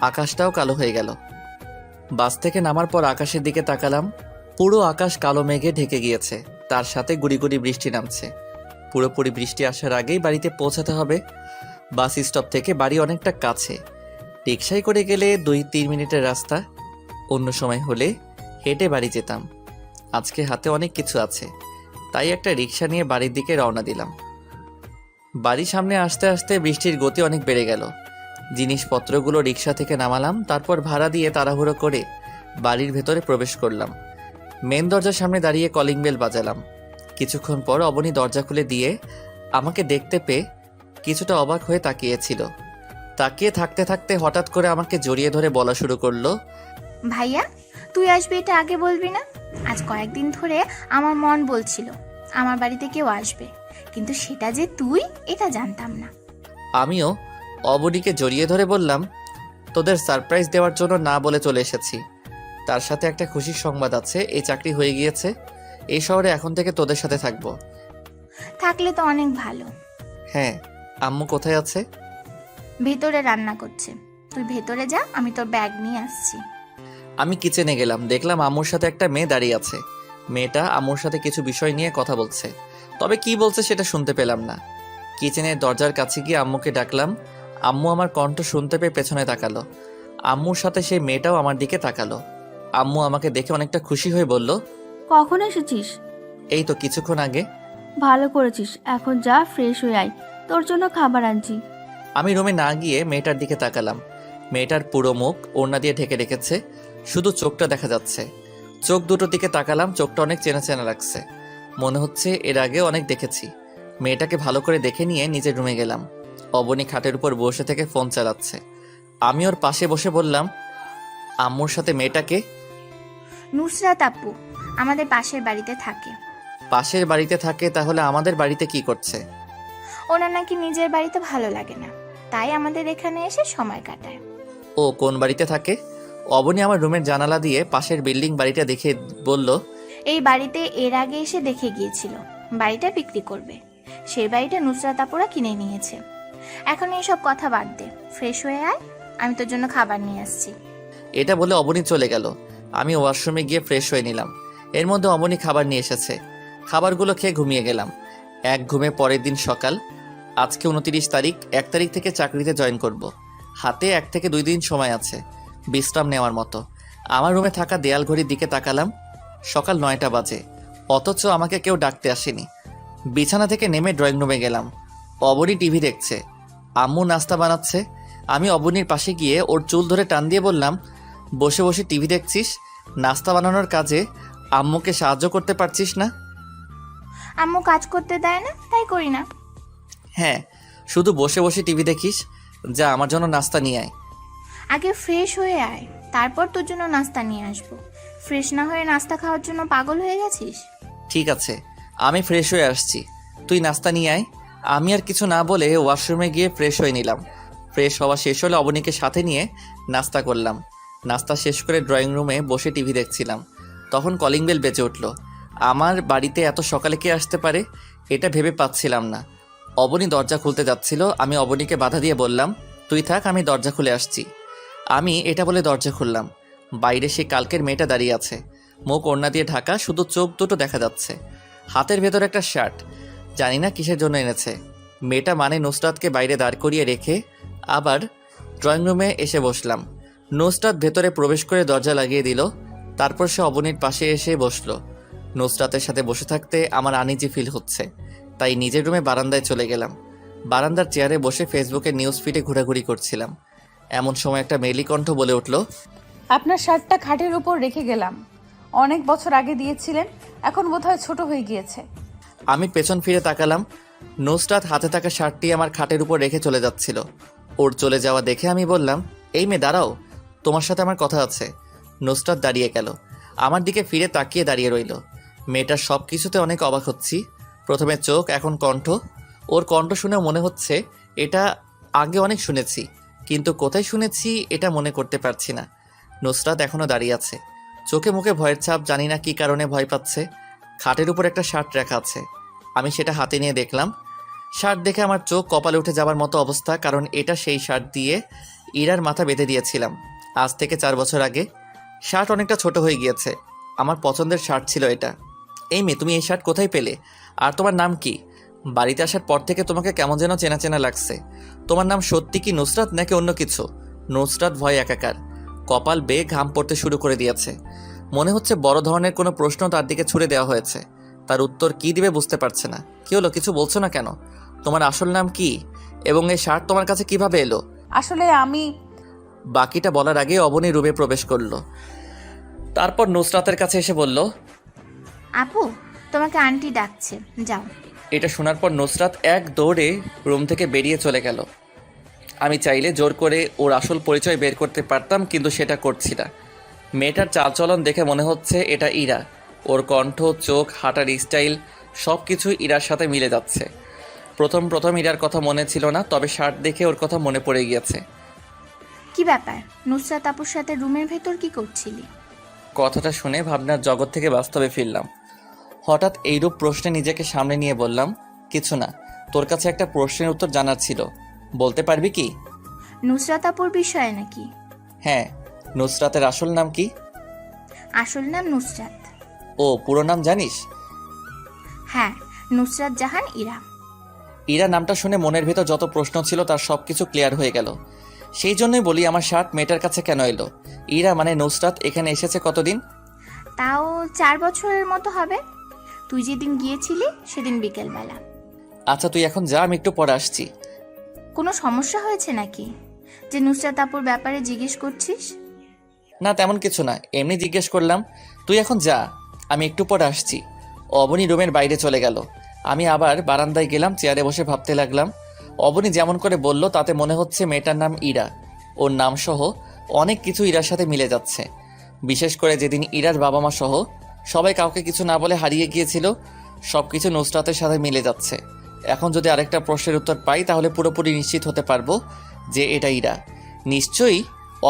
আকাশটাও কালো হয়ে গেল। বাস থেকে নামার পর আকাশের দিকে তাকালাম। পুরো আকাশ কালো মেঘে ঢেকে গিয়েছে, তার সাথে গুড়ি গুড়ি বৃষ্টি নামছে। পুরোপুরি বৃষ্টি আসার আগেই বাড়িতে পৌঁছাতে হবে। বাস স্টপ থেকে বাড়ি অনেকটা কাছে, রিকশায় করে গেলে 2-3 মিনিটের রাস্তা। অন্য সময় হলে হেঁটে বাড়ি যেতাম। আজকে হাতে অনেক কিছু আছে, তাই একটা রিক্সা নিয়ে বাড়ির দিকে রওনা দিলাম। বাড়ির সামনে আসতে আসতে বৃষ্টির গতি অনেক বেড়ে গেল। জিনিসপত্রগুলো রিক্সা থেকে নামালাম, তারপর ভাড়া দিয়ে তাড়াহুড়ো করে বাড়ির ভেতরে প্রবেশ করলাম। মেন দরজার সামনে দাঁড়িয়ে কলিং বেল বাজালাম। কিছুক্ষণ পর অবনী দরজা খুলে দিয়ে আমাকে দেখতে পেয়ে কিছুটা অবাক হয়ে তাকিয়েছিল। তাকিয়ে থাকতে থাকতে হঠাৎ করে আমাকে জড়িয়ে ধরে বলা শুরু করলো, ভাইয়া, তুই আসবি এটা আগে বলবি না? আজ কয়েকদিন ধরে আমার মন বলছিল আমার বাড়িতে কেউ আসবে, কিন্তু সেটা যে তুই এটা জানতাম না। আমিও অবনীকে জড়িয়ে ধরে বললাম, তোদের সারপ্রাইজ দেওয়ার জন্য না বলে চলে এসেছি। তার সাথে একটা খুশির সংবাদ আছে, এই চাকরি হয়ে গিয়েছে। এই শহরে এখন থেকে তোদের সাথে থাকবো। থাকলে তো অনেক ভালো। হ্যাঁ, আম্মু কোথায় আছে? ভেতরে রান্না করছে, তুই ভেতরে যা, আমি তোর ব্যাগ নিয়ে আসছি। আমি কিচেনে গেলাম, দেখলাম আম্মুর সাথে একটা মেয়ে দাঁড়িয়ে আছে। মেয়েটা আম্মুর সাথে কিছু বিষয় নিয়ে কথা বলছে, তবে কি বলছে সেটা শুনতে পেলাম না। কিচেনের দরজার কাছে গিয়ে আম্মুকে ডাকলাম। আম্মু আমার কণ্ঠ শুনতে পেয়ে পেছনে তাকালো। আম্মুর সাথে সেই মেয়েটাও আমার দিকে তাকালো। আম্মু আমাকে দেখে অনেকটা খুশি হয়ে বলল, কখন এসেছিস? এই তো কিছুক্ষণ আগে। ভালো করেছিস, এখন যা ফ্রেশ হয়ে আয়, তোর জন্য খাবার আনছি। আমি রুমে না গিয়ে মেয়েটার দিকে তাকালাম। মেয়েটার পুরো মুখ ওড়না দিয়ে ঢেকে রেখেছে, শুধু চোখটা দেখা যাচ্ছে। চোখ দুটোর দিকে তাকালাম, চোখটা অনেক চেনা চেনা লাগছে, মনে হচ্ছে এর আগে অনেক দেখেছি। মেয়েটাকে ভালো করে দেখে নিয়ে নিজের রুমে গেলাম। অবনী খাটের উপর বসে থেকে ফোন চালাচ্ছে। আমি ওর পাশে বসে বললাম, আম্মুর সাথে মেয়েটাকে? নুসরাত আপু আমাদের পাশের বাড়িতে থাকে। পাশের বাড়িতে থাকে? তাহলে আমাদের বাড়িতে কি করছে? ওনার নাকি নিজের বাড়িতে ভালো লাগে না, তাই আমাদের এখানে এসে সময় কাটায়। ও কোন বাড়িতে থাকে? অবনী আমার রুমের জানালা দিয়ে পাশের বিল্ডিং বাড়িটা দেখে বলল, এই বাড়িতে এর আগে এসে দেখে গিয়েছিল, বাড়িটা বিক্রি করবে। সেই বাড়িটা নুসরাত আপুরা কিনে নিয়েছে। এখন এইসব কথা বাদ দে, ফ্রেশ হয়ে আয়, আমি তোর জন্য খাবার নিয়ে আসছি। এটা বলে অবনী চলে গেল। আমি ওয়াশরুমে গিয়ে ফ্রেশ হয়ে নিলাম। এর মধ্যে অবনী খাবার নিয়ে এসেছে। খাবারগুলো খেয়ে ঘুমিয়ে গেলাম। এক ঘুমে পরের দিন সকাল। আজকে 29 তারিখ, 1 তারিখ থেকে চাকরিতে জয়েন করব। হাতে 1 থেকে 2 দিন সময় আছে বিশ্রাম নেওয়ার মতো। আমার রুমে থাকা দেয়াল ঘড়ির দিকে তাকালাম, সকাল 9টা বাজে, অথচ আমাকে কেউ ডাকতে আসেনি। বিছানা থেকে নেমে ড্রয়িং রুমে গেলাম। অবনী টিভি দেখছে, আম্মু নাস্তা বানাচ্ছে। আমি অবনীর পাশে গিয়ে ওর চুল ধরে টান দিয়ে বললাম, বসে বসে টিভি দেখছিস, নাস্তা বানানোর কাজে আম্মুকে সাহায্য করতে পারছিস না? আম্মু কাজ করতে দেয় না, তাই করি না। হ্যাঁ, শুধু বসে বসে টিভি দেখিস। যা আমার জন্য নাস্তা নিয়ে আয়। আগে ফ্রেশ হয়ে আয়, তারপর তোর জন্য নাস্তা নিয়ে আসবো। ফ্রেশ না হয়ে নাস্তা খাওয়ার জন্য পাগল হয়ে গেছিস? ঠিক আছে, আমি ফ্রেশ হয়ে আসছি, তুই নাস্তা নিয়ে আয়। আমি আর কিছু না বলে ওয়াশরুমে গিয়ে ফ্রেশ হয়ে নিলাম। ফ্রেশ হওয়া শেষ হলে অবনীকে সাথে নিয়ে নাস্তা করলাম। নাস্তা শেষ করে ড্রয়িং রুমে বসে টিভি দেখছিলাম। তখন কলিং বেল বেজে উঠল। আমার বাড়িতে এত সকালে কে আসতে পারে, এটা ভেবে পাচ্ছিলাম না। অবনী দরজা খুলতে যাচ্ছিল, আমি অবনীকে বাধা দিয়ে বললাম, তুই থাক, আমি দরজা খুলে আসছি। আমি এটা বলে দরজা খুললাম। বাইরে সে কালকের মেয়েটা দাঁড়িয়ে আছে, মুখ ওড়না দিয়ে ঢাকা, শুধু চোখ দুটো দেখা যাচ্ছে। হাতের ভেতর একটা শার্ট, জানি না কিসের জন্য এনেছে। মেয়েটা মানে নুসরাতকে বাইরে দাঁড় করিয়ে রেখে আবার ড্রয়িং রুমে এসে বসলাম। নুসরাত ভেতরে প্রবেশ করে দরজা লাগিয়ে দিল, তারপর সে অবনীর পাশে এসে বসলো। নুসরাতের সাথে বসে থাকতে আমার আনইজি ফিল হচ্ছে, তাই নিজের রুমে বারান্দায় চলে গেলাম। বারান্দার চেয়ারে বসে ফেসবুকের নিউজ ফিডে ঘোরাঘুরি করছিলাম। এমন সময় একটা মেলি কণ্ঠ বলে উঠল, আপনার শার্টটা খাটের উপর রেখে গেলাম, অনেক বছর আগে দিয়েছিলেন, এখন বোধহয় ছোট হয়ে গিয়েছে। আমি পেছন ফিরে তাকালাম। নুসরাত হাতে থাকা শার্টটি আমার খাটের উপর রেখে চলে যাচ্ছিল। ওর চলে যাওয়া দেখে আমি বললাম, এই মেয়ে দাঁড়াও, তোমার সাথে আমার কথা আছে। নুসরাত দাঁড়িয়ে গেল, আমার দিকে ফিরে তাকিয়ে দাঁড়িয়ে রইল। মেয়েটার সব কিছুতে অনেক অবাক হচ্ছি। প্রথমে চোখ, এখন কণ্ঠ। ওর কণ্ঠ শুনেও মনে হচ্ছে এটা আগে অনেক শুনেছি, কিন্তু কোথায় শুনেছি এটা মনে করতে পারছি না। নুসরাত এখনও দাঁড়িয়ে আছে, চোখে মুখে ভয়ের ছাপ, জানি না কী কারণে ভয় পাচ্ছে। খাটের উপর একটা শার্ট রাখা আছে, আমি সেটা হাতে নিয়ে দেখলাম। শার্ট দেখে আমার চোখ কপালে উঠে যাবার মতো অবস্থা, কারণ এটা সেই শার্ট দিয়ে ইরার মাথা বেঁধে দিয়েছিলাম আজ থেকে 4 বছর আগে। শার্ট অনেকটা ছোট হয়ে গিয়েছে, আমার পছন্দের শার্ট ছিল এটা। এই মেয়ে, তুমি এই শার্ট কোথায় পেলে? আর তোমার নাম কি? বাড়িতে আসার পর থেকে তোমাকে কেমন যেন চেনা চেনা লাগছে। তোমার নাম সত্যি কি নুসরাত নাকি অন্য কিছু? নুসরাত ভয় একাকার, কপাল বেয়ে ঘাম পড়তে শুরু করে দিয়েছে। মনে হচ্ছে বড় ধরনের কোনো প্রশ্ন তার দিকে ছুড়ে দেওয়া হয়েছে। তার উত্তর কি দিবে বুঝতে পারছে না। কি হলো, কিছু বলছো না কেন? তোমার আসল নাম কি এবং এই শার্ট তোমার কাছে কিভাবে এলো? আসলে আমি বাকিটা বলার আগে অবনী রুমে প্রবেশ করলো। তারপর নুসরাতের কাছে এসে বলল, আপু, তোমাকে আন্টি ডাকছে, যাও। এটা শোনার পর নুসরাত এক দৌড়ে রুম থেকে বেরিয়ে চলে গেল। আমি চাইলে জোর করে ওর আসল পরিচয় বের করতে পারতাম, কিন্তু সেটা করছি না। মেয়েটার চালচলন দেখে মনে হচ্ছে এটা ইরা। ওর কণ্ঠ, চোখ, হাঁটার স্টাইল সব কিছু ইরার সাথে মিলে যাচ্ছে। প্রথম ইরার কথা মনে ছিল না, তবে শার্ট দেখে ওর কথা মনে পড়ে গিয়েছে। কি ব্যাপার, নুসরাত আপুর সাথে রুমের ভেতর কি করছিলি? কথাটা শুনে ভাবনার জগৎ থেকে বাস্তবে ফিরলাম। হঠাৎ এইরূপ প্রশ্নে নিজেকে সামনে নিয়ে বললাম, কিছু না, তোর কাছে একটা প্রশ্নের উত্তর জানার ছিল, বলতে পারবি কি? নুসরাত আপুর বিষয়ে নাকি? হ্যাঁ। নুসরাতের আসল নাম কি? আসল নাম নুসরাত। ও, পুরো নাম জানিস? হ্যাঁ, নুসরাত জাহান ইরা। ইরা নামটা শুনে মনের ভেতর যত প্রশ্ন ছিল তার সব কিছু ক্লিয়ার হয়ে গেল। সেই জন্যই বলি, আমার শার্ট মেয়েটার কাছে কেন এলো? ইরা মানে নুসরাত এখানে এসেছে কতদিন? তাও 4 বছরের মতো হবে। তুই যেদিন গিয়েছিলি সেদিন বিকেলবেলা। আচ্ছা, তুই এখন যা, আমি একটু পরে আসছি। কোনো সমস্যা হয়েছে নাকি যে নুসরাত আপুর ব্যাপারে জিজ্ঞেস করছিস? না, তেমন কিছু না, এমনি জিজ্ঞেস করলাম। তুই এখন যা, আমি একটু পরে আসছি। অবনী রুমের বাইরে চলে গেল। আমি আবার বারান্দায় গেলাম, চেয়ারে বসে ভাবতে লাগলাম। অবনী যেমন করে বলল তাতে মনে হচ্ছে মেয়েটার নাম ইরা। ওর নাম সহ অনেক কিছু ইরার সাথে মিলে যাচ্ছে। বিশেষ করে যেদিন ইরার বাবা মা সহ সবাই কাউকে কিছু না বলে হারিয়ে গিয়েছিল, সব কিছু নুসরাতের সাথে মিলে যাচ্ছে। এখন যদি আরেকটা প্রশ্নের উত্তর পাই তাহলে পুরোপুরি নিশ্চিত হতে পারবো যে এটা ইরা। নিশ্চয়ই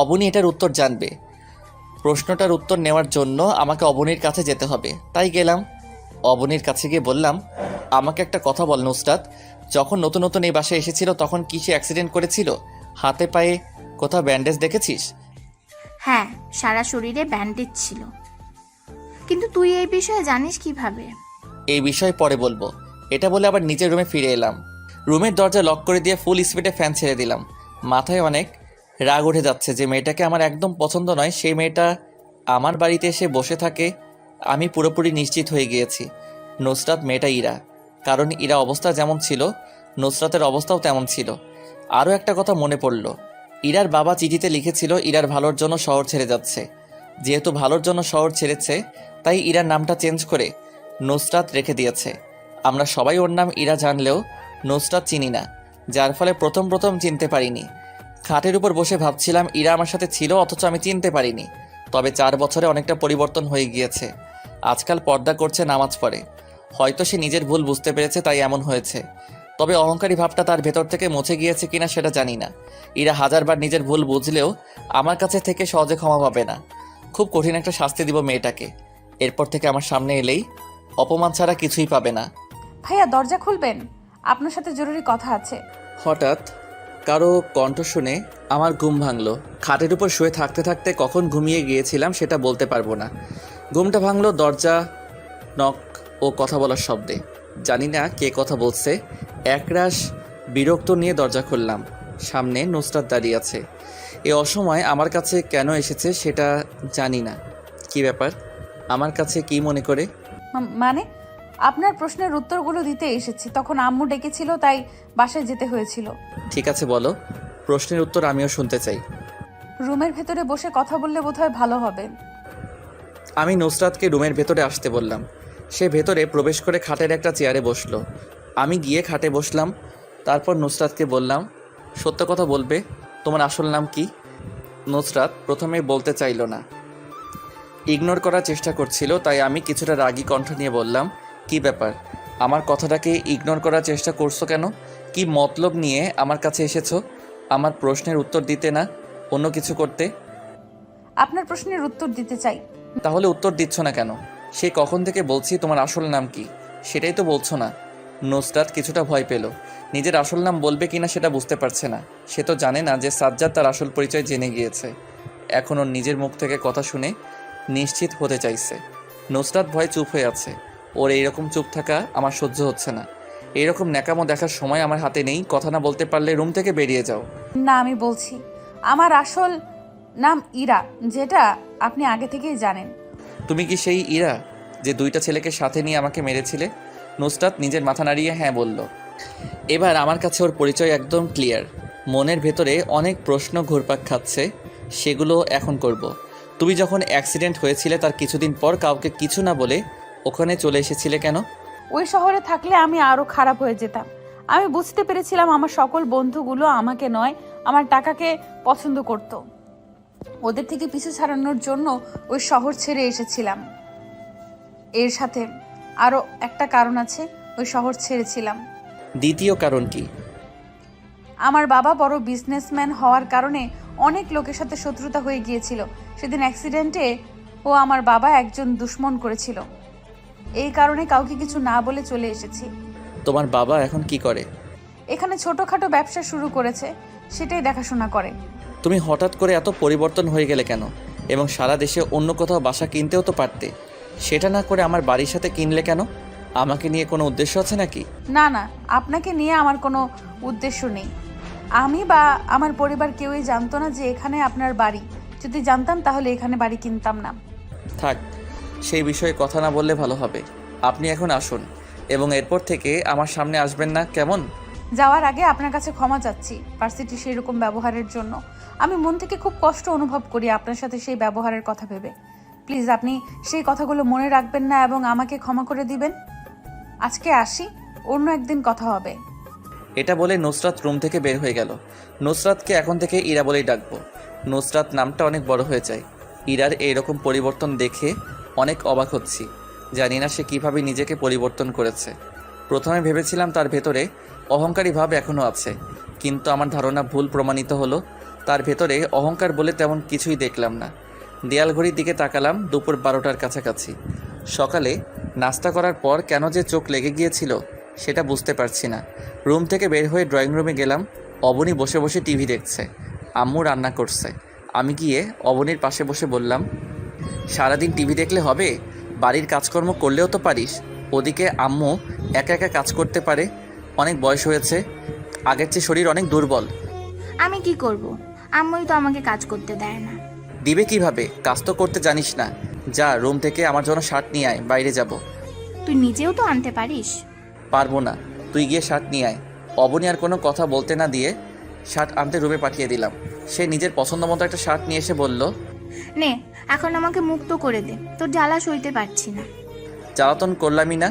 অবনী এটার উত্তর জানবে। প্রশ্নটার উত্তর নেওয়ার জন্য আমাকে অবনীর কাছে যেতে হবে। তাই গেলাম। অবনীর কাছে গিয়ে বললাম, আমাকে একটা কথা বল নুসরাত, যখন নতুন নতুন এই বাসায় এসেছিল তখন কি সে অ্যাক্সিডেন্ট করেছিল? হাতে পায়ে কোথাও ব্যান্ডেজ দেখেছিস? হ্যাঁ, সারা শরীরে ব্যান্ডেজ ছিল। কিন্তু তুই এই বিষয়ে জানিস কিভাবে? এই বিষয় পরে বলবো। এটা বলে আবার নিজের রুমে ফিরে এলাম। রুমের দরজা লক করে দিয়ে ফুল স্পিডে ফ্যান ছেড়ে দিলাম। মাথায় অনেক রাগ উঠে যাচ্ছে যে মেয়েটাকে আমার একদম পছন্দ নয়, সেই মেয়েটা আমার বাড়িতে এসে বসে থাকে। আমি পুরোপুরি নিশ্চিত হয়ে গিয়েছি নুসরাত মেয়েটা ইরা। কারণ ইরা অবস্থা যেমন ছিল নুসরাতের অবস্থাও তেমন ছিল। আরও একটা কথা মনে পড়ল, ইরার বাবা চিঠিতে লিখেছিল ইরার ভালোর জন্য শহর ছেড়ে যাচ্ছে। যেহেতু ভালোর জন্য শহর ছেড়েছে, তাই ইরার নামটা চেঞ্জ করে নুসরাত রেখে দিয়েছে। আমরা সবাই ওর নাম ইরা জানলেও নুসরাত চিনি না, যার ফলে প্রথম চিনতে পারিনি। খাটের উপর বসে ভাবছিলাম ইরা আমার সাথে ছিল, অথচ আমি চিনতে পারিনি। তবে 4 বছরে অনেকটা পরিবর্তন হয়ে গিয়েছে। আজকাল পর্দা করছে, নামাজ পড়ে। হয়তো সে নিজের ভুল বুঝতে পেরেছে, তাই এমন হয়েছে। তবে অহংকারী ভাবটা তার ভেতর থেকে মুছে গিয়েছে কিনা সেটা জানি না। ইরা হাজারবার নিজের ভুল বুঝলেও আমার কাছে থেকে সহজে ক্ষমা পাবে না। খুব কঠিন একটা শাস্তি দিব মেয়েটাকে। এরপর থেকে আমার সামনে এলেই অপমান ছাড়া কিছুই পাবে না। ভাইয়া, দরজা খুলবেন, আপনার সাথে জরুরি কথা আছে। হঠাৎ কারো কণ্ঠ শুনে আমার ঘুম ভাঙলো। খাটের উপর শুয়ে থাকতে থাকতে কখন ঘুমিয়ে গিয়েছিলাম সেটা বলতে পারবো না। ঘুমটা ভাঙলো দরজা নক ও কথা বলার শব্দে। জানি না কে কথা বলছে। একরাশ বিরক্ত নিয়ে দরজা খুললাম। সামনে নুসরাত দাঁড়িয়ে আছে। এ অসময় আমার কাছে কেন এসেছে সেটা জানি না। কি ব্যাপার, আমার কাছে কি মনে করে? মানে আপনার প্রশ্নের উত্তরগুলো দিতে এসেছি, তখন আম্মু ডেকেছিল তাই বাসায় যেতে হয়েছিল। ঠিক আছে, বলো। প্রশ্নের উত্তর আমিও শুনতে চাই। রুমের ভেতরে বসে কথা বললে বোধহয় ভালো হবে। আমি নুসরাতকে রুমের ভেতরে আসতে বললাম। সে ভেতরে প্রবেশ করে খাটের একটা চেয়ারে বসলো। আমি গিয়ে খাটে বসলাম। তারপর নুসরাতকে বললাম, সত্য কথা বলবে, তোমার আসল নাম কি? নুসরাত প্রথমে বলতে চাইল না, ইগনোর করার চেষ্টা করছিল। তাই আমি কিছুটা রাগী কণ্ঠ নিয়ে বললাম, কি ব্যাপার, আমার কথাটাকে ইগনোর করার চেষ্টা করছো কেন? কি মতলব নিয়ে আমার কাছে এসেছো? আমার প্রশ্নের উত্তর দিতে না অন্য কিছু করতে? আপনার প্রশ্নের উত্তর দিতে চাই। তাহলে উত্তর দিচ্ছ না কেন? সে কখন থেকে বলছি তোমার আসল নাম কি, সেটাই তো বলছো না। নুসরাত কিছুটা ভয় পেল। নিজের আসল নাম বলবে কিনা সেটা বুঝতে পারছে না। সে তো জানে না যে সাজ্জাদ তার আসল পরিচয় জেনে গিয়েছে। এখন ওর নিজের মুখ থেকে কথা শুনে নিশ্চিত হতে চাইছে। নুসরাত ভয় চুপ হয়ে আছে। ওর এইরকম চুপ থাকা আমার সহ্য হচ্ছে না। এইরকম ন্যাকামো দেখার সময় আমার হাতে নেই। কথা না বলতে পারলে রুম থেকে বেরিয়ে যাও। না, আমি বলছি, আমার আসল নাম ইরা, যেটা আপনি আগে থেকেই জানেন। তুমি কি সেই ইরা যে 2টা ছেলেকে সাথে নিয়ে আমাকে মেরেছিলে? নুসরাত নিজের মাথা নাড়িয়ে হ্যাঁ বলল। এবার আমার কাছে ওর পরিচয় একদম ক্লিয়ার। মনের ভেতরে অনেক প্রশ্ন ঘুরপাক খাচ্ছে, সেগুলো এখন করব। তুমি যখন অ্যাক্সিডেন্ট হয়েছিলে তার কিছুদিন পর কাউকে কিছু না বলে ওখানে চলে এসেছিলে কেন? ওই শহরে থাকলে আমি আরো খারাপ হয়ে যেতাম। আমি বুঝতে পেরেছিলাম আমার সকল বন্ধুগুলো আমাকে নয়, আমার টাকাকে পছন্দ করত। ওদের থেকে পিছু ছাড়ানোর জন্য ওই শহর ছেড়ে এসেছিলাম। এর সাথে আরো একটা কারণ আছে, ওই শহর ছেড়েছিলাম। দ্বিতীয় কারণ কি? আমার বাবা বড় বিজনেসম্যান হওয়ার কারণে অনেক লোকের সাথে শত্রুতা হয়ে গিয়েছিল। সেদিন অ্যাক্সিডেন্টে ও আমার বাবা একজন দুশ্মন করেছিল। এই কারণে কাউকে কিছু না বলে চলে এসেছি। তোমার বাবা এখন কি করে? এখানে ছোটখাটো ব্যবসা শুরু করেছে, সেটাই দেখাশোনা করে। তুমি হঠাৎ করে এত পরিবর্তন হয়ে গেলে কেন? এবং সারা দেশে অন্য কোথাও বাসা কিনতেও তো পারতে, সেটা না করে আমার বাড়ির সাথে কিনলে কেন? আমাকে নিয়ে কোনো উদ্দেশ্য আছে নাকি? না না, আপনাকে নিয়ে আমার কোনো উদ্দেশ্য নেই। আমি বা আমার পরিবার কেউই জানতো না যে এখানে আপনার বাড়ি। যদি জানতাম তাহলে এখানে বাড়ি কিনতাম না। থাক, সেই বিষয়ে কথা না বললে ভালো হবে। আপনি এখন আসুন এবং এরপর থেকে আমার সামনে আসবেন না, কেমন? যাওয়ার আগে আপনার কাছে ক্ষমা চাচ্ছি ভার্সিটি সেই রকম ব্যবহারের জন্য। আমি মন থেকে খুব কষ্ট অনুভব করি আপনার সাথে সেই ব্যবহারের কথা ভেবে। প্লিজ আপনি সেই কথাগুলো মনে রাখবেন না এবং আমাকে ক্ষমা করে দিবেন। আজকে আসি, অন্য একদিন কথা হবে। এটা বলে নুসরাত রুম থেকে বের হয়ে গেল। নুসরাতকে এখন থেকে ইরা বলেই ডাকবো। নুসরাত নামটা অনেক বড় হয়ে যায়। ইরার এইরকম পরিবর্তন দেখে অনেক অবাক হচ্ছি। জানি না সে কীভাবে নিজেকে পরিবর্তন করেছে। প্রথমে ভেবেছিলাম তার ভেতরে অহংকারী ভাব এখনও আছে, কিন্তু আমার ধারণা ভুল প্রমাণিত হলো। তার ভেতরে অহংকার বলে তেমন কিছুই দেখলাম না। দেয়াল ঘড়ির দিকে তাকালাম, দুপুর 12টার কাছাকাছি। সকালে নাস্তা করার পর কেন যে চোখ লেগে গিয়েছিল সেটা বুঝতে পারছি না। রুম থেকে বের হয়ে ড্রয়িং রুমে গেলাম। অবনী বসে বসে টিভি দেখছে, আম্মু রান্না করছে। আমি গিয়ে অবনীর পাশে বসে বললাম, সারাদিন টিভি দেখলে হবে? বাড়ির কাজকর্ম করলেও তো পারিস। ওদিকে আম্মু একা একা কাজ করতে পারে, অনেক বয়স হয়েছে, আগের চেয়ে শরীর অনেক দুর্বল। আমি কি করব? আম্মুই তো আমাকে কাজ করতে দেয় না। দিবে কিভাবে? কাজ তো করতে জানিস না। যা রুম থেকে আমার জন্য শার্ট নিয়ে আয়, বাইরে যাব। তুই নিজেও তো আনতে পারিস। পারবো না, তুই গিয়ে শার্ট নিয়ে আয়। অবনী আর কোনো কথা বলতে না দিয়ে শার্ট আনতে রুমে পাঠিয়ে দিলাম। সে নিজের পছন্দ মতো একটা শার্ট নিয়ে এসে বলল, নে এখন আমাকে মুক্ত করে দে, তোর জ্বালা সইতে পারছি না। জ্বালাতন করলামই না,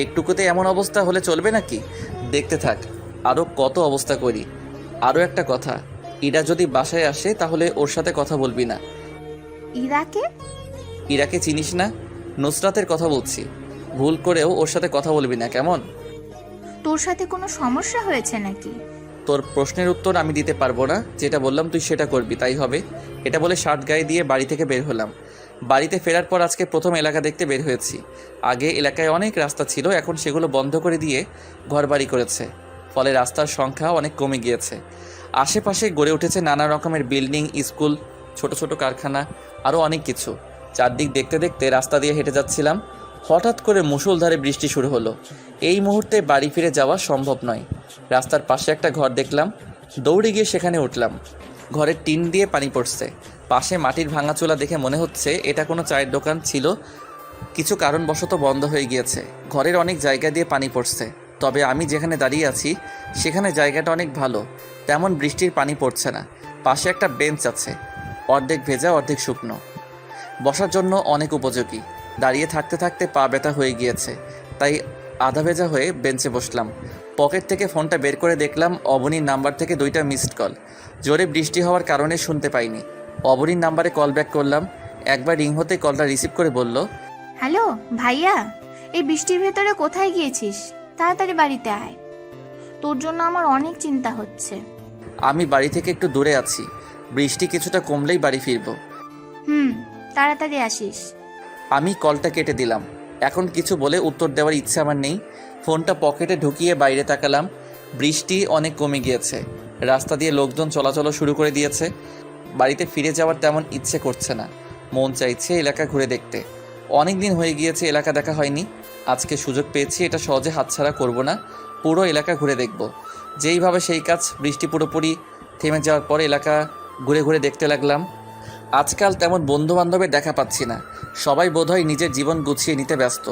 একটুকুতে এমন অবস্থা হলে চলবে নাকি? দেখতে থাক আরও কত অবস্থা করি। আরও একটা কথা, ইরা যদি বাসায় আসে তাহলে ওর সাথে কথা বলবি না। ইরাকে? ইরাকে চিনিস না? নুসরাতের কথা বলছি। ভুল করেও ওর সাথে কথা বলবি না, কেমন? তোর সাথে কোনো সমস্যা হয়েছে নাকি? তোর প্রশ্নের উত্তর আমি দিতে পারবো না। যেটা বললাম তুই সেটা করবি, তাই হবে। এটা বলে শার্ট গায়ে দিয়ে বাড়ি থেকে বের হলাম। বাড়িতে ফেরার পর আজকে প্রথম এলাকা দেখতে বের হয়েছি। আগে এলাকায় অনেক রাস্তা ছিল, এখন সেগুলো বন্ধ করে দিয়ে ঘরবাড়ি করেছে, ফলে রাস্তার সংখ্যা অনেক কমে গিয়েছে। আশেপাশে গড়ে উঠেছে নানা রকমের বিল্ডিং, স্কুল, ছোট ছোট কারখানা, আরও অনেক কিছু। চারদিক দেখতে দেখতে রাস্তা দিয়ে হেঁটে যাচ্ছিলাম। হঠাৎ করে মুষলধারে বৃষ্টি শুরু হলো। এই মুহূর্তে বাড়ি ফিরে যাওয়া সম্ভব নয়। রাস্তার পাশে একটা ঘর দেখলাম, দৌড়ে গিয়ে সেখানে উঠলাম। ঘরের টিন দিয়ে পানি পড়ছে। পাশে মাটির ভাঙাচোলা দেখে মনে হচ্ছে এটা কোনো চায়ের দোকান ছিল, কিছু কারণবশত বন্ধ হয়ে গিয়েছে। ঘরের অনেক জায়গা দিয়ে পানি পড়ছে, তবে আমি যেখানে দাঁড়িয়ে আছি সেখানে জায়গাটা অনেক ভালো, তেমন বৃষ্টির পানি পড়ছে না। পাশে একটা বেঞ্চ আছে, অর্ধেক ভেজা অর্ধেক শুকনো, বসার জন্য অনেক উপযোগী। দাঁড়িয়ে থাকতে থাকতে পা ব্যথা হয়ে গিয়েছে, তাই আধা ভেজা হয়ে বেঞ্চে বসলাম। পকেট থেকে ফোনটা বের করে দেখলাম অবনীর নাম্বার থেকে 2টা মিসড কল। জোরে বৃষ্টি হওয়ার কারণে শুনতে পাইনি। অবনীর নাম্বারে কল ব্যাক করলাম। একবার রিং হতে কলটা রিসিভ করে বলল, হ্যালো ভাইয়া, এই বৃষ্টির ভেতরে কোথায় গিয়েছিস? তাড়াতাড়ি বাড়িতে আয়, তোর জন্য আমার অনেক চিন্তা হচ্ছে। আমি বাড়ি থেকে একটু দূরে আছি, বৃষ্টি কিছুটা কমলেই বাড়ি ফিরবো। তাড়াতাড়ি আসিস। আমি কলটা কেটে দিলাম। এখন কিছু বলে উত্তর দেওয়ার ইচ্ছে আমার নেই। ফোনটা পকেটে ঢুকিয়ে বাইরে তাকালাম। বৃষ্টি অনেক কমে গিয়েছে, রাস্তা দিয়ে লোকজন চলাচল শুরু করে দিয়েছে। বাড়িতে ফিরে যাওয়ার তেমন ইচ্ছে করছে না, মন চাইছে এলাকা ঘুরে দেখতে। অনেক দিন হয়ে গিয়েছে এলাকা দেখা হয়নি, আজকে সুযোগ পেয়েছি, এটা সহজে হাতছাড়া করব না। পুরো এলাকা ঘুরে দেখব। যেইভাবে সেই কাজ। বৃষ্টি পুরোপুরি থেমে যাওয়ার পর এলাকা ঘুরে ঘুরে দেখতে লাগলাম। আজকাল তেমন বন্ধু বান্ধবের দেখা পাচ্ছি না। সবাই বোধহয় নিজের জীবন গুছিয়ে নিতে ব্যস্ত।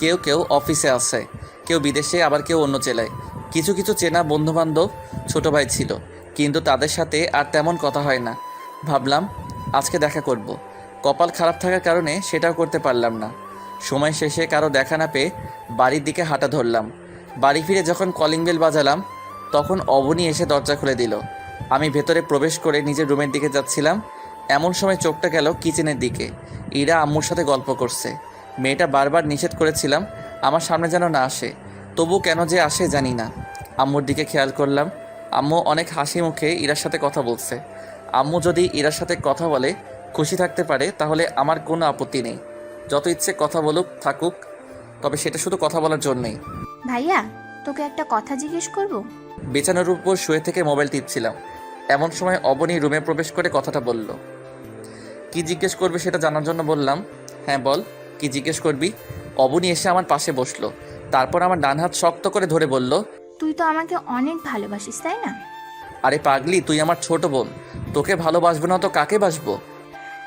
কেউ কেউ অফিসে আছে, কেউ বিদেশে, আবার কেউ অন্য জেলায়। কিছু কিছু চেনা বন্ধু বান্ধব ছোটো ভাই ছিল, কিন্তু তাদের সাথে আর তেমন কথা হয় না। ভাবলাম আজকে দেখা করব। কপাল খারাপ থাকার কারণে সেটাও করতে পারলাম না। সময় শেষে কারো দেখা না পেয়ে বাড়ির দিকে হাঁটা ধরলাম। বাড়ি ফিরে যখন কলিং বেল বাজালাম, তখন অবনী এসে দরজা খুলে দিল। আমি ভেতরে প্রবেশ করে নিজের রুমের দিকে যাচ্ছিলাম, এমন সময় চোখটা গেল কিচেনের দিকে। ইরা আম্মুর সাথে গল্প করছে। মেয়েটা বারবার নিষেধ করেছিলাম আমার সামনে যেন না আসে, তবু কেন যে আসে জানি না। আম্মুর দিকে খেয়াল করলাম, আম্মু অনেক হাসি মুখে ইরার সাথে কথা বলছে। আম্মু যদি ইরার সাথে কথা বলে খুশি থাকতে পারে তাহলে আমার কোনো আপত্তি নেই। যত ইচ্ছে কথা বলুক থাকুক, তবে সেটা শুধু কথা বলার জন্যই। ভাইয়া, তোকে একটা কথা জিজ্ঞেস করব। বিছানার উপর শুয়ে থেকে মোবাইল টিপছিলাম, এমন সময় অবনী রুমে প্রবেশ করে কথাটা বলল। কি জিজ্ঞেস করবে সেটা জানার জন্য বললাম, হ্যাঁ বল, কি জিজ্ঞেস করবি? অবনী এসে আমার পাশে বসলো, তারপর আমার ডান হাত শক্ত করে ধরে বলল, তুই তো আমাকে অনেক ভালোবাসিস, তাই না? আরে পাগলি, তুই আমার ছোট বোন, তোকে ভালোবাসবো না তো কাকে বাসবো?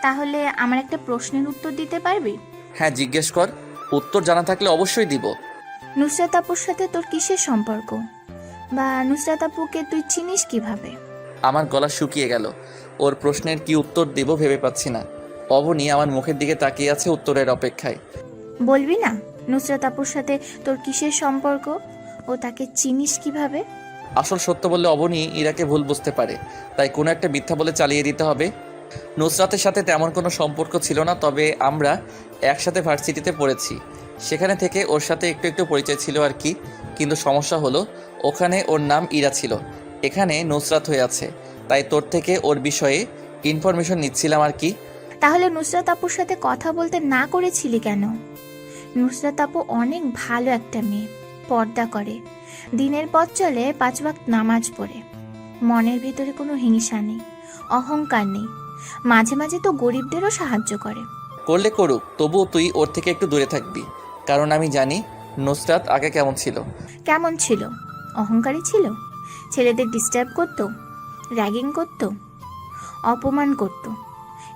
তাহলে আমার একটা প্রশ্নের উত্তর দিতে পারবি? হ্যাঁ জিজ্ঞেস কর, উত্তর জানা থাকলে অবশ্যই দিব। নুসরাত আপুর সাথে তোর কিসের সম্পর্ক, বা নুসরাত আপুকে তুই চিনিস কিভাবে? আমার গলা শুকিয়ে গেল, ওর প্রশ্নের কি উত্তর দেব ভেবে পাচ্ছি না। অবনী আমার মুখের দিকে তাকিয়ে আছে উত্তরের অপেক্ষায়। বলবি না নুসরাত আপুর সাথে তোর কিসের সম্পর্ক, ও তাকে চিনিস কিভাবে? আসল সত্য বললে অবনী ইরাকে ভুল বুঝতে পারে, তাই কোনো একটা মিথ্যা বলে চালিয়ে দিতে হবে। নুসরাতের সাথে তেমন কোনো সম্পর্ক ছিল না, তবে আমরা একসাথে ভার্সিটিতে পড়েছি, সেখানে থেকে ওর সাথে একটু একটু পরিচয় ছিল আর কি। কিন্তু সমস্যা হলো ওখানে ওর নাম ইরা ছিল, এখানে নুসরাত হয়ে আছে, তাই তোর থেকে ওর বিষয়ে ইনফরমেশন নিচ্ছিলাম আর কি। তাহলে নুসরাত আপুর সাথে কথা বলতে না করেছিলি কেন? নুসরাত আপু অনেক ভালো একটা মেয়ে, পর্দা করে, দিনের পথ চলে, 5 ওয়াক্ত নামাজ পড়ে, মনের ভেতরে কোনো হিংসা নেই, অহংকার নেই, মাঝে মাঝে তো গরিবদেরও সাহায্য করে। করলে করুক, তবুও তুই ওর থেকে একটু দূরে থাকবি, কারণ আমি জানি নুসরাত আগে কেমন ছিল। কেমন ছিল? অহংকারী ছিল, ছেলেদের ডিস্টার্ব করত, র্যাগিং করত, অপমান করত,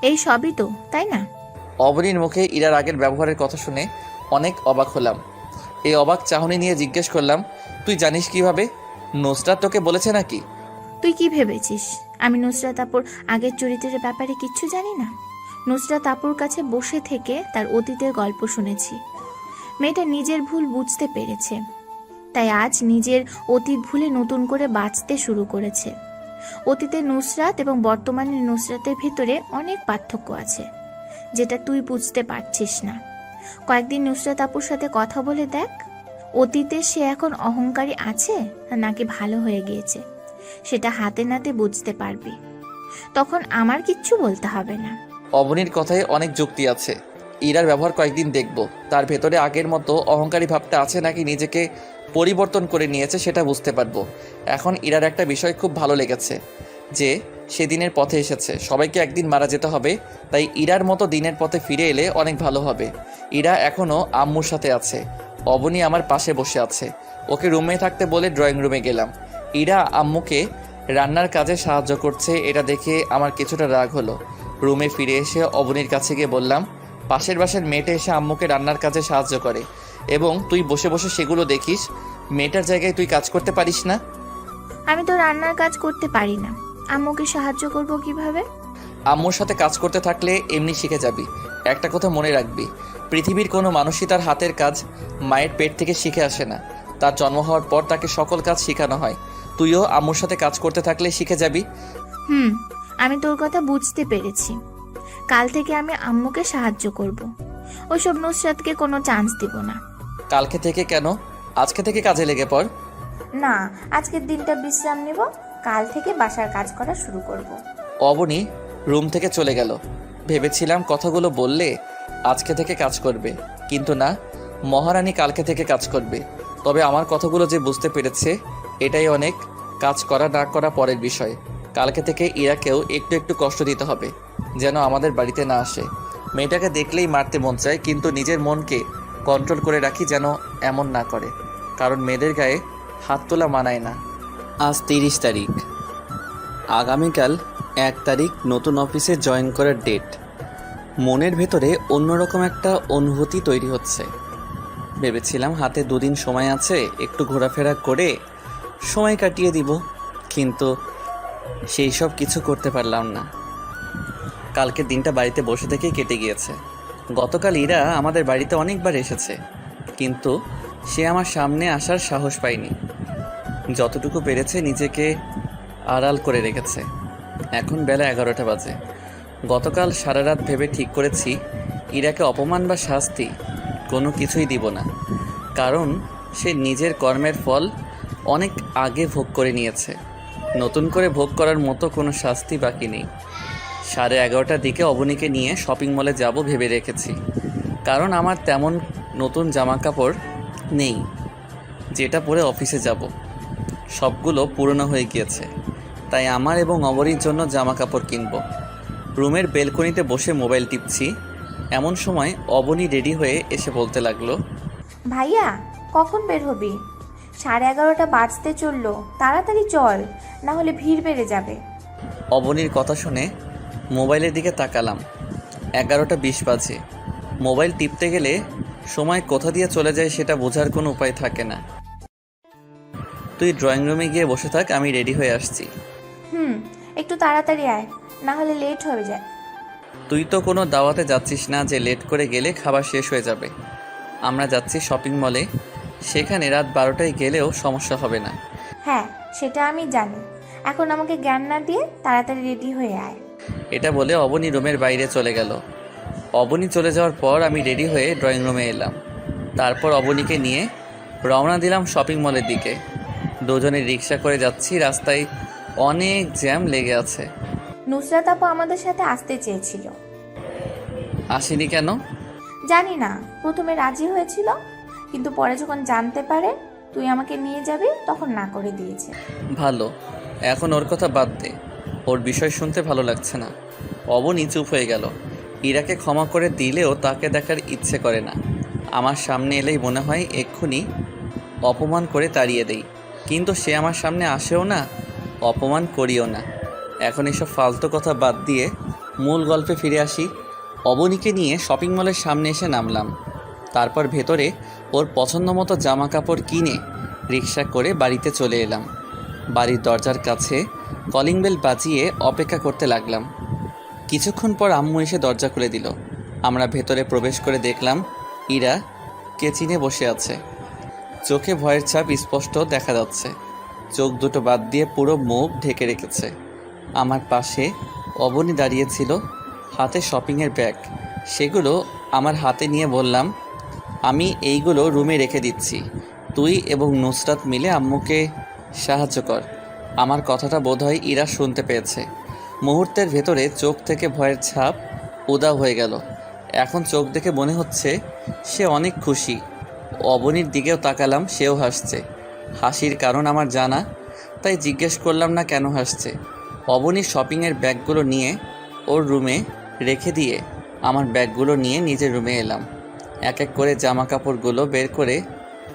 এই সবই তো, তাই না? অবনীর মুখে ইরার আগের ব্যবহারের কথা শুনে অনেক অবাক হলাম। এই অবাক চাহনি নিয়ে জিজ্ঞেস করলাম, তুই জানিস কিভাবে? নুসরাত তোকে বলেছে নাকি? তুই কি ভেবেছিস আমি নুসরাত আপুর আগের চরিত্রের ব্যাপারে কিচ্ছু জানি না? নুসরাত আপুর কাছে বসে থেকে তার অতীতের গল্প শুনেছি। মেয়েটা নিজের ভুল বুঝতে পেরেছে, তাই আজ নিজের অতীত ভুলে নতুন করে বাঁচতে শুরু করেছে। অতীতের নুসরাত এবং বর্তমানের নুসরাতের ভিতরে অনেক পার্থক্য আছে, যেটা তুই বুঝতে পারছিস না। কয়েকদিন নুসরাত আপুর সাথে কথা বলে দেখ, অতীতে সে এখন অহংকারী আছে নাকি ভালো হয়ে গিয়েছে, সেটা হাতে নাতে বুঝতে পারবি। তখন আমার কিচ্ছু বলতে হবে না। অবনীর কথায় অনেক যুক্তি আছে। ইরার ব্যবহার কয়েকদিন দেখব, তার ভেতরে আগের মতো অহংকারী ভাবটা আছে নাকি নিজেকে পরিবর্তন করে নিয়েছে সেটা বুঝতে পারবো। এখন ইরার একটা বিষয় খুব ভালো লেগেছে, যে সে দিনের পথে এসেছে। সবাইকে একদিন মারা যেতে হবে, তাই ইরার মতো দিনের পথে ফিরে এলে অনেক ভালো হবে। ইরা এখনও আম্মুর সাথে আছে, অবনী আমার পাশে বসে আছে। ওকে রুমে থাকতে বলে ড্রয়িং রুমে গেলাম। ইরা আম্মুকে রান্নার কাজে সাহায্য করছে, এটা দেখে আমার কিছুটা রাগ হলো। রুমে ফিরে এসে অবনীর কাছে গিয়ে বললাম, পাশের বাসার মেয়েটা এসে আম্মুকে রান্নার কাজে সাহায্য করে এবং তুই বসে বসে সেগুলো দেখিস, মেয়েটার জায়গায় তুই কাজ করতে পারিস না? আমি তো রান্নার কাজ করতে পারি না, আম্মুকে সাহায্য করব কিভাবে? আম্মুর সাথে কাজ করতে থাকলে এমনি শিখে যাবি। একটা কথা মনে রাখবি, পৃথিবীর কোনো মানুষই তার হাতের কাজ মায়ের পেট থেকে শিখে আসে না, তার জন্ম হওয়ার পর তাকে সকল কাজ শেখানো হয়। তুইও আম্মুর সাথে কাজ করতে থাকলে শিখে যাবি। আমি তোর কথা বুঝতে পেরেছি। কাল থেকে আমি আম্মুকে সাহায্য করব, ওইসব নুসরাতকে কোনো চান্স দিব না। কালকে থেকে কেন? আজকে থেকে কাজে লেগে পড়। না, আজকের দিনটা বিশ্রাম নেব, কাল থেকে বাসার কাজ করা শুরু করব। অবনী রুম থেকে চলে গেল। ভেবেছিলাম কথাগুলো বললে আজকে থেকে কাজ করবে, কিন্তু না, মহারানী কালকে থেকে কাজ করবে। তবে আমার কথাগুলো যে বুঝতে পেরেছে এটাই অনেক। কাজ করা না করা পরের বিষয়। কালকে থেকে ইরাকেও একটু একটু কষ্ট দিতে হবে, যেন আমাদের বাড়িতে না আসে। মেয়েটাকে দেখলেই মারতে মন চায়, কিন্তু নিজের মনকে কন্ট্রোল করে রাখি যেন এমন না করে, কারণ মেয়েদের গায়ে হাত তোলা মানায় না। আজ 30 তারিখ, আগামীকাল 1 তারিখ নতুন অফিসে জয়েন করার ডেট। মনের ভেতরে অন্যরকম একটা অনুভূতি তৈরি হচ্ছে। ভেবেছিলাম হাতে 2 দিন সময় আছে, একটু ঘোরাফেরা করে সময় কাটিয়ে দিব, কিন্তু সেই সব কিছু করতে পারলাম না। কালকের দিনটা বাড়িতে বসে থেকেই কেটে গিয়েছে। গতকাল ইরা আমাদের বাড়িতে অনেকবার এসেছে, কিন্তু সে আমার সামনে আসার সাহস পায়নি। যতটুকু পেরেছে নিজেকে আড়াল করে রেখেছে। এখন বেলা 11টা বাজে। গতকাল সারা রাত ভেবে ঠিক করেছি ইরাকে অপমান বা শাস্তি কোনো কিছুই দিব না, কারণ সে নিজের কর্মের ফল অনেক আগে ভোগ করে নিয়েছে। নতুন করে ভোগ করার মতো কোনো শাস্তি বাকি নেই। 11:30টার দিকে অবনীকে নিয়ে শপিং মলে যাব ভেবে রেখেছি, কারণ আমার তেমন নতুন জামা কাপড় নেই যেটা পরে অফিসে যাব। সবগুলো পুরনো হয়ে গিয়েছে, তাই আমার এবং অবনীর জন্য জামা কাপড় কিনব। রুমের বেলকনিতে বসে মোবাইল টিপছি, এমন সময় অবনী রেডি হয়ে এসে বলতে লাগলো, ভাইয়া কখন বের হবি? 11:30 বাজতে চললো, তাড়াতাড়ি চল, না হলে ভিড় বেড়ে যাবে। অবনীর কথা শুনে মোবাইলের দিকে তাকালাম। 11:20 বাজে। মোবাইল টিপতে গেলে সময় কোথা দিয়ে চলে যায় সেটা বোঝার কোনো উপায় থাকে না। তুই ড্রয়িং রুমে গিয়ে বসে থাক, আমি রেডি হয়ে আসছি। একটু তাড়াতাড়ি আয়, না হলে লেট হয়ে যায়। তুই তো কোনো দাওয়াতে যাচ্ছিস না যে লেট করে গেলে খাবার শেষ হয়ে যাবে। আমরা যাচ্ছি শপিং মলে, সেখানে রাত 12টায় গেলেও সমস্যা হবে না। হ্যাঁ, সেটা আমি জানি। এখন আমাকে জ্ঞান না দিয়ে তাড়াতাড়ি রেডি হয়ে আয়। এটা বলে অবনী রুমের বাইরে চলে গেল। অবনী চলে যাওয়ার পর আমি রেডি হয়ে ড্রয়িং রুমে এলাম। তারপর অবনীকে নিয়ে রওনা দিলাম শপিং মলের দিকে। দুজনে রিক্সা করে যাচ্ছি, রাস্তায় অনেক জ্যাম লেগে আছে। নুসরাত আপু আমাদের সাথে আসতে চেয়েছিল, আসেনি কেন? জানি না। প্রথমে রাজি হয়েছিল, কিন্তু পরে যখন জানতে পারে তুই আমাকে নিয়ে যাবি তখন না করে দিয়েছে। ভালো, এখন ওর কথা বাদ দে, ওর বিষয় শুনতে ভালো লাগছে না। অবনী চুপ হয়ে গেল। ইরাকে ক্ষমা করে দিলেও তাকে দেখার ইচ্ছে করে না। আমার সামনে এলেই মনে হয় এক্ষুনি অপমান করে তাড়িয়ে দেই, কিন্তু সে আমার সামনে আসেও না, অপমান করিও না। এখন এসব ফালতু কথা বাদ দিয়ে মূল গল্পে ফিরে আসি। অবনীকে নিয়ে শপিং মলের সামনে এসে নামলাম। তারপর ভেতরে ওর পছন্দ মতো জামা কাপড় কিনে রিক্সা করে বাড়িতে চলে এলাম। বাড়ির দরজার কাছে কলিং বেল বাজিয়ে অপেক্ষা করতে লাগলাম। কিছুক্ষণ পর আম্মু এসে দরজা খুলে দিল। আমরা ভেতরে প্রবেশ করে দেখলাম ইরা কেচিনে বসে আছে। চোখে ভয়ের ছাপ স্পষ্ট দেখা যাচ্ছে। চোখ দুটো বাদ দিয়ে পুরো মুখ ঢেকে রেখেছে। আমার পাশে অবনী দাঁড়িয়েছিল, হাতে শপিংয়ের ব্যাগ। সেগুলো আমার হাতে নিয়ে বললাম, আমি এইগুলো রুমে রেখে দিচ্ছি, তুই এবং নুসরাত মিলে আম্মুকে সাহায্য কর। আমার কথাটা বোধহয় ইরা শুনতে পেয়েছে। মুহূর্তের ভেতরে চোখ থেকে ভয়ের ছাপ উধাও হয়ে গেল। এখন চোখ দেখে মনে হচ্ছে সে অনেক খুশি। অবনীর দিকেও তাকালাম, সেও হাসছে। হাসির কারণ আমার জানা, তাই জিজ্ঞেস করলাম না কেন হাসছে। অবনীর শপিংয়ের ব্যাগগুলো নিয়ে ওর রুমে রেখে দিয়ে আমার ব্যাগগুলো নিয়ে নিজের রুমে এলাম। এক এক করে জামা কাপড়গুলো বের করে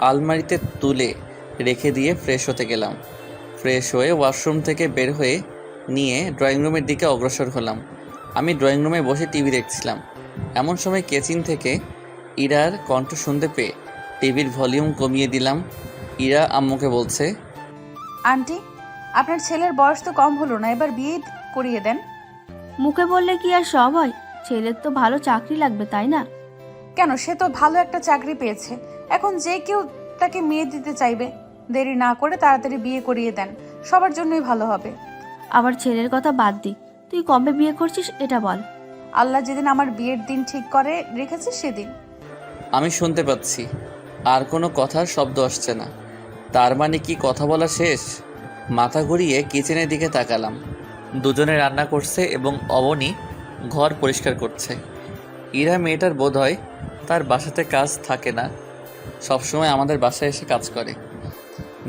আলমারিতে তুলে রেখে দিয়ে ফ্রেশ হতে গেলাম। ফ্রেশ হয়ে ওয়াশরুম থেকে বের হয়ে নিয়ে ড্রয়িং রুমের দিকে অগ্রসর হলাম। আমি ড্রয়িং রুমে বসে টিভি দেখছিলাম। এমন সময় কেচিন থেকে ইরার কণ্ঠ শুনতে পেয়ে টিভির ভলিউম কমিয়ে দিলাম। ইরা আম্মুকে বলছে, আন্টি, আপনার ছেলের বয়স তো কম হলো না, এবার বিয়ে করিয়ে দেন। মুখে বললে কি আর সব হয়? ছেলের তো ভালো চাকরি লাগবে, তাই না? কেন, সে তো ভালো একটা চাকরি পেয়েছে, এখন যে কেউ তাকে মেয়ে দিতে চাইবে। দেরি না করে তাড়াতাড়ি বিয়ে করিয়ে দেন, সবার জন্যই ভালো হবে। আবার ছেলের কথা বাদ দি, তুই কবে বিয়ে করছিস এটা বল। আল্লাহ যেদিন আমার বিয়ের দিন ঠিক করে রেখেছে সেদিন। আমি শুনতে পাচ্ছি আর কোনো কথার শব্দ আসছে না। তার মানে কি কথা বলা শেষ? মাথা ঘুরিয়ে কিচেনের দিকে তাকালাম। দুজনে রান্না করছে এবং অবনী ঘর পরিষ্কার করছে। ইরা মেয়েটার বোধ হয় তার বাসাতে কাজ থাকে না, সবসময় আমাদের বাসায় এসে কাজ করে।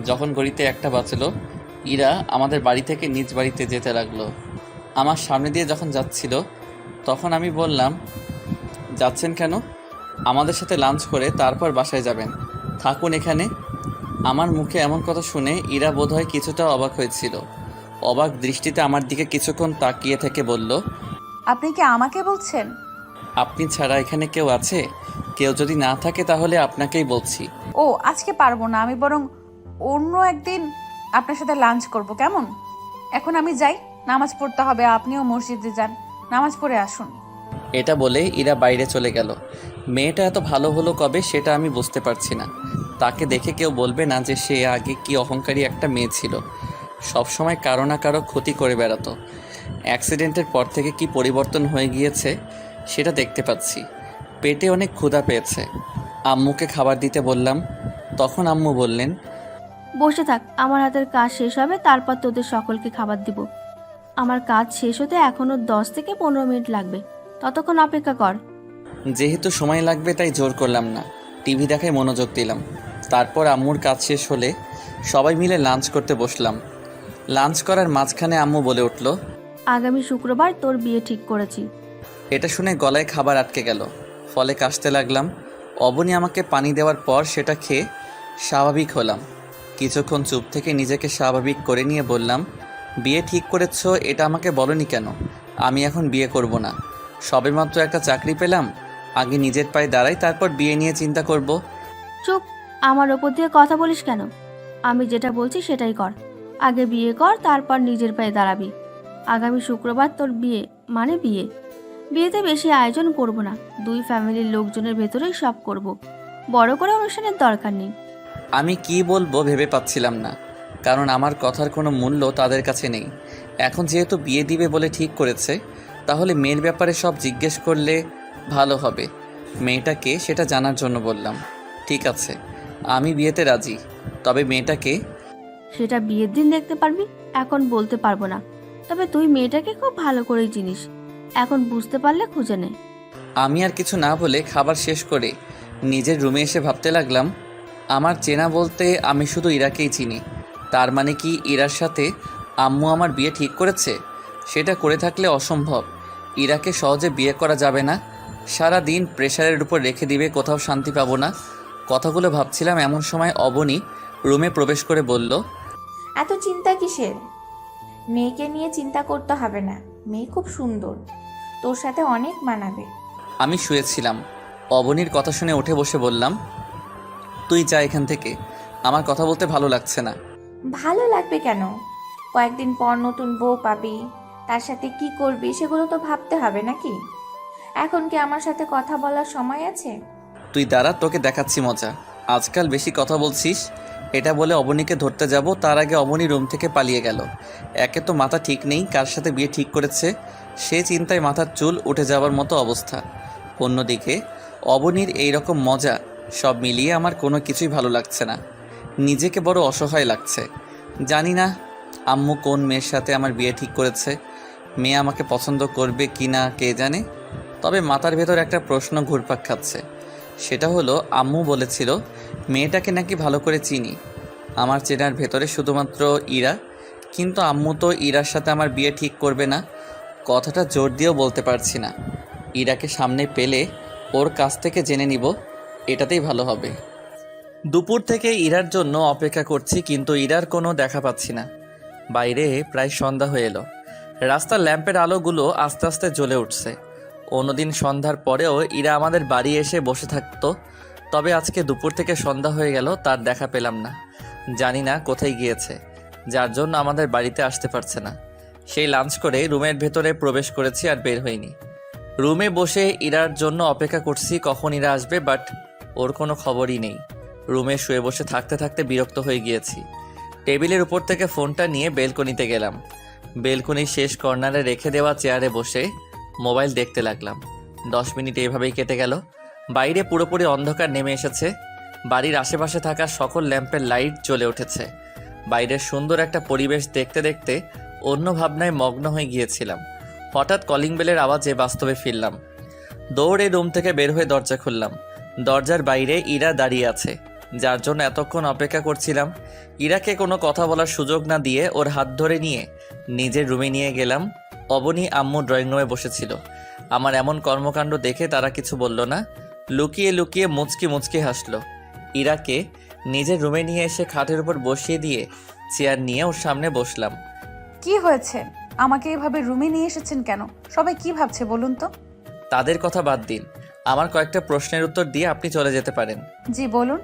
যখন ঘড়িতে 1টা বাজলো, ইরা আমাদের বাড়ি থেকে নিজ বাড়িতে যেতে লাগলো। আমার সামনে দিয়ে যখন যাচ্ছিল তখন আমি বললাম, যাচ্ছেন কেন? আমাদের সাথে লাঞ্চ করে তারপর বাসায় যাবেন, থাকুন এখানে। আমার মুখে এমন কথা শুনে ইরা বোধহয় কিছুটা অবাক হয়েছিল। অবাক দৃষ্টিতে আমার দিকে কিছুক্ষণ তাকিয়ে থেকে বলল, আপনি কি আমাকে বলছেন? আপনি ছাড়া এখানে কেউ আছে? কেউ যদি না থাকে তাহলে আপনাকেই বলছি। ও আজকে পারবো না, আমি বরং অন্য একদিন আপনার সাথে লাঞ্চ করব, কেমন? এখন আমি যাই, নামাজ পড়তে হবে, আপনিও মসজিদে যান, নামাজ পড়ে আসুন। এটা বলে ইরা বাইরে চলে গেল। মেয়েটা এত ভালো হলো কবে সেটা আমি বুঝতে পারছি না। তাকে দেখে কেউ বলবে না যে সে আগে কি অহংকারী একটা মেয়ে ছিল, সবসময় কারো না কারো ক্ষতি করে বেড়াতো। অ্যাক্সিডেন্টের পর থেকে কি পরিবর্তন হয়ে গিয়েছে সেটা দেখতে পাচ্ছি। পেটে অনেক ক্ষুধা পেয়েছে। আম্মুকে খাবার দিতে বললাম, তখন আম্মু বললেন, বসে থাক, আমার হাতের কাজ শেষ হবে, তারপর তোদের সকলকে খাবার দিব। আমার কাজ শেষ হতে এখনও 10 থেকে 15 মিনিট লাগবে, ততক্ষণ অপেক্ষা কর। যেহেতু সময় লাগবে তাই জোর করলাম না, টিভি দেখায় মনোযোগ দিলাম। তারপর আম্মুর কাজ শেষ হলে সবাই মিলে লাঞ্চ করতে বসলাম। লাঞ্চ করার মাঝখানে আম্মু বলে উঠল, আগামী শুক্রবার তোর বিয়ে ঠিক করেছি। এটা শুনে গলায় খাবার আটকে গেল, ফলে কাশতে লাগলাম। অবনী আমাকে পানি দেওয়ার পর সেটা খেয়ে স্বাভাবিক হলাম। কিছুক্ষণ চুপ থেকে নিজেকে স্বাভাবিক করে নিয়ে বললাম, বিয়ে ঠিক করেছ এটা আমাকে বলনি কেন? আমি এখন বিয়ে করব না, সবেমাত্র একটা চাকরি পেলাম, আগে নিজের পায়ে দাঁড়াই, তারপর বিয়ে নিয়ে চিন্তা করব। চুপ, আমার ওপর দিয়ে কথা বলিস কেন? আমি যেটা বলছি সেটাই কর। আগে বিয়ে কর, তারপর নিজের পায়ে দাঁড়াবি। আগামী শুক্রবার তোর বিয়ে, মানে বিয়ে। বিয়েতে বেশি আয়োজন করব না, 2 ফ্যামিলির লোকজনের ভেতরেই সব করব, বড় করে অনুষ্ঠানের দরকার নেই। আমি কি বলবো ভেবে পাচ্ছিলাম না, কারণ আমার কথার কোনো মূল্য তাদের কাছে নেই। এখন যেহেতু বিয়ে দিবে বলে ঠিক করেছে, তাহলে মেয়ের ব্যাপারে সব জিজ্ঞেস করলে ভালো হবে। মেয়েটাকে সেটা জানার জন্য বললাম, ঠিক আছে আমি বিয়েতে রাজি, তবে মেয়েটাকে সেটা বিয়ের দিন দেখতে পারবি, এখন বলতে পারবো না। তবে তুই মেয়েটাকে খুব ভালো করেই চিনিস, এখন বুঝতে পারলে খুঁজে নে। আমি আর কিছু না বলে খাবার শেষ করে নিজের রুমে এসে ভাবতে লাগলাম, আমার চেনা বলতে আমি শুধু ইরাকেই চিনি। তার মানে কি ইরার সাথে আম্মু আমার বিয়ে ঠিক করেছে? সেটা করে থাকলে অসম্ভব, ইরাকে সহজে বিয়ে করা যাবে না। সারা দিন প্রেশারের উপর রেখে দিবে, কোথাও শান্তি পাবো না। কথাগুলো ভাবছিলাম, এমন সময় অবনী রুমে প্রবেশ করে বলল, এত চিন্তা কিসের? মেয়েকে নিয়ে চিন্তা করতে হবে না, মেয়ে খুব সুন্দর, তোর সাথে অনেক মানাবে। আমি শুয়েছিলাম। অবনীর কথা শুনে উঠে বসে বললাম, তুই যা এখান থেকে, আমার কথা বলতে ভালো লাগছে না। ভালো লাগবে কেন? কয়েকদিন পর নতুন বউ পাবি, তার সাথে কি করবি সেগুলো তো ভাবতে হবে নাকি? এখন কি আমার সাথে কথা বলার সময় আছে? তুই দাঁড়া, তোকে দেখাচ্ছি মজা। আজকাল বেশি কথা বলছিস। এটা বলে অবনীকে ধরতে যাব, তার আগে অবনী রুম থেকে পালিয়ে গেল। একে তো মাথা ঠিক নেই, কার সাথে বিয়ে ঠিক করেছে সে চিন্তায় মাথার চুল উঠে যাওয়ার মতো অবস্থা। অন্যদিকে অবনীর এই রকম মজা সব মিলিয়ে আমার কোনো কিছুই ভালো লাগছে না, নিজেকে বড় অসহায় লাগছে। জানি না আম্মু কোন মেয়ের সাথে আমার বিয়ে ঠিক করেছে, মেয়ে আমাকে পছন্দ করবে কি না কে জানে। তবে মাথার ভেতর একটা প্রশ্ন ঘুরপাক খাচ্ছে, সেটা হলো আম্মু বলেছিল মেয়েটাকে নাকি ভালো করে চিনি। আমার চেনার ভেতরে শুধুমাত্র ইরা, কিন্তু আম্মু তো ইরার সাথে আমার বিয়ে ঠিক করবে না, কথাটা জোর দিয়েও বলতে পারছি না। ইরাকে সামনে পেলে ওর কাছ থেকে জেনে নিব, এটাতেই ভালো হবে। দুপুর থেকে ইরার জন্য অপেক্ষা করছি, কিন্তু ইরার কোনো দেখা পাচ্ছি না। বাইরে প্রায় সন্ধ্যা হয়ে এলো, রাস্তার ল্যাম্পের আলোগুলো আস্তে আস্তে জ্বলে উঠছে। অন্যদিন সন্ধ্যার পরেও ইরা আমাদের বাড়ি এসে বসে থাকতো, তবে আজকে দুপুর থেকে সন্ধ্যা হয়ে গেল, তার দেখা পেলাম না। জানি না কোথায় গিয়েছে, যার জন্য আমাদের বাড়িতে আসতে পারছে না। সেই লাঞ্চ করে রুমের ভেতরে প্রবেশ করেছি, আর বের হইনি। রুমে বসে ইরার জন্য অপেক্ষা করছি কখন ইরা আসবে, বাট ওর কোনো খবরই নেই। রুমে শুয়ে বসে থাকতে থাকতে বিরক্ত হয়ে গিয়েছি। টেবিলের উপর থেকে ফোনটা নিয়ে বেলকনিতে গেলাম। বেলকনির শেষ কর্নারে রেখে দেওয়া চেয়ারে বসে মোবাইল দেখতে লাগলাম। 10 মিনিট এইভাবেই কেটে গেল। বাইরে পুরোপুরি অন্ধকার নেমে এসেছে, বাড়ির আশেপাশে থাকা সকল ল্যাম্পের লাইট জ্বলে উঠেছে। বাইরের সুন্দর একটা পরিবেশ দেখতে দেখতে অন্য ভাবনায় মগ্ন হয়ে গিয়েছিলাম। হঠাৎ কলিং বেলের আওয়াজে বাস্তবে ফিরলাম। দৌড়ে রুম থেকে বের হয়ে দরজা খুললাম। দরজার বাইরে ইরা দাঁড়িয়ে আছে, যার জন্য এতক্ষণ অপেক্ষা করছিলাম। ইরাকে কোনো কথা বলার সুযোগ না দিয়ে ওর হাত ধরে নিয়ে নিজের রুমে নিয়ে গেলাম। অবনী আম্মু ড্রয়িং রুমে বসেছিল। আমার এমন কর্মকাণ্ড দেখে তারা কিছু বলল না, লুকিয়ে লুকিয়ে মুচকি মুচকি হাসলো। ইরাকে নিজের রুমে নিয়ে এসে খাটের উপর বসিয়ে দিয়ে চেয়ার নিয়ে ওর সামনে বসলাম। কি হয়েছে? আমাকে এভাবে রুমে নিয়ে এসেছেন কেন? সবাই কি ভাবছে বলুন তো? তাদের কথা বাদ দিন, আমার কয়েকটা প্রশ্নের উত্তর দিয়ে আপনি চলে যেতে পারেন। জি বলুন।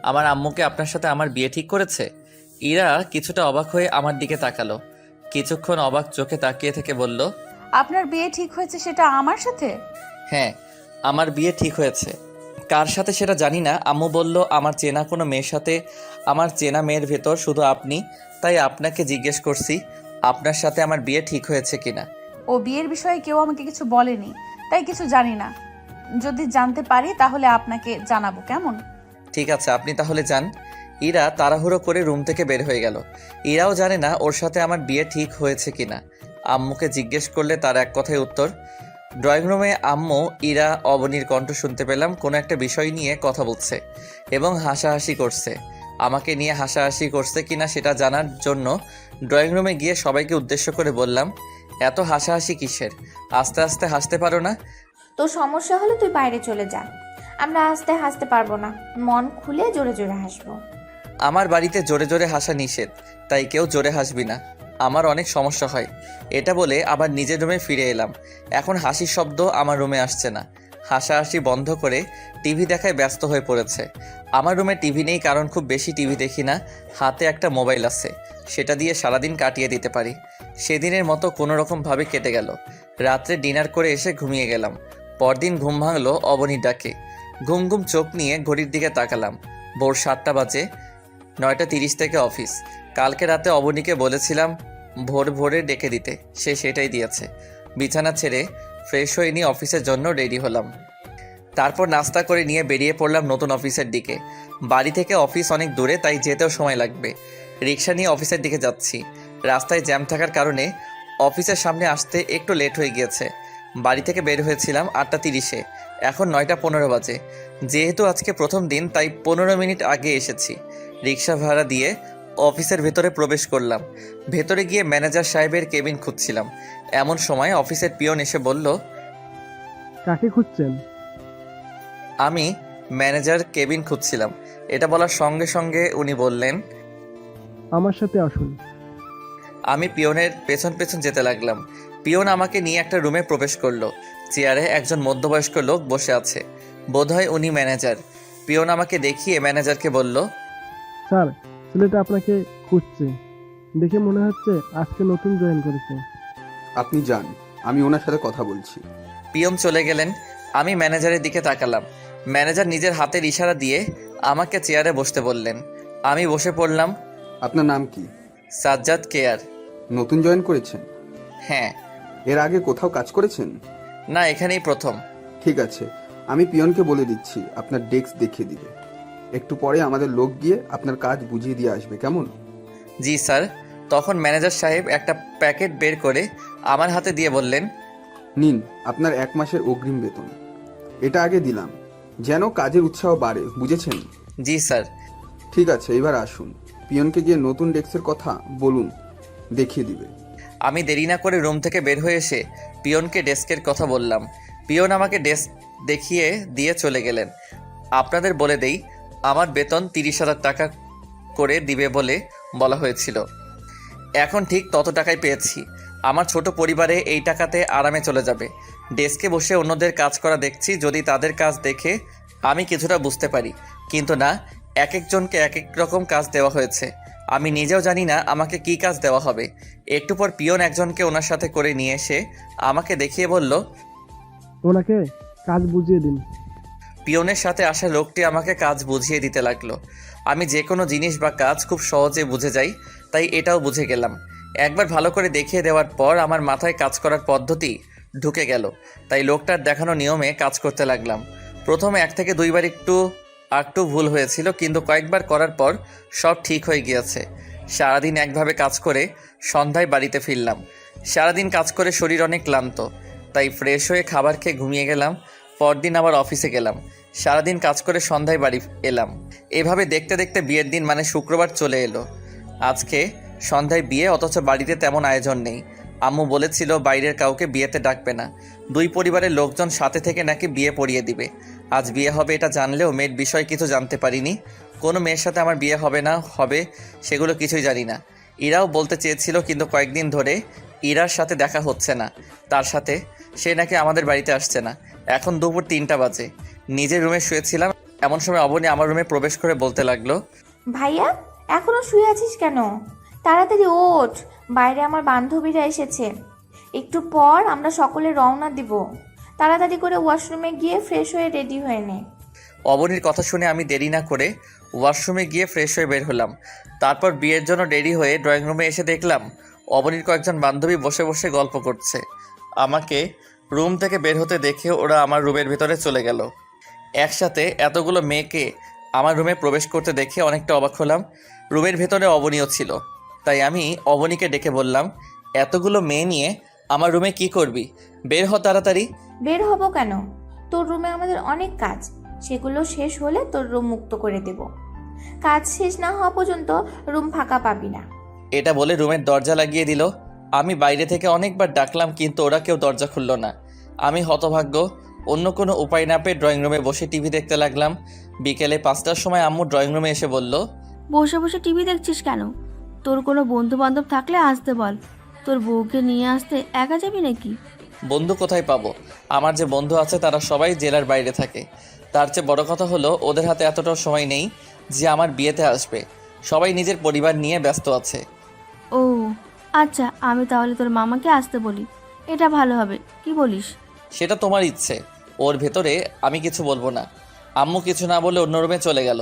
আমার আম্মুকে আপনার সাথে আমার বিয়ে ঠিক করেছে? ইরা কিছুটা অবাক হয়ে আমার দিকে তাকালো, কিছুক্ষণ অবাক চোখে তাকিয়ে থেকে বলল, আপনার বিয়ে ঠিক হয়েছে সেটা আমার সাথে? হ্যাঁ, আমার বিয়ে ঠিক হয়েছে। কার সাথে সেটা জানি না, আম্মু বলল আমার চেনা কোনো মেয়ের সাথে। আমার চেনা মেয়ের ভেতর শুধু আপনি, তাই আপনাকে জিজ্ঞেস করছি আপনার সাথে আমার বিয়ে ঠিক হয়েছে কিনা। ও বিয়ের বিষয়ে কেউ আমাকে কিছু বলেনি, তাই কিছু জানি না। যদি জানতে পারি তাহলে আপনাকে জানাবো, কেমন? ঠিক আছে, আপনি তাহলে যান। ইরা তাড়াহুড়ো করে রুম থেকে বের হয়ে গেল। ইরাও জানে না ওর সাথে আমার বিয়ে ঠিক হয়েছে কিনা। আম্মুকে জিজ্ঞেস করলে তার এক কথায় উত্তর। ড্রয়িং রুমে আম্মু, ইরা, অবনীর কণ্ঠ শুনতে পেলাম কোনো একটা বিষয় নিয়ে কথা বলছে এবং হাসাহাসি করছে। আমাকে নিয়ে হাসাহাসি করছে কিনা সেটা জানার জন্য ড্রয়িং রুমে গিয়ে সবাইকে উদ্দেশ্য করে বললাম, এত হাসাহাসি কিসের? আস্তে আস্তে হাসতে পারো না? তোর সমস্যা হলে তুই বাইরে চলে যা, আমরা হাসতে পারবো না, মন খুলে জোরে জোরে হাসবো। আমার বাড়িতে জোরে জোরে হাসা নিষেধ, তাই কেউ জোরে হাসবি না, আমার অনেক সমস্যা হয়। এটা বলে আবার নিজের রুমে ফিরে এলাম। এখন হাসির শব্দ আমার রুমে আসছে না। হাসাহাসি বন্ধ করে টিভি দেখায় ব্যস্ত হয়ে পড়েছে। আমার রুমে টিভি নেই, কারণ খুব বেশি টিভি দেখি না। হাতে একটা মোবাইল আছে, সেটা দিয়ে সারাদিন কাটিয়ে দিতে পারি। সেদিনের মতো কোনো রকমভাবে কেটে গেল। রাত্রে ডিনার করে এসে ঘুমিয়ে গেলাম। পরদিন ঘুম ভাঙলো অবনীর ডাকে। ঘুম ঘুম চোখ নিয়ে ঘড়ির দিকে তাকালাম। ভোর 7টা বাজে, 9:30 থেকে অফিস। কালকে রাতে অবনীকে বলেছিলাম ভোর ভোরে ডেকে দিতে, সে সেটাই দিয়েছে। বিছানা ছেড়ে ফ্রেশ হয়ে নিয়ে অফিসের জন্য রেডি হলাম। তারপর নাস্তা করে নিয়ে বেরিয়ে পড়লাম নতুন অফিসের দিকে। বাড়ি থেকে অফিস অনেক দূরে, তাই যেতেও সময় লাগবে। রিক্সা নিয়ে অফিসের দিকে যাচ্ছি। রাস্তায় জ্যাম থাকার কারণে অফিসের সামনে আসতে একটু লেট হয়ে গিয়েছে। বাড়ি থেকে বের হয়েছিলাম 8:30-এ, এখন 9:15 বাজে। যেহেতু আজকে প্রথম দিন, তাই 15 মিনিট আগে এসেছি। রিক্সা ভাড়া দিয়ে অফিসের ভেতরে প্রবেশ করলাম। ভেতরে গিয়ে ম্যানেজার সাহেবের কেবিন খুঁজছিলাম। এমন সময় অফিসের পিয়ন এসে বলল, কাকে খুঁজছেন? আমি ম্যানেজার কেবিন খুঁজছিলাম। এটা বলার সঙ্গে সঙ্গে উনি বললেন, আমার সাথে আসুন। আমি পিয়নের পেছন পেছন যেতে লাগলাম। পিয়ন আমাকে নিয়ে একটা রুমে প্রবেশ করলো। চেয়ারে একজন মধ্যবয়স্ক লোক বসে আছে, বোধহয় উনি ম্যানেজার। পিয়ন আমাকে দেখিয়ে ম্যানেজারকে বলল, স্যার, ছেলেটা আপনাকে খুঁজছে, দেখে মনে হচ্ছে আজকে নতুন জয়েন করেছে। আপনি যান, আমি ওনার সাথে কথা বলছি। পিয়ন চলে গেলেন। আমি ম্যানেজারের দিকে তাকালাম। ম্যানেজার নিজের হাতের ইশারা দিয়ে আমাকে চেয়ারে বসতে বললেন। আমি বসে পড়লাম। আপনার নাম কি? সাজ্জাদ কেয়ার। নতুন জয়েন করেছেন? হ্যাঁ। এর আগে কোথাও কাজ করেছেন? না, এখানেই প্রথম। ঠিক আছে, আমি পিয়নকে বলে দিচ্ছি আপনার ডেস্ক দেখিয়ে দিবে। একটু পরে আমাদের লোক গিয়ে আপনার কাজ বুঝিয়ে দিয়ে আসবে, কেমন? জি স্যার। তখন ম্যানেজার সাহেব একটা প্যাকেট বের করে আমার হাতে দিয়ে বললেন, নিন আপনার 1 মাসের অগ্রিম বেতন। এটা আগে দিলাম যেন কাজের উৎসাহ বাড়ে, বুঝেছেন? জি স্যার। ঠিক আছে, এবার আসুন। পিয়নকে গিয়ে নতুন ডেস্কের কথা বলুন, দেখিয়ে দিবে। আমি দেরি না করে রুম থেকে বের হয়ে এসে পিয়নকে ডেস্কের কথা বললাম। পিয়ন আমাকে ডেস্ক দেখিয়ে দিয়ে চলে গেলেন। আপনাদের বলে দেই, আমার বেতন 30,000 টাকা করে দিবে বলে বলা হয়েছিল। এখন ঠিক তত টাকাই পেয়েছি। আমার ছোট পরিবারে এই টাকাতে আরামে চলে যাবে। ডেস্কে বসে অন্যদের কাজ করা দেখছি, যদি তাদের কাজ দেখে আমি কিছুটা বুঝতে পারি। কিন্তু না, এক একজনকে এক এক রকম কাজ দেওয়া হয়েছে। আমি নিজেও জানি না আমাকে কি কাজ দেওয়া হবে। একটু পর পিয়ন একজনকে ওনার সাথে করে নিয়ে এসে আমাকে দেখিয়ে বলল, ওনাকে কাজ বুঝিয়ে দিন। পিয়নের সাথে আসা লোকটি আমাকে কাজ বুঝিয়ে দিতে লাগলো। আমি যে কোনো জিনিস বা কাজ খুব সহজে বুঝে যাই, তাই এটাও বুঝে গেলাম। একবার ভালো করে দেখিয়ে দেওয়ার পর আমার মাথায় কাজ করার পদ্ধতি ঢুকে গেল, তাই লোকটার দেখানো নিয়মে কাজ করতে লাগলাম। প্রথমে 1 থেকে 2 বার একটু ভুল হয়েছিল, কিন্তু কয়েকবার করার পর সব ঠিক হয়ে গিয়েছে। সারাদিন একভাবে কাজ করে সন্ধ্যায় বাড়িতে ফিরলাম। সারাদিন কাজ করে শরীর অনেক ক্লান্ত, তাই ফ্রেশ হয়ে খাবার খেয়ে ঘুমিয়ে গেলাম। পরদিন আবার অফিসে গেলাম। সারাদিন কাজ করে সন্ধ্যায় বাড়ি এলাম। এভাবে দেখতে দেখতে বিয়ের দিন মানে শুক্রবার চলে এলো। আজকে সন্ধ্যায় বিয়ে, অথচ বাড়িতে তেমন আয়োজন নেই। আম্মু বলেছিল বাইরের কাউকে বিয়েতে ডাকবে না, 2 পরিবারের লোকজন সাথে থেকে নাকি বিয়ে পড়িয়ে দিবে। আজ বিয়ে হবে এটা জানলেও মেয়ের বিষয় কিছু জানতে পারিনি। কোনো মেয়ের সাথে আমার বিয়ে হবে না হবে সেগুলো কিছুই জানি না। ইরাও বলতে চেয়েছিল, কিন্তু কয়েকদিন ধরে ইরার সাথে দেখা হচ্ছে না। তার সাথে সে নাকি আমাদের বাড়িতে আসছে না। এখন দুপুর 3টা বাজে, নিজের রুমে শুয়েছিলাম। এমন সময় অবনী আমার রুমে প্রবেশ করে বলতে লাগলো, ভাইয়া এখনো শুয়ে আছিস কেন? তাড়াতাড়ি ওঠ, বাইরে আমার বান্ধবীরা এসেছে। একটু পর আমরা সকলে রওনা দিব। তাড়াতাড়ি করে ওয়াশরুমে গিয়ে ফ্রেশ হয়ে রেডি হয়ে নে। অবনীর কথা শুনে আমি দেরি না করে ওয়াশরুমে গিয়ে ফ্রেশ হয়ে বের হলাম। তারপর বিয়ের জন্য রেডি হয়ে ড্রয়িং রুমে এসে দেখলাম অবনীর কয়েকজন বান্ধবী বসে বসে গল্প করছে। আমাকে রুম থেকে বের হতে দেখে ওরা আমার রুমের ভিতরে চলে গেল। একসাথে এতগুলো মেয়েকে আমার রুমে প্রবেশ করতে দেখে অনেকটা অবাক হলাম। রুমের ভেতরে অবনীও ছিল, তাই আমি অবনীকে ডেকে বললাম, এতগুলো মেয়ে নিয়ে আমার রুমে কি করবি? বের হ তাড়াতাড়ি। বের হব কেন? তোর রুমে আমাদের অনেক কাজ, সেগুলো শেষ হলে তোর রুম মুক্ত করে দেব। কাজ শেষ না হওয়া পর্যন্ত রুম ফাঁকা পাবি না। এটা বলে রুমের দরজা লাগিয়ে দিল। আমি বাইরে থেকে অনেকবার ডাকলাম, কিন্তু ওরা কেউ দরজা খুলল না। আমি হতভাগ্য, অন্য কোনো উপায় না পেয়ে ড্রয়িং রুমে বসে টিভি দেখতে লাগলাম। বিকেলে 5টার সময় আম্মু ড্রয়িং রুমে এসে বলল, বসে বসে টিভি দেখছিস কেন? তোর কোনো বন্ধু বান্ধব থাকলে আসতে বল। তোর বউকে নিয়ে আসতে একা যাবি নাকি? বন্ধু কোথায় পাবো? আমার যে বন্ধু আছে তারা সবাই জেলার বাইরে থাকে। তার চেয়ে বড় কথা হলো ওদের হাতে এতটাও সময় নেই যে আমার বিয়েতে আসবে। সবাই নিজের পরিবার নিয়ে ব্যস্ত আছে। ও আচ্ছা, আমি তাহলে তোর মামাকে আসতে বলি, এটা ভালো হবে, কি বলিস? সেটা তোমার ইচ্ছে, ওর ভেতরে আমি কিছু বলবো না। আম্মু কিছু না বলে অন্য রুমে চলে গেল।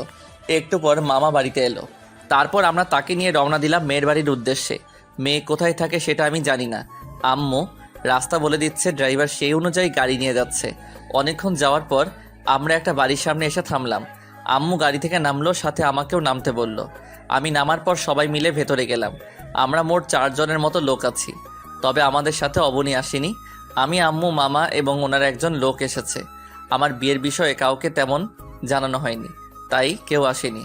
একটু পর মামা বাড়িতে এলো। তারপর আমরা তাকে নিয়ে রওনা দিলাম মেয়ের বাড়ির উদ্দেশ্যে। মেয়ে কোথায় থাকে সেটা আমি জানি না। আম্মু রাস্তা বলে দিচ্ছে, ড্রাইভার সেই অনুযায়ী গাড়ি নিয়ে যাচ্ছে। অনেকক্ষণ যাওয়ার পর আমরা একটা বাড়ির সামনে এসে থামলাম। আম্মু গাড়ি থেকে নামলো, সাথে আমাকেও নামতে বলল। আমি নামার পর সবাই মিলে ভেতরে গেলাম। আমরা মোট 4 জনের মতো লোক আছি, তবে আমাদের সাথে অবনী আসেনি। আমি, আম্মু, মামা এবং ওনার একজন লোক এসেছে। আমার বিয়ের বিষয়ে কাউকে তেমন জানানো হয়নি, তাই কেউ আসেনি।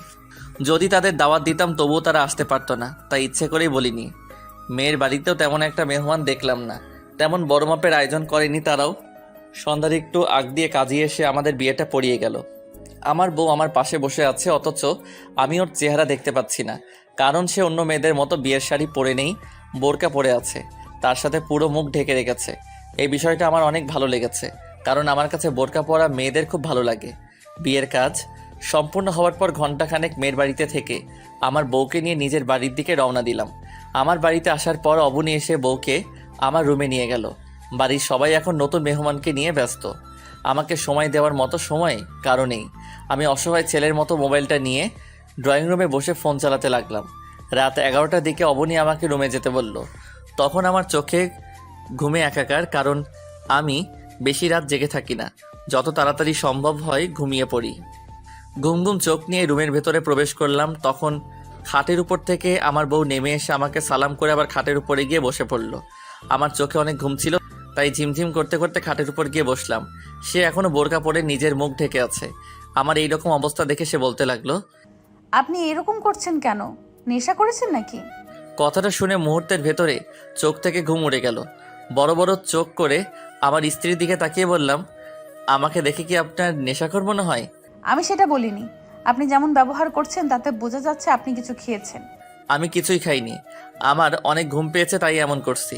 যদি তাদের দাওয়াত দিতাম তবুও তারা আসতে পারতো না, তাই ইচ্ছে করেই বলিনি। মেয়ের বাড়িতেও তেমন একটা মেহমান দেখলাম না, তেমন বড় মাপের আয়োজন করেনি তারাও। সন্ধ্যার একটু আগ দিয়ে কাজে এসে আমাদের বিয়েটা পড়িয়ে গেল। আমার বউ আমার পাশে বসে আছে, অথচ আমি ওর চেহারা দেখতে পাচ্ছি না, কারণ সে অন্য মেয়েদের মতো বিয়ের শাড়ি পরে নেই, বোরকা পরে আছে, তার সাথে পুরো মুখ ঢেকে রেখেছে। এই বিষয়টা আমার অনেক ভালো লেগেছে, কারণ আমার কাছে বোরকা পরা মেয়েদের খুব ভালো লাগে। বিয়ের কাজ সম্পূর্ণ হওয়ার পর ঘণ্টাখানেক মেয়ের বাড়িতে থেকে আমার বউকে নিয়ে নিজের বাড়ির দিকে রওনা দিলাম। আমার বাড়িতে আসার পর অবনী এসে বউকে আমার রুমে নিয়ে গেল। বাড়ির সবাই এখন নতুন মেহমানকে নিয়ে ব্যস্ত। আমাকে সময় দেওয়ার মতো সময় কারো নেই। আমি অসহায় ছেলের মতো মোবাইলটা নিয়ে ড্রয়িং রুমে বসে ফোন চালাতে লাগলাম। রাত 11টার দিকে অবনী আমাকে রুমে যেতে বলল। তখন আমার চোখে ঘুমে একাকার, কারণ আমি বেশি রাত জেগে থাকি না, যত তাড়াতাড়ি সম্ভব হয় ঘুমিয়ে পড়ি। ঘুম ঘুম চোখ নিয়ে রুমের ভেতরে প্রবেশ করলাম। তখন খাটের উপর থেকে আমার বউ নেমে এসে আমাকে সালাম করে আবার খাটের উপরে গিয়ে বসে পড়ল। আমার চোখে অনেক ঘুম ছিল, তাই ঝিমঝিম করতে করতে খাটের উপর গিয়ে বসলাম। সে এখনো বোরকা পরে নিজের মুখ ঢেকে আছে। আমার এই রকম অবস্থা দেখে সে বলতে লাগলো, আপনি এরকম করছেন কেন? নেশা করেছেন নাকি? কথাটা শুনে মুহূর্তের ভেতরে চোখ থেকে ঘুম উড়ে গেল। বড় বড় চোখ করে আমার স্ত্রীর দিকে তাকিয়ে বললাম, আমাকে দেখে কি আপনার নেশাখোর মনে হয়? আমি সেটা বলিনি। আপনি যেমন ব্যবহার করছেন তাতে বোঝা যাচ্ছে আপনি কিছু খেয়েছেন। আমি কিছুই খাইনি, আমার অনেক ঘুম পেয়েছে তাই এমন করছি।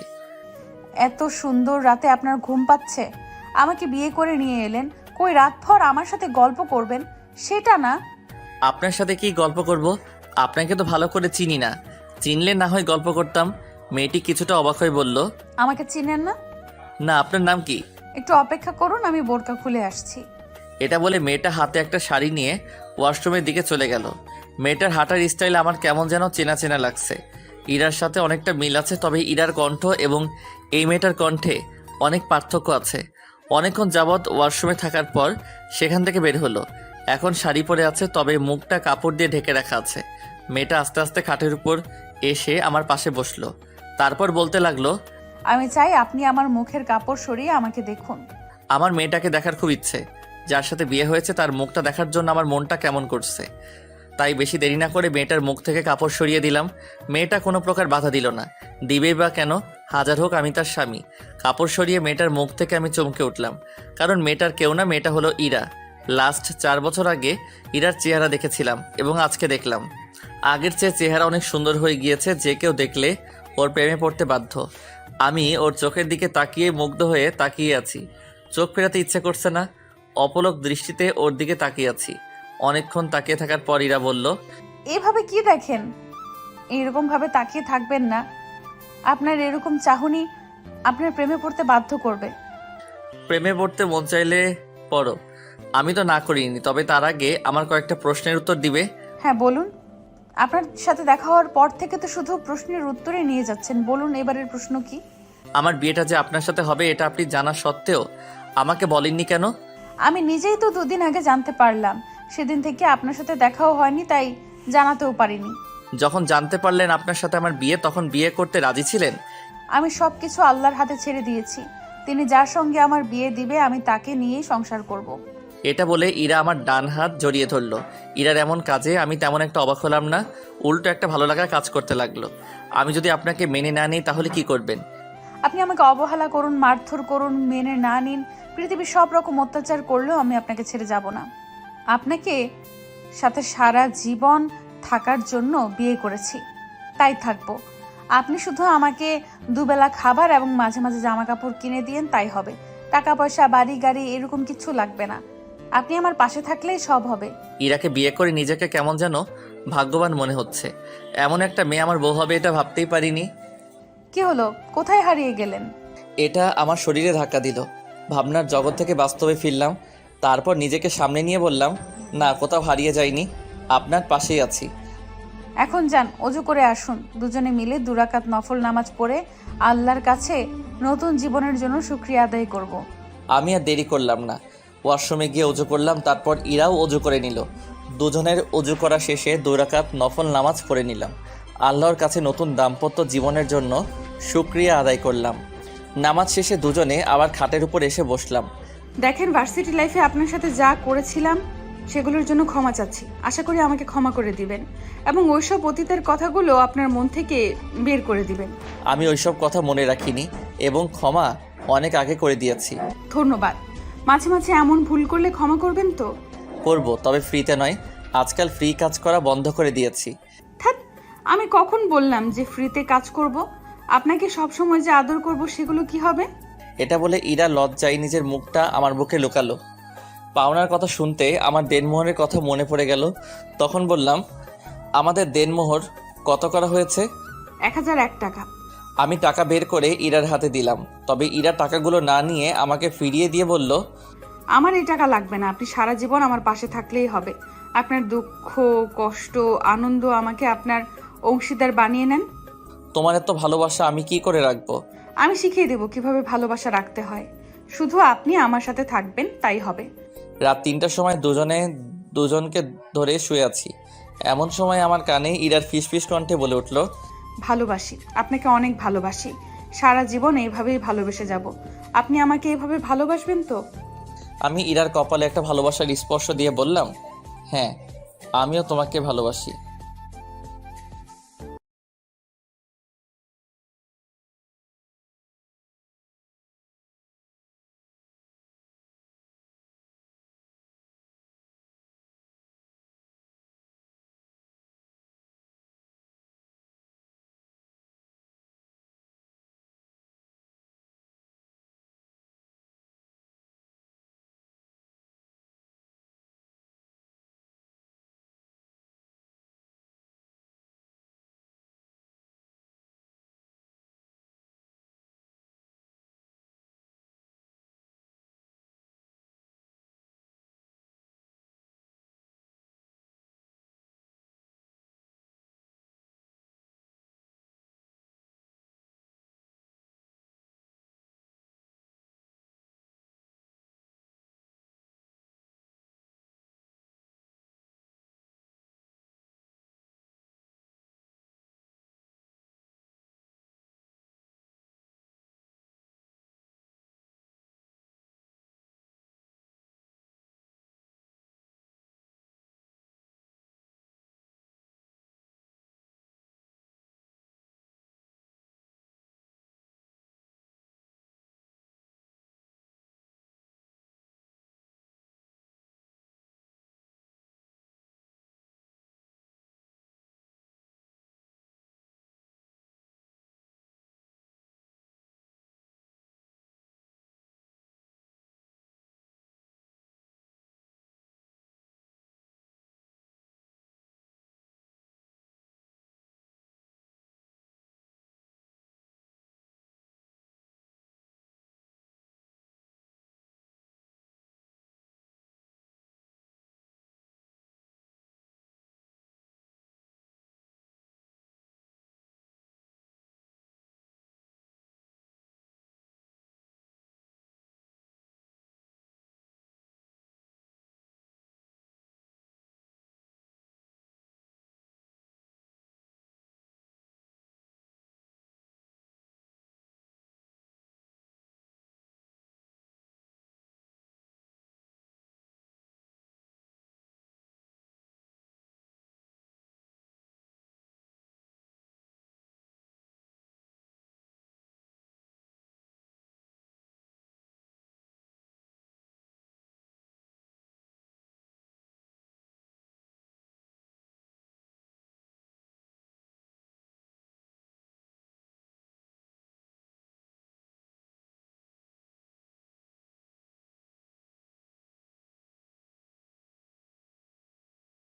এত সুন্দর রাতে আপনার ঘুম পাচ্ছে? আমাকে বিয়ে করে নিয়ে এলেন, কই রাতভর আমার সাথে গল্প করবেন সেটা না। আপনার সাথে কি গল্প করব? আপনাকে তো ভালো করে চিনি না, চিনলে না হয় গল্প করতাম। মেয়েটি কিছুটা অবাক হয়ে বলল, আমাকে চিনেন না? না, আপনার নাম কি? একটু অপেক্ষা করুন, আমি বোরকা খুলে আসছি। এটা বলে মেয়েটা হাতে একটা শাড়ি নিয়ে ওয়াশরুমের দিকে চলে গেল। মেয়েটার হাঁটার স্টাইল আমার কেমন যেন চেনা চেনা লাগছে। ইরার সাথে অনেকটা মিল আছে, তবে ইরার কণ্ঠ এবং এই মেয়েটার কণ্ঠে অনেক পার্থক্য আছে। অনেকক্ষণ যাবৎ ওয়াশরুমে থাকার পর সেখান থেকে বের হলো। এখন শাড়ি পরে আছে, তবে মুখটা কাপড় দিয়ে ঢেকে রাখা আছে। মেয়েটা আস্তে আস্তে খাটের উপর এসে আমার পাশে বসলো। তারপর বলতে লাগলো, আমি চাই আপনি আমার মুখের কাপড় সরিয়ে আমাকে দেখুন। আমার মেয়েটাকে দেখার খুব ইচ্ছে। যার সাথে বিয়ে হয়েছে তার মুখটা দেখার জন্য আমার মনটা কেমন করছে। তাই বেশি দেরি না করে মেয়েটার মুখ থেকে কাপড় সরিয়ে দিলাম। মেয়েটা কোনো প্রকার বাধা দিল না, দিবেই বা কেন, হাজার হোক আমি তার স্বামী। কাপড় সরিয়ে মেয়েটার মুখ থেকে আমি চমকে উঠলাম, কারণ মেয়েটার কেউ না, মেয়েটা হলো ইরা। লাস্ট 4 বছর আগে ইরার চেহারা দেখেছিলাম এবং আজকে দেখলাম। আগের চেয়ে চেহারা অনেক সুন্দর হয়ে গিয়েছে, যে কেউ দেখলে ওর প্রেমে পড়তে বাধ্য। আমি ওর চোখের দিকে তাকিয়ে মুগ্ধ হয়ে তাকিয়ে আছি। চোখ ফেরাতে ইচ্ছে করছে না। অপলক দৃষ্টিতে ওর দিকে তাকিয়ে আছি। অনেকক্ষণ তাকিয়ে থাকার পর ইরা বলল, এভাবে কি দেখেন? এরকম ভাবে তাকিয়ে থাকবেন না। আপনার এরকম চাহনি আপনার প্রেমে পড়তে বাধ্য করবে। প্রেমে পড়তে মন চাইলে পড়ো, আমি তো না করিনি। তবে তার আগে আমার কয়েকটা প্রশ্নের উত্তর দিবে? হ্যাঁ বলুন। আপনার সাথে দেখা হওয়ার পর থেকে তো শুধু প্রশ্নের উত্তরে নিয়ে যাচ্ছেন। বলুন এবারের প্রশ্ন কি? আমার বিয়েটা যে আপনার সাথে হবে এটা আপনি জানা সত্ত্বেও আমাকে বলেননি কেন? আমি নিজেই তো 2 দিন আগে জানতে পারলাম। সেদিন থেকে আপনার সাথে দেখাও হয়নি, তাই জানাতেও পারিনি। যখন জানতে পারলেন আপনার সাথে আমার বিয়ে, তখন বিয়ে করতে রাজি ছিলেন? আমি সবকিছু আল্লাহর হাতে ছেড়ে দিয়েছি। তিনি যার সঙ্গে আমার বিয়ে দিবে আমি তাকে নিয়েই সংসার করব। এটা বলে ইরা আমার ডান হাত জড়িয়ে ধরলো। ইরার এমন কাজে আমি তেমন একটা অবাক হলাম না, উল্টো একটা ভালো লাগা কাজ করতে লাগলো। আমি যদি আপনাকে মেনে না নিই তাহলে কি করবেন? আপনি আমাকে অবহেলা করুন, মারধর করুন, মেনে না নিন, পৃথিবীর সব রকম অত্যাচার করলেও আমি আপনাকে ছেড়ে যাব না। আপনাকে সাথে সারা জীবন থাকার জন্য বিয়ে করেছি, তাই থাকবো। আপনি শুধু আমাকে দুবেলা খাবার এবং মাঝে মাঝে জামা কাপড় কিনে দিয়েন, তাই হবে। টাকা পয়সা, বাড়ি গাড়ি এরকম কিছু লাগবে না। আপনি আমার পাশে থাকলেই সব হবে। ইরাকে বিয়ে করে নিজেকে কেমন যেন ভাগ্যবান মনে হচ্ছে। এমন একটা মেয়ে আমার বউ হবে এটা ভাবতেই পারিনি। কি হলো? কোথায় হারিয়ে গেলেন? এটা আমার শরীরে ধাক্কা দিল। ভাবনার জগৎ থেকে বাস্তবে ফিরলাম। তারপর নিজেকে সামনে নিয়ে বললাম, না, কোথাও হারিয়ে যাইনি, আপনার পাশেই আছি। এখন যান, অজু করে আসুন। দুজনে মিলে 2 রাকাত নফল নামাজ পড়ে আল্লাহর কাছে নতুন জীবনের জন্য শুকরিয়া আদায় করব। আমি আর দেরি করলাম না, ওয়াশরুমে গিয়ে অজু করলাম। তারপর ইরাও অজু করে নিল। দুজনের অজু করা শেষে 2 রাকাত নফল নামাজ পড়ে নিলাম। আল্লাহর কাছে নতুন দাম্পত্য জীবনের জন্য শুকরিয়া আদায় করলাম। নামাজ শেষে দুজনে আবার খাটের উপর এসে বসলাম। দেখেন, ভার্সিটি লাইফে আপনার সাথে যা করেছিলাম সেগুলোর জন্য ক্ষমা চাচ্ছি। আশা করি আমাকে ক্ষমা করে দিবেন এবং ওইসব অতীতের কথাগুলো আপনার মন থেকে বের করে দিবেন। আমি ওইসব কথা মনে রাখিনি এবং ক্ষমা অনেক আগে করে দিয়েছি। ধন্যবাদ। মাঝে মাঝে এমন ভুল করলে ক্ষমা করবেন তো? করব, তবে ফ্রিতে নয়। আজকাল ফ্রি কাজ করা বন্ধ করে দিয়েছি। ধ্যাৎ, আমি কখন বললাম যে ফ্রিতে কাজ করব? আপনাকে সব সময় যে আদর করব সেগুলো কি হবে? এটা বলে ইরা লজ্জায় নিজের মুখটা আমার বুকে লুকালো। পাওনার কথা শুনতে আমার দেনমোহরের কথা মনে পড়ে গেল। তখন বললাম, আমাদের দেনমোহর কত করা হয়েছে? 1001 টাকা। আমি টাকা বের করে ইরার হাতে দিলাম। তবে ইরা টাকাগুলো না নিয়ে আমাকে ফিরিয়ে দিয়ে বলল, আমার এই টাকা লাগবে না। আপনি সারা জীবন আমার পাশে থাকলেই হবে। আপনার দুঃখ, কষ্ট, আনন্দ আমাকে আপনার অংশীদার বানিয়ে নেন। তোমার এত ভালোবাসা আমি কি করে রাখবো? আমি শিখিয়ে দেব কিভাবে ভালোবাসা রাখতে হয়। শুধু আপনি আমার সাথে থাকবেন, তাই হবে। রাত 3টার সময় দুজনকে ধরে শুয়ে আছি। এমন সময় আমার কানে ইরার ফিসফিস কণ্ঠে বলে উঠল, ভালোবাসি, আপনাকে অনেক ভালোবাসি। সারা জীবন এইভাবেই ভালোবেসে যাব। আপনি আমাকে এইভাবে ভালোবাসবেন তো? আমি ইরার কপালে একটা ভালোবাসার স্পর্শ দিয়ে বললাম, হ্যাঁ, আমিও তোমাকে ভালোবাসি।